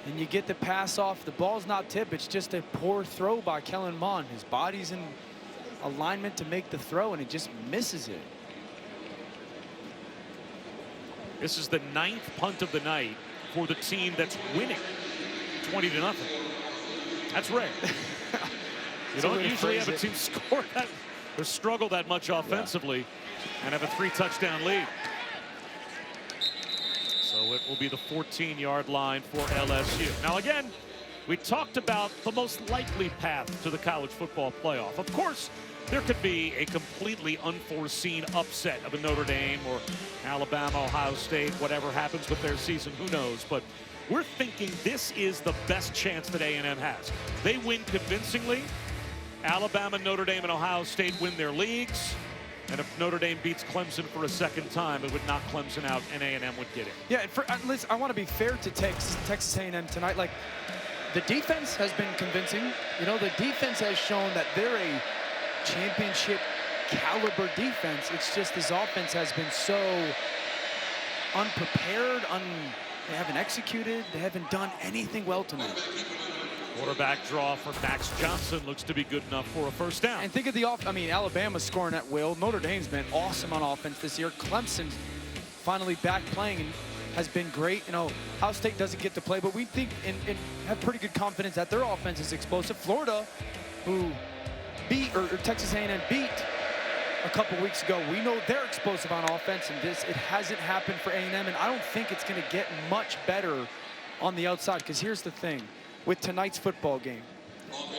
and you get the pass off. The ball's not tipped. It's just a poor throw by Kellen Mond. His body's in alignment to make the throw, and it just misses it. This is the 9th punt of the night for the team that's winning 20-0. That's rare. You don't usually have a team score that or struggle that much offensively and have a 3-touchdown lead. So it will be the 14-yard line for LSU. Now again, we talked about the most likely path to the college football playoff. Of course, there could be a completely unforeseen upset of a Notre Dame or Alabama, Ohio State, whatever happens with their season, who knows. But we're thinking this is the best chance that A&M has. They win convincingly. Alabama, Notre Dame, and Ohio State win their leagues. And if Notre Dame beats Clemson for a second time, it would knock Clemson out, and A&M would get it. Yeah, listen, I want to be fair to Texas A&M tonight. Like, the defense has been convincing. You know, the defense has shown that they're a championship caliber defense. It's just this offense has been so unprepared. They haven't executed. They haven't done anything well tonight. Quarterback draw for Max Johnson looks to be good enough for a first down. And think of the I mean, Alabama's scoring at will. Notre Dame's been awesome on offense this year. Clemson's finally back playing and has been great. You know, Ohio State doesn't get to play, but we think and have pretty good confidence that their offense is explosive. Florida, who beat, or Texas A&M beat a couple weeks ago. We know they're explosive on offense, and it hasn't happened for A&M, and I don't think it's going to get much better on the outside, because here's the thing. With tonight's football game,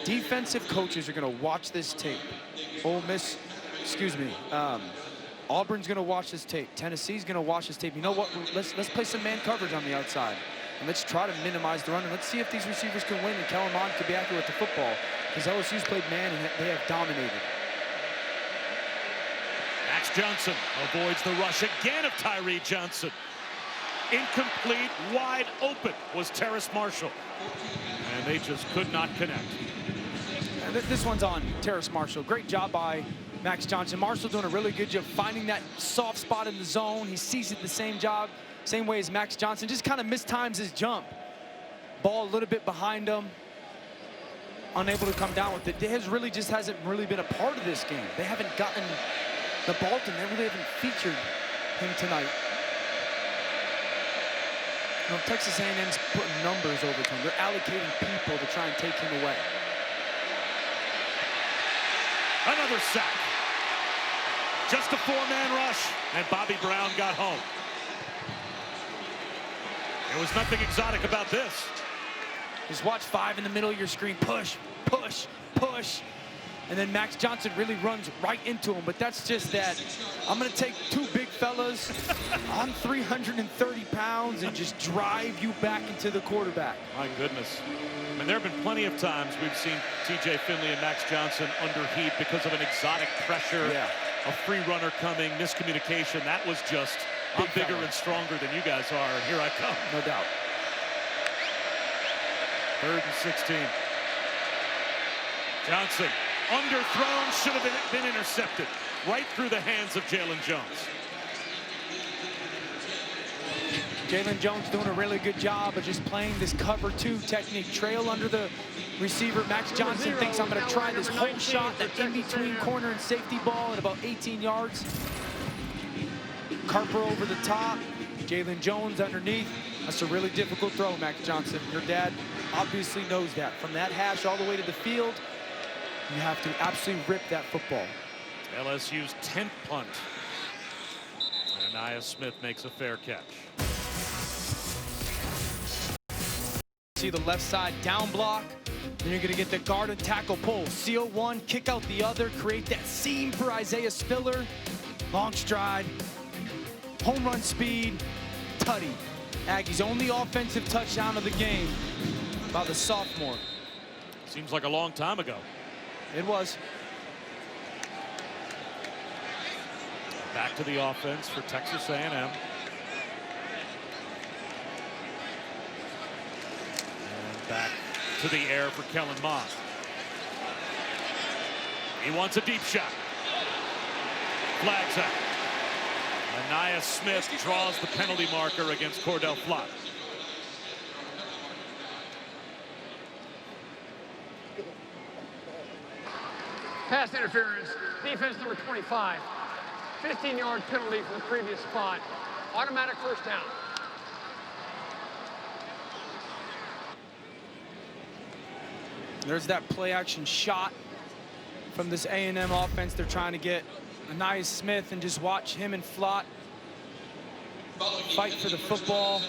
defensive coaches are going to watch this tape. Auburn's going to watch this tape. Tennessee's going to watch this tape. You know what? Let's play some man coverage on the outside, and let's try to minimize the run, and let's see if these receivers can win and Kellen Mond can be accurate with the football, because LSU's played man and they have dominated. Max Johnson avoids the rush again of Tyree Johnson. Incomplete, wide open was Terrace Marshall, and they just could not connect. And this one's on Terrace Marshall. Great job by Max Johnson. Marshall doing a really good job finding that soft spot in the zone. He sees it the same way as Max Johnson. Just kind of mistimes his jump. Ball a little bit behind him. Unable to come down with it. It hasn't really been a part of this game. They haven't gotten the ball to him. They really haven't featured him tonight. You know, Texas A&M's putting numbers over to him. They're allocating people to try and take him away. Another sack. Just a 4-man rush, and Bobby Brown got home. There was nothing exotic about this. Just watch 5 in the middle of your screen. Push, push, push. And then Max Johnson really runs right into him. But that's just that. I'm going to take 2 big fellas on 330 pounds and just drive you back into the quarterback. My goodness. I mean, there have been plenty of times we've seen T.J. Finley and Max Johnson under heat because of an exotic pressure, a free runner coming, miscommunication. That was just, I'm bigger and stronger than you guys are, and here I come. No doubt. 3rd and 16. Johnson, underthrown, should have been intercepted. Right through the hands of Jalen Jones. Jalen Jones doing a really good job of just playing this cover 2 technique. Trail under the receiver. Max Johnson thinks I'm going to try this whole shot, that in-between corner and safety ball at about 18 yards. Carper over the top. Jalen Jones underneath. That's a really difficult throw, Max Johnson. Your dad obviously knows that. From that hash all the way to the field, you have to absolutely rip that football. LSU's 10th punt. And Anaya Smith makes a fair catch. See the left side down block. Then you're going to get the guard and tackle pull. Seal one, kick out the other, create that seam for Isaiah Spiller. Long stride, home run speed, tutty. Aggies' only offensive touchdown of the game by the sophomore. Seems like a long time ago. It was. Back to the offense for Texas A&M. And back to the air for Kellen Mond. He wants a deep shot. Flags out. Anaya Smith draws the penalty marker against Cordell Flott. Pass interference, defense number 25. 15-yard penalty from the previous spot. Automatic first down. There's that play action shot from this A&M offense. They're trying to get Anaya Smith, and just watch him and Flott fight for the football.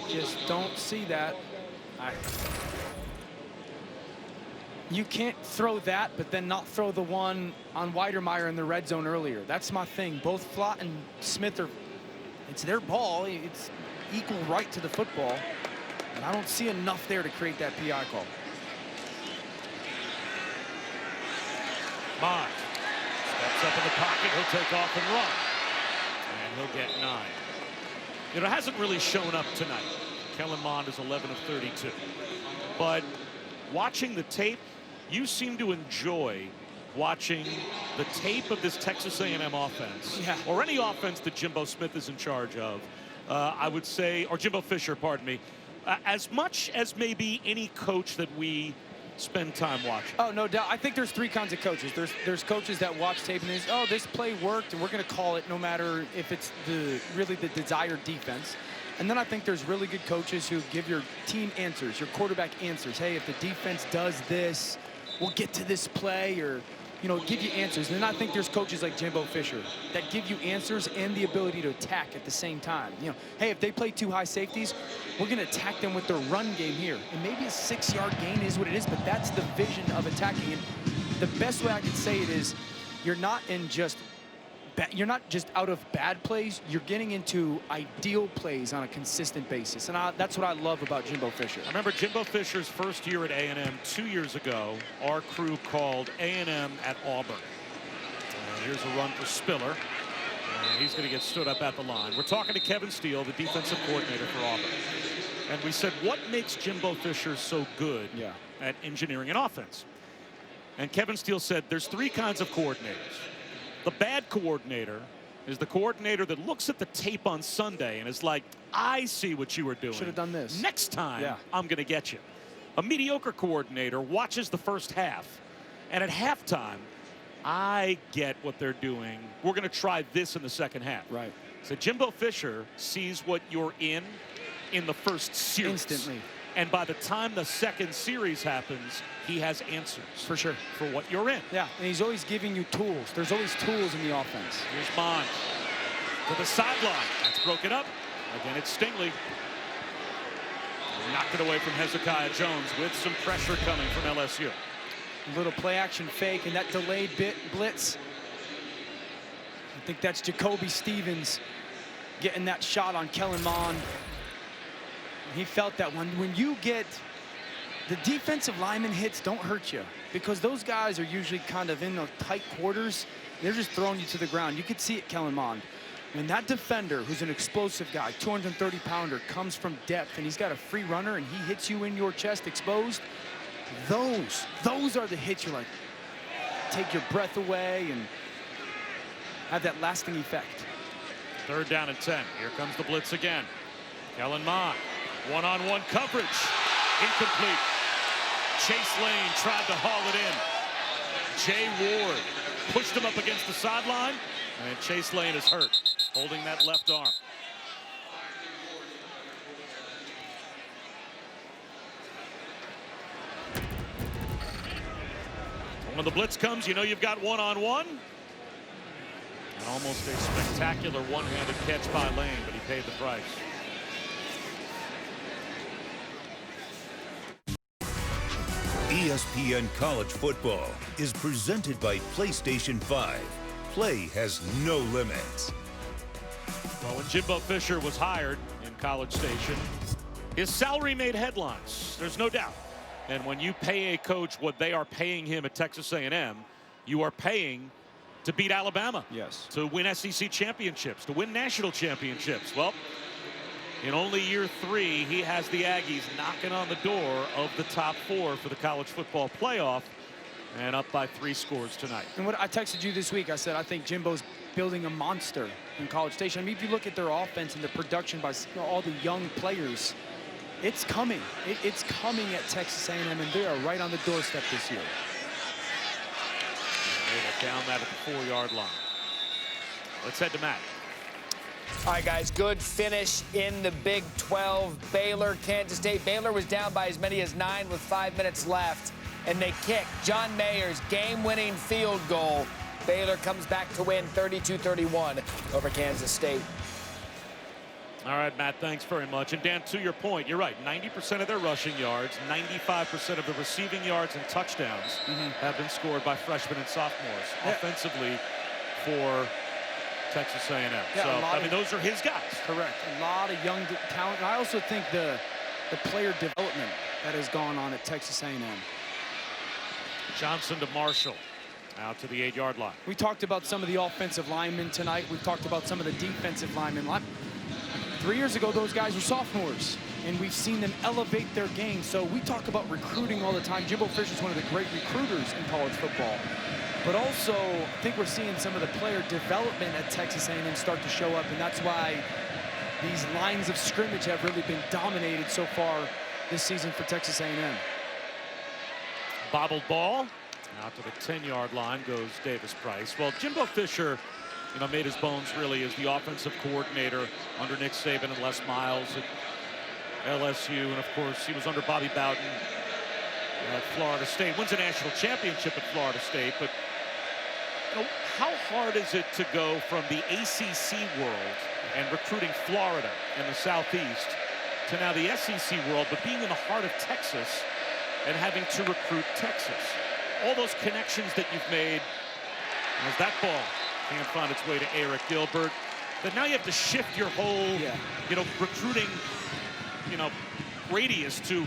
I just don't see that. You can't throw that, but then not throw the one on Weidermeyer in the red zone earlier. That's my thing. Both Flott and Smith it's their ball. It's equal right to the football. And I don't see enough there to create that PI call. Mond steps up in the pocket. He'll take off and run. And he'll get 9. You know, it hasn't really shown up tonight. Kellen Mond is 11 of 32. But watching the tape, you seem to enjoy watching the tape of this Texas A&M offense, or any offense that Jimbo Smith is in charge of, I would say, or Jimbo Fisher, pardon me, as much as maybe any coach that we spend time watching. Oh, no doubt. I think there's 3 kinds of coaches. There's coaches that watch tape and oh, this play worked, and we're going to call it no matter if it's really the desired defense. And then I think there's really good coaches who give your team answers, your quarterback answers. Hey, if the defense does this, we'll get to this play, or you know, give you answers. And then I think there's coaches like Jimbo Fisher that give you answers and the ability to attack at the same time. You know, hey, if they play 2 high safeties, we're going to attack them with their run game here. And maybe a 6-yard gain is what it is, but that's the vision of attacking. And the best way I can say it is you're not just out of bad plays, you're getting into ideal plays on a consistent basis. And that's what I love about Jimbo Fisher. I remember Jimbo Fisher's first year at A&M 2 years ago. Our crew called A&M at Auburn. Here's a run for Spiller. He's going to get stood up at the line. We're talking to Kevin Steele, the defensive coordinator for Auburn. And we said, what makes Jimbo Fisher so good at engineering an offense? And Kevin Steele said, there's 3 kinds of coordinators. The bad coordinator is the coordinator that looks at the tape on Sunday and is like, I see what you were doing. Should have done this. Next time, I'm going to get you. A mediocre coordinator watches the first half, and at halftime, I get what they're doing. We're going to try this in the second half. Right. So Jimbo Fisher sees what you're in the first series. Instantly. And by the time the second series happens, he has answers. For sure. For what you're in. Yeah, and he's always giving you tools. There's always tools in the offense. Here's Mond to the sideline. That's broken up. Again, it's Stingley. Knocked it away from Hezekiah Jones with some pressure coming from LSU. A little play-action fake, and that delayed blitz. I think that's Jacoby Stevens getting that shot on Kellen Mond. He felt that one. When you get the defensive lineman hits, don't hurt you, because those guys are usually kind of in the tight quarters. They're just throwing you to the ground. You could see it, Kellen Mond. When that defender, who's an explosive guy, 230-pounder, comes from depth and he's got a free runner and he hits you in your chest exposed, those are the hits you're like, take your breath away and have that lasting effect. 3rd down and 10. Here comes the blitz again. Kellen Mond. One-on-one coverage. Incomplete. Chase Lane tried to haul it in. Jay Ward pushed him up against the sideline, and Chase Lane is hurt, holding that left arm. When the blitz comes, you know you've got one-on-one. And almost a spectacular one-handed catch by Lane, but he paid the price. ESPN College Football is presented by PlayStation 5. Play has no limits. Well, when Jimbo Fisher was hired in College Station, his salary made headlines. There's no doubt. And when you pay a coach what they are paying him at Texas A&M, you are paying to beat Alabama. Yes. To win SEC championships, to win national championships. Well, in only year 3, he has the Aggies knocking on the door of the top 4 for the college football playoff, and up by 3 scores tonight. And what I texted you this week, I said I think Jimbo's building a monster in College Station. I mean, if you look at their offense and the production by all the young players, it's coming. It's coming at Texas A&M, and they are right on the doorstep this year. Down that at the 4-yard line. Let's head to Matt. All right, guys, good finish in the Big 12. Baylor, Kansas State. Baylor was down by as many as 9 with 5 minutes left, and they kicked John Mayer's game-winning field goal. Baylor comes back to win 32-31 over Kansas State. All right, Matt, thanks very much. And Dan, to your point, you're right. 90% of their rushing yards, 95% of the receiving yards and touchdowns have been scored by freshmen and sophomores offensively for Texas A&M. Yeah, so, I mean, those are his guys. Correct. A lot of young talent. And I also think the player development that has gone on at Texas A&M. Johnson to Marshall. Out to the 8-yard line. We talked about some of the offensive linemen tonight. We talked about some of the defensive linemen. 3 years ago, those guys were sophomores, and we've seen them elevate their game. So we talk about recruiting all the time. Jimbo Fisher is one of the great recruiters in college football. But also, I think we're seeing some of the player development at Texas A&M start to show up, and that's why these lines of scrimmage have really been dominated so far this season for Texas A&M. Bobbled ball. Out to the 10-yard line goes Davis Price. Well, Jimbo Fisher, you know, made his bones really as the offensive coordinator under Nick Saban and Les Miles at LSU. And, of course, he was under Bobby Bowden at Florida State. Wins a national championship at Florida State. But You know, how hard is it to go from the ACC world and recruiting Florida and the Southeast to now the SEC world, but being in the heart of Texas and having to recruit Texas? All those connections that you've made, as that ball can't find its way to Eric Gilbert, but now you have to shift your whole, you know, recruiting, you know, radius to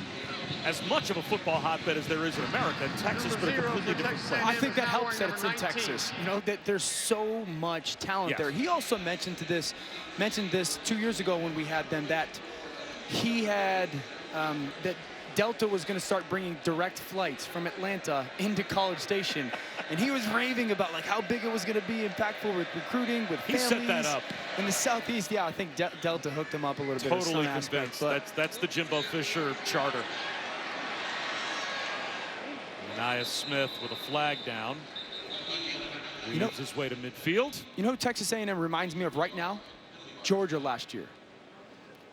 as much of a football hotbed as there is in America, and Texas, but a completely different place. I think that helps that it's in Texas. You know, that there's so much talent there. He also mentioned this 2 years ago when we had them, that he had that Delta was going to start bringing direct flights from Atlanta into College Station, and he was raving about like how big it was going to be impactful with recruiting, with families. He set that up in the Southeast. Yeah, I think Delta hooked him up a little bit. Totally convinced. That's the Jimbo Fisher charter. Nia Smith with a flag down. He moves his way to midfield. You know who Texas A&M reminds me of right now? Georgia last year.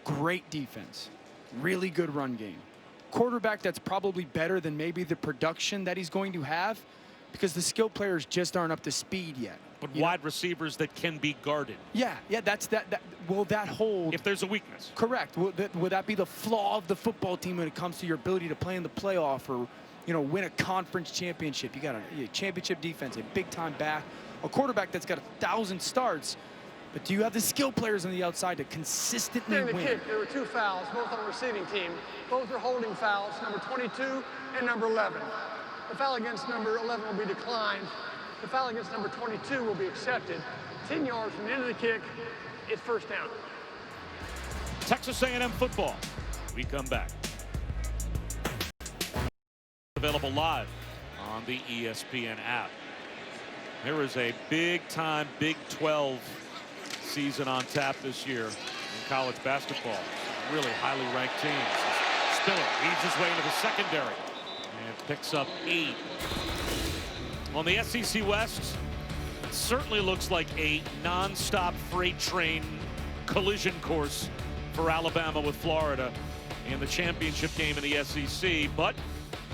Great defense, really good run game. Quarterback that's probably better than maybe the production that he's going to have, because the skill players just aren't up to speed yet. But wide receivers that can be guarded. Yeah, that's that. Will that hold? If there's a weakness. Correct. Will that be the flaw of the football team when it comes to your ability to play in the playoff or, you know, win a conference championship? You got a championship defense, a big-time back, a quarterback that's got 1,000 starts. But do you have the skill players on the outside to consistently During the win? kick, there were 2 fouls, both on the receiving team. Both are holding fouls, number 22 and number 11. The foul against number 11 will be declined. The foul against number 22 will be accepted. 10 yards from the end of the kick, it's first down. Texas A&M football. We come back. Available live on the ESPN app. There is a big-time Big 12 season on tap this year in college basketball. Really highly ranked teams. Spiller leads his way into the secondary and picks up 8. On the SEC West, it certainly looks like a non-stop freight train collision course for Alabama with Florida in the championship game in the SEC, but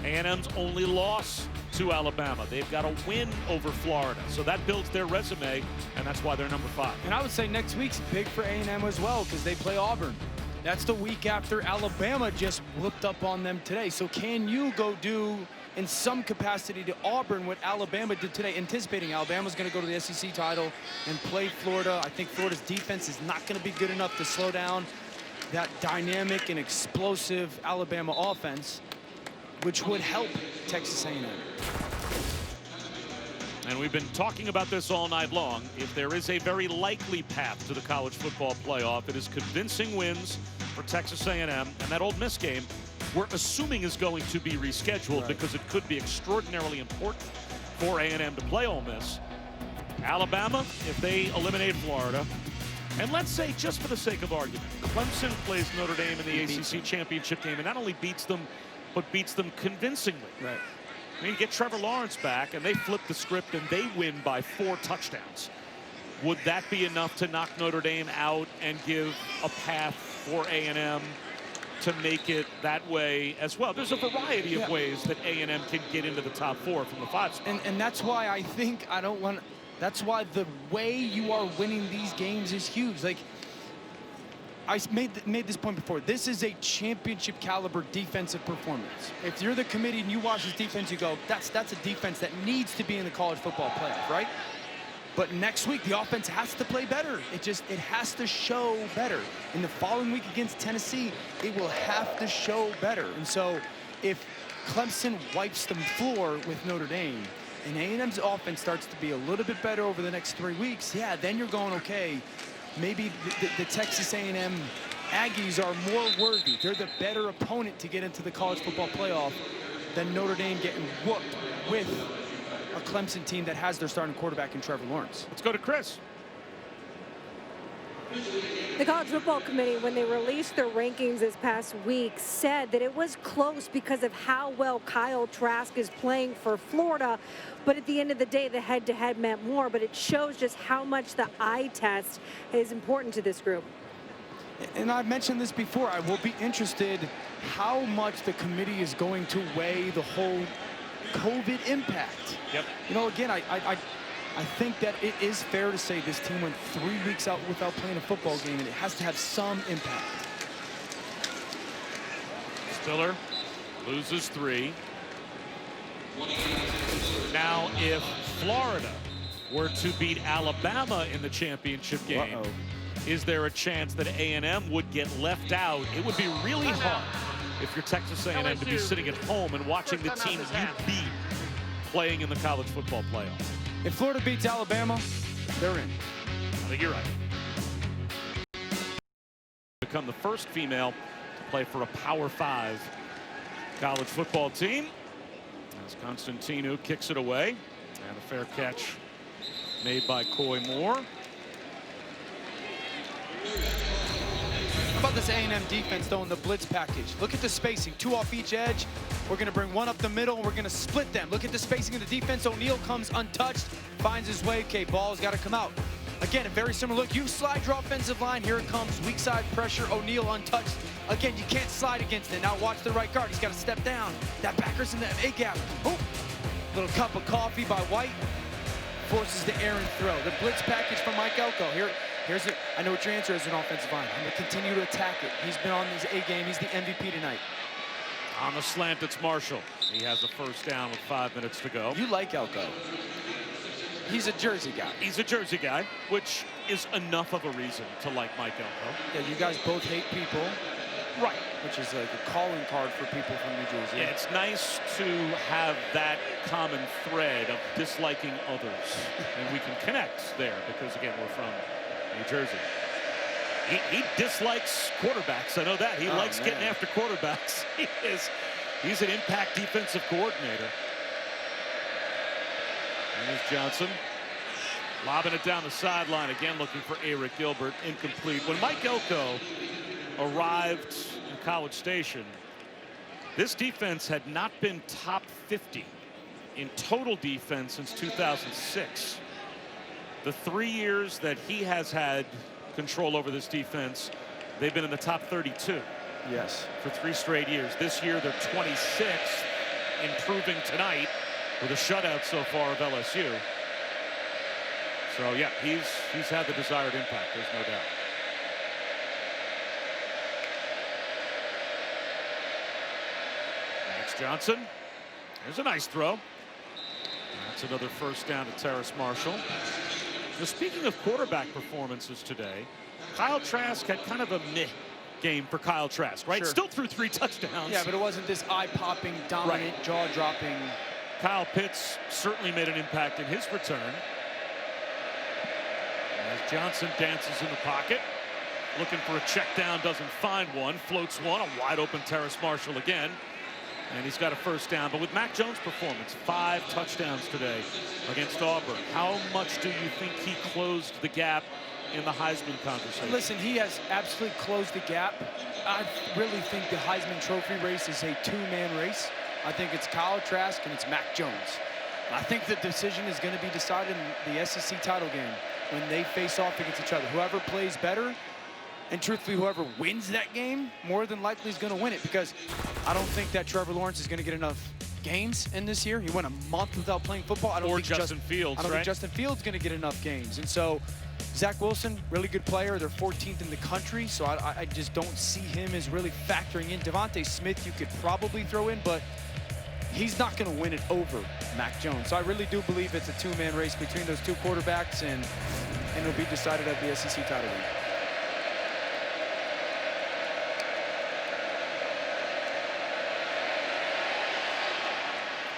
A&M's only loss to Alabama. They've got a win over Florida, so that builds their resume, and that's why they're number 5. And I would say next week's big for A&M as well, because they play Auburn. That's the week after Alabama just whooped up on them today. So can you go do, in some capacity, to Auburn what Alabama did today, anticipating Alabama's going to go to the SEC title and play Florida? I think Florida's defense is not going to be good enough to slow down that dynamic and explosive Alabama offense, which would help Texas A&M. And we've been talking about this all night long. If there is a very likely path to the college football playoff, it is convincing wins for Texas A&M. And that Ole Miss game, we're assuming is going to be rescheduled because it could be extraordinarily important for A&M to play Ole Miss. Alabama, if they eliminate Florida, and let's say, just for the sake of argument, Clemson plays Notre Dame in the ACC championship game and not only beats them, but beats them convincingly. Right. I mean, you get Trevor Lawrence back, and they flip the script, and they win by 4 touchdowns. Would that be enough to knock Notre Dame out and give a path for A&M to make it that way as well? There's a variety of ways that A&M can get into the top 4 from the 5 spot. And that's why I think that's why the way you are winning these games is huge. Like, I made this point before. This is a championship caliber defensive performance. If you're the committee and you watch this defense, you go, that's a defense that needs to be in the college football playoff, right? But next week, the offense has to play better. It has to show better. In the following week against Tennessee, it will have to show better. And so if Clemson wipes the floor with Notre Dame and A&M's offense starts to be a little bit better over the next 3 weeks, yeah, then you're going, okay, maybe the Texas A&M Aggies are more worthy. They're the better opponent to get into the college football playoff than Notre Dame getting whooped with a Clemson team that has their starting quarterback in Trevor Lawrence. Let's go to Chris. The College Football Committee, when they released their rankings this past week, said that it was close because of how well Kyle Trask is playing for Florida. But at the end of the day, the head-to-head meant more. But it shows just how much the eye test is important to this group. And I've mentioned this before. I will be interested how much the committee is going to weigh the whole COVID impact. Yep. You know, again, I think that it is fair to say this team went 3 weeks out without playing a football game, and it has to have some impact. Stiller loses 3. Now, if Florida were to beat Alabama in the championship game, is there a chance that A&M would get left out? It would be really hard if you're Texas A&M to be sitting at home and watching the team you beat playing in the college football playoff. If Florida beats Alabama, they're in. I think you're right. Become the first female to play for a Power 5 college football team. As Constantinu kicks it away. And a fair catch made by Coy Moore. How about this A&M defense, though, in the blitz package? Look at the spacing. 2 off each edge. We're going to bring 1 up the middle, and we're going to split them. Look at the spacing of the defense. O'Neal comes untouched, finds his way. Okay, ball's got to come out. Again, a very similar look. You slide your offensive line. Here it comes. Weak side pressure. O'Neal untouched. Again, you can't slide against it. Now watch the right guard. He's got to step down. That backer's in the A-gap. Oh, little cup of coffee by White. Forces the errant throw. The blitz package from Mike Elko. Here's it. I know what your answer is an offensive line. I'm going to continue to attack it. He's been on his A game. He's the MVP tonight. On the slant, it's Marshall. He has a first down with 5 minutes to go. You like Elko. He's a Jersey guy. He's a Jersey guy, which is enough of a reason to like Mike Elko. Yeah, you guys both hate people. Right. Which is like a calling card for people from New Jersey. Yeah, it's nice to have that common thread of disliking others. And we can connect there because, again, we're from New Jersey. He dislikes quarterbacks. I know that. He likes getting after quarterbacks. He's an impact defensive coordinator. Here's Johnson. Lobbing it down the sideline. Again, looking for Eric Gilbert. Incomplete. When Mike Elko arrived in College Station, this defense had not been top 50 in total defense since 2006. The 3 years that he has had control over this defense, they've been in the top 32. Yes. For 3 straight years. This year, they're 26th, improving tonight with a shutout so far of LSU. So, yeah, he's had the desired impact, there's no doubt. Max Johnson. There's a nice throw. That's another first down to Terrace Marshall. Now, speaking of quarterback performances today, Kyle Trask had kind of a meh game for Kyle Trask, right? Sure. Still threw 3 touchdowns. Yeah, but it wasn't this eye-popping, dominant, jaw-dropping. Kyle Pitts certainly made an impact in his return. As Johnson dances in the pocket, looking for a check down, doesn't find one, floats one, a wide open Terrace Marshall again. And he's got a first down. But with Mac Jones' performance, 5 touchdowns today against Auburn, how much do you think he closed the gap in the Heisman conversation? Listen, he has absolutely closed the gap. I really think the Heisman Trophy race is a 2-man race. I think it's Kyle Trask and it's Mac Jones. I think the decision is going to be decided in the SEC title game when they face off against each other. Whoever plays better, and truthfully, whoever wins that game, more than likely is going to win it, because I don't think that Trevor Lawrence is going to get enough games in this year. He went a month without playing football. I don't think Justin Fields, I don't think Justin Fields is going to get enough games. And so Zach Wilson, really good player. They're 14th in the country, so I just don't see him as really factoring in. Devontae Smith you could probably throw in, but he's not going to win it over Mac Jones. So I really do believe it's a 2-man race between those 2 quarterbacks, and it'll be decided at the SEC title game.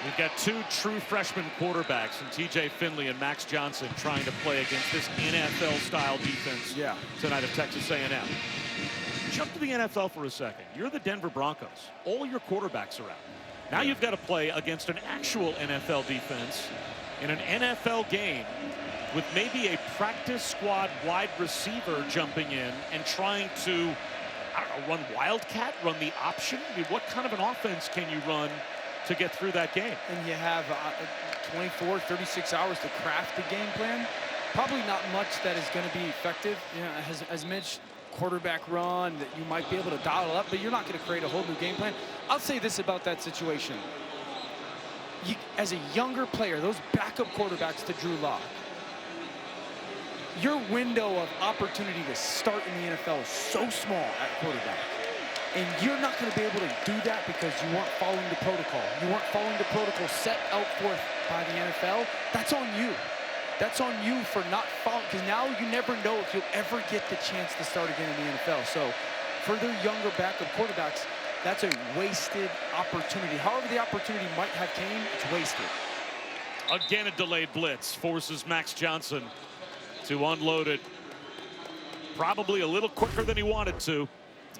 We've got 2 true freshman quarterbacks in TJ Finley and Max Johnson trying to play against this NFL-style defense tonight of Texas A&M. Jump to the NFL for a second. You're the Denver Broncos. All your quarterbacks are out. Now you've got to play against an actual NFL defense in an NFL game with maybe a practice squad wide receiver jumping in and trying to, I don't know, run wildcat, run the option. I mean, what kind of an offense can you run to get through that game? And you have 24, 36 hours to craft the game plan. Probably not much that is going to be effective. You know, as Mitch, quarterback run that you might be able to dial up, but you're not going to create a whole new game plan. I'll say this about that situation. As a younger player, those backup quarterbacks to Drew Lock, your window of opportunity to start in the NFL is so small at quarterback. And you're not going to be able to do that because you weren't following the protocol. You weren't following the protocol set out forth by the NFL. That's on you. That's on you for not following, because now you never know if you'll ever get the chance to start again in the NFL. So for their younger backup quarterbacks, that's a wasted opportunity. However the opportunity might have came, it's wasted. Again, a delayed blitz forces Max Johnson to unload it probably a little quicker than he wanted to.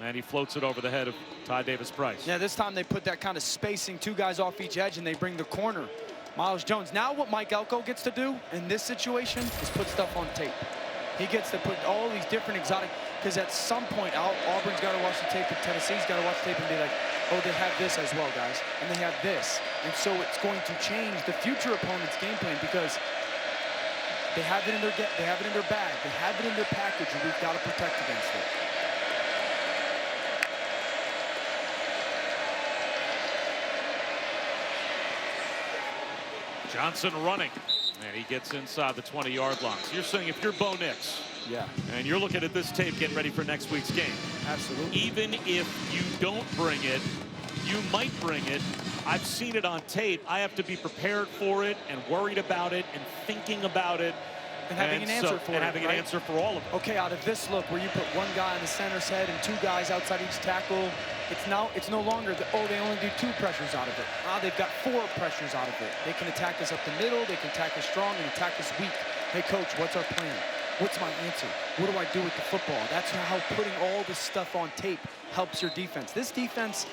And he floats it over the head of Ty Davis-Price. Yeah, this time they put that kind of spacing, 2 guys off each edge, and they bring the corner, Miles Jones. Now what Mike Elko gets to do in this situation is put stuff on tape. He gets to put all these different exotic, because at some point, Auburn's got to watch the tape, and Tennessee's got to watch the tape and be like, oh, they have this as well, guys, and they have this. And so it's going to change the future opponent's game plan, because they have it in their bag, they have it in their package, and we've got to protect against it. Johnson running, and he gets inside the 20-yard line. So you're saying if you're Bo Nix, yeah, and you're looking at this tape getting ready for next week's game, absolutely. Even if you don't bring it, you might bring it. I've seen it on tape. I have to be prepared for it and worried about it and thinking about it. And having an answer for it, and having an answer for all of them. Okay, out of this look where you put 1 guy on the center's head and 2 guys outside each tackle, it's no longer the, oh, they only do 2 pressures out of it. Now they've got 4 pressures out of it. They can attack us up the middle, they can attack us strong and attack us weak. Hey coach, what's our plan? What's my answer? What do I do with the football? That's how putting all this stuff on tape helps your defense. This defense,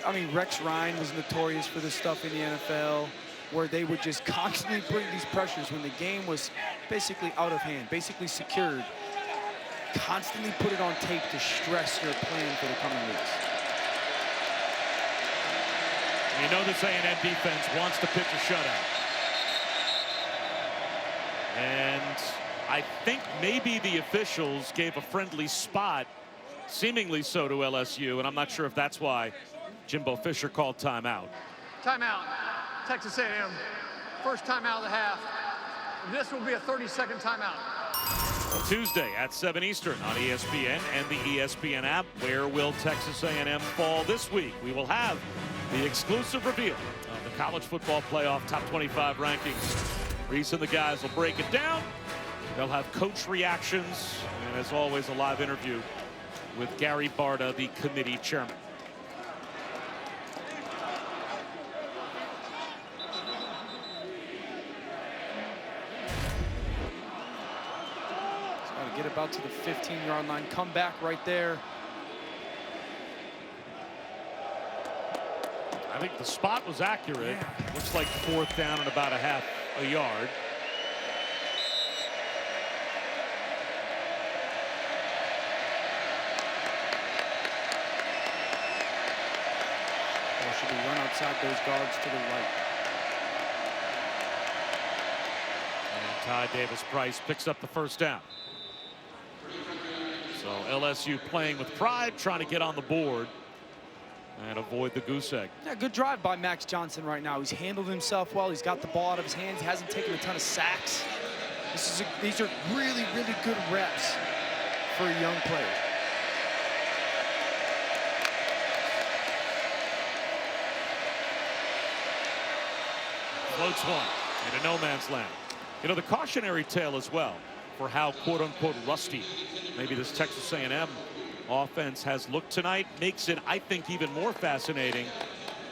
I mean, Rex Ryan was notorious for this stuff in the NFL, where they would just constantly bring these pressures when the game was basically out of hand, basically secured. Constantly put it on tape to stress your plan for the coming weeks. You know this A&M defense wants to pitch a shutout. And I think maybe the officials gave a friendly spot, seemingly so, to LSU, and I'm not sure if that's why Jimbo Fisher called timeout. Timeout. Texas A&M, first timeout of the half. This will be a 30-second timeout. Tuesday at 7 Eastern on ESPN and the ESPN app. Where will Texas A&M fall this week? We will have the exclusive reveal of the college football playoff top 25 rankings. Reese and the guys will break it down. They'll have coach reactions, and as always, a live interview with Gary Barta, the committee chairman. Get about to the 15-yard line, come back right there. I think the spot was accurate. Yeah. Looks like 4th down and about a yard. Or should we run outside those guards to the right? And Ty Davis-Price picks up the 1st down. So LSU playing with pride, trying to get on the board and avoid the goose egg. Yeah, good drive by Max Johnson right now. He's handled himself well. He's got the ball out of his hands. He hasn't taken a ton of sacks. These are really, really good reps for a young player. Floats one into no man's land. You know, the cautionary tale as well for how quote-unquote rusty maybe this Texas A&M offense has looked tonight makes it, I think, even more fascinating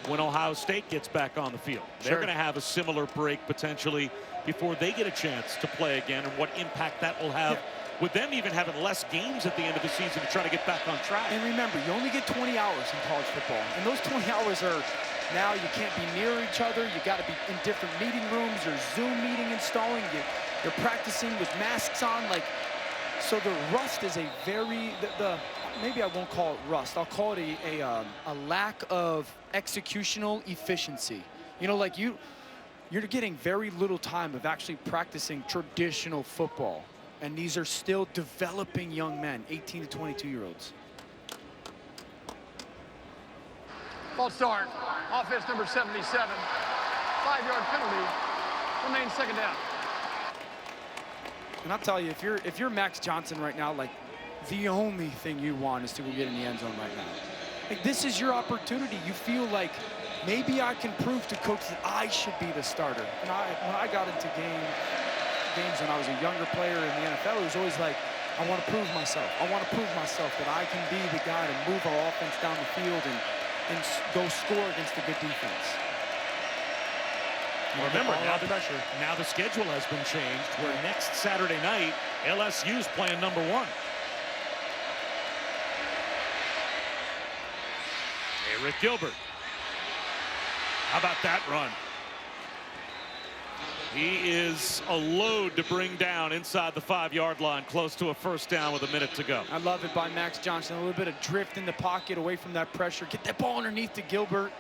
when Ohio State gets back on the field. Sure. They're going to have a similar break potentially before they get a chance to play again, and what impact that will have with them even having less games at the end of the season to try to get back on track. And remember, you only get 20 hours in college football, and those 20 hours are now you can't be near each other. You got to be in different meeting rooms. There's Zoom meeting installing. You're practicing with masks on. Like, so the rust is a very maybe I won't call it rust. I'll call it a lack of executional efficiency. You know, like you're getting very little time of actually practicing traditional football, and these are still developing young men, 18 to 22-year-olds. False start. Offense number 77. 5-yard penalty. Remains 2nd down. And I'll tell you, if you're Max Johnson right now, like, the only thing you want is to go get in the end zone right now. Like, this is your opportunity. You feel like maybe I can prove to coach that I should be the starter. And when I got into games when I was a younger player in the NFL, it was always like, I want to prove myself. I want to prove myself that I can be the guy to move our offense down the field and go score against a good defense. Remember, now the schedule has been changed, where next Saturday night, LSU's playing number 1. Rick Gilbert. How about that run? He is a load to bring down inside the 5-yard line, close to a first down with a minute to go. I love it by Max Johnson. A little bit of drift in the pocket away from that pressure. Get that ball underneath to Gilbert.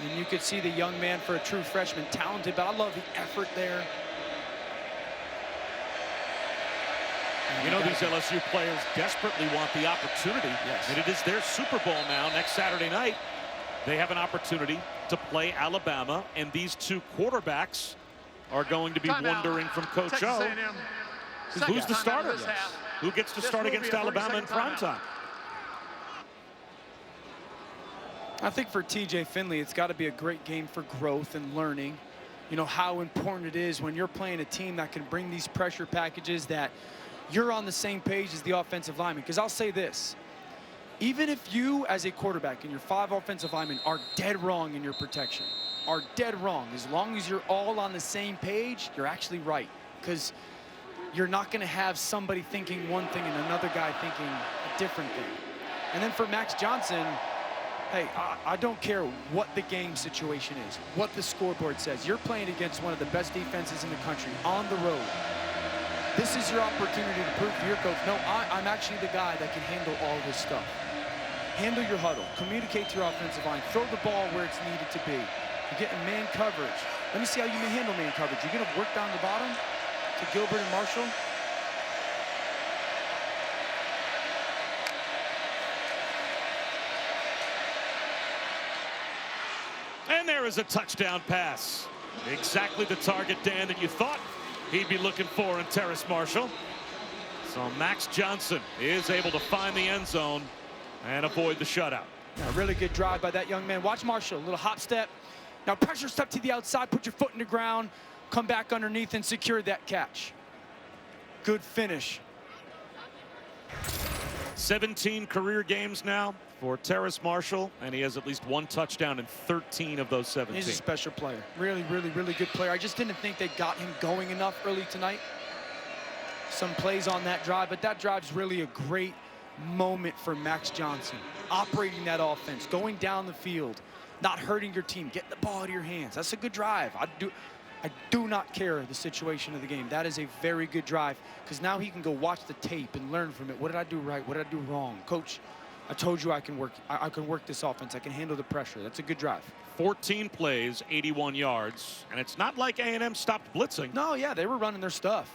And you could see the young man, for a true freshman, talented, but I love the effort there. You know, these LSU players desperately want the opportunity. Yes. And it is their Super Bowl now. Next Saturday night, they have an opportunity to play Alabama, and these two quarterbacks are going to be wondering from Coach O, who's the starter? Who gets to start against Alabama in prime time? I think for TJ Finley, it's got to be a great game for growth and learning. You know how important it is when you're playing a team that can bring these pressure packages, that you're on the same page as the offensive lineman. Because I'll say this, even if you as a quarterback and your 5 offensive linemen are dead wrong in your protection, are dead wrong, as long as you're all on the same page, you're actually right. Because you're not going to have somebody thinking one thing and another guy thinking a different thing. And then for Max Johnson, hey, I don't care what the game situation is, what the scoreboard says. You're playing against one of the best defenses in the country on the road. This is your opportunity to prove to your coach, no, I'm actually the guy that can handle all this stuff. Handle your huddle. Communicate to your offensive line. Throw the ball where it's needed to be. You're getting man coverage. Let me see how you can handle man coverage. You're going to work down the bottom to Gilbert and Marshall. And there is a touchdown pass. Exactly the target, Dan, that you thought he'd be looking for in Terrace Marshall. So Max Johnson is able to find the end zone and avoid the shutout. Yeah, really good drive by that young man. Watch Marshall, a little hop step. Now pressure step to the outside, put your foot in the ground, come back underneath and secure that catch. Good finish. 17 career games now for Terrace Marshall, and he has at least 1 touchdown in 13 of those 17. He's a special player. Really, really, really good player. I just didn't think they got him going enough early tonight. Some plays on that drive, but that drive's really a great moment for Max Johnson. Operating that offense, going down the field, not hurting your team, getting the ball out of your hands. That's a good drive. I do not care the situation of the game. That is a very good drive, because now he can go watch the tape and learn from it. What did I do right? What did I do wrong? Coach, I told you I can work this offense. I can handle the pressure. That's a good drive. 14 plays, 81 yards, and it's not like A&M stopped blitzing. No, yeah, they were running their stuff.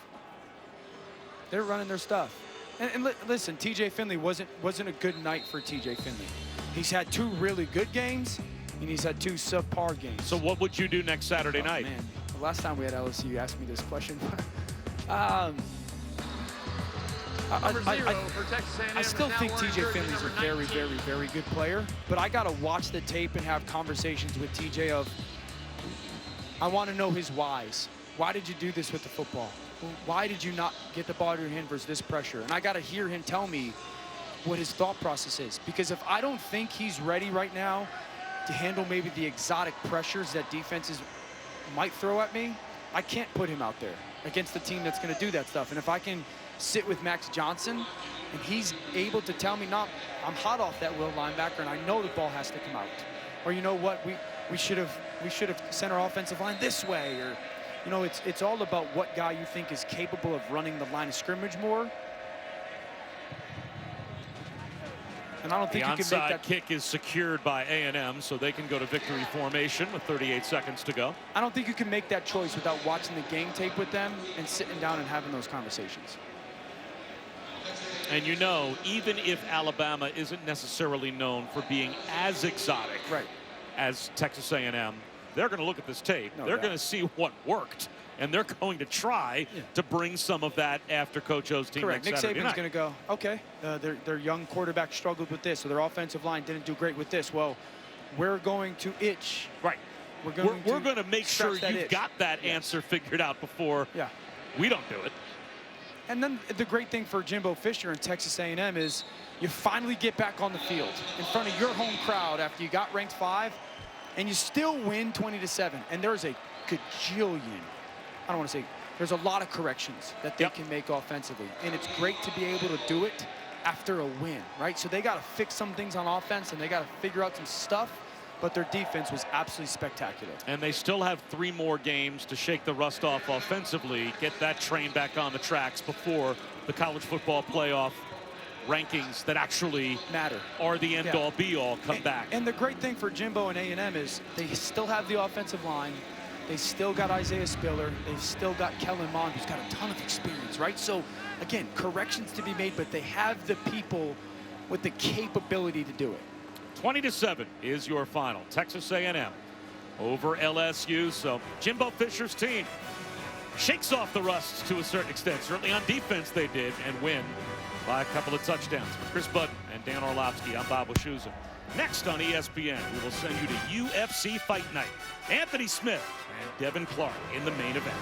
They were running their stuff. And listen, TJ Finley wasn't a good night for TJ Finley. He's had 2 really good games, and he's had 2 subpar games. So what would you do next Saturday night? Man, the last time we had LSU, you asked me this question. I still think TJ Finley's a very, very, very good player, but I got to watch the tape and have conversations with TJ of, I want to know his whys. Why did you do this with the football? Why did you not get the ball to your hand versus this pressure? And I got to hear him tell me what his thought process is. Because if I don't think he's ready right now to handle maybe the exotic pressures that defenses might throw at me, I can't put him out there against the team that's going to do that stuff. And if I can sit with Max Johnson and he's able to tell me, no, I'm hot off that will linebacker and I know the ball has to come out. Or you know what, we should have sent our offensive line this way. Or, you know, it's all about what guy you think is capable of running the line of scrimmage more. And I don't think you can make that kick is secured by A&M, so they can go to victory formation with 38 seconds to go. I don't think you can make that choice without watching the game tape with them and sitting down and having those conversations. And you know, even if Alabama isn't necessarily known for being as exotic as Texas A&M, they're going to look at this tape. They're going to see what worked and they're going to try to bring some of that after Coach O's team. Correct. Nick Saturday Saban's night. going to go, okay, their young quarterback struggled with this, so their offensive line didn't do great with this. Well, we're going to itch. Right. We're going to make sure you've got that answer figured out before we don't do it. And then the great thing for Jimbo Fisher and Texas A&M is you finally get back on the field in front of your home crowd after you got ranked 5, and you still win 20-7. And there's a gajillion, I don't want to say, there's a lot of corrections that they can make offensively. And it's great to be able to do it after a win, right? So they got to fix some things on offense, and they got to figure out some stuff. But their defense was absolutely spectacular. And they still have 3 more games to shake the rust off offensively, get that train back on the tracks before the college football playoff rankings that actually matter are the end-all be-all come back. And the great thing for Jimbo and A&M is they still have the offensive line. They still got Isaiah Spiller. They've still got Kellen Mond, who's got a ton of experience, right? So, again, corrections to be made, but they have the people with the capability to do it. 20-7 is your final. Texas A&M over LSU. So Jimbo Fisher's team shakes off the rust to a certain extent. Certainly on defense they did, and win by a couple of touchdowns. For Chris Budden and Dan Orlovsky, I'm Bob Wischusen. Next on ESPN, we will send you to UFC Fight Night. Anthony Smith and Devin Clark in the main event.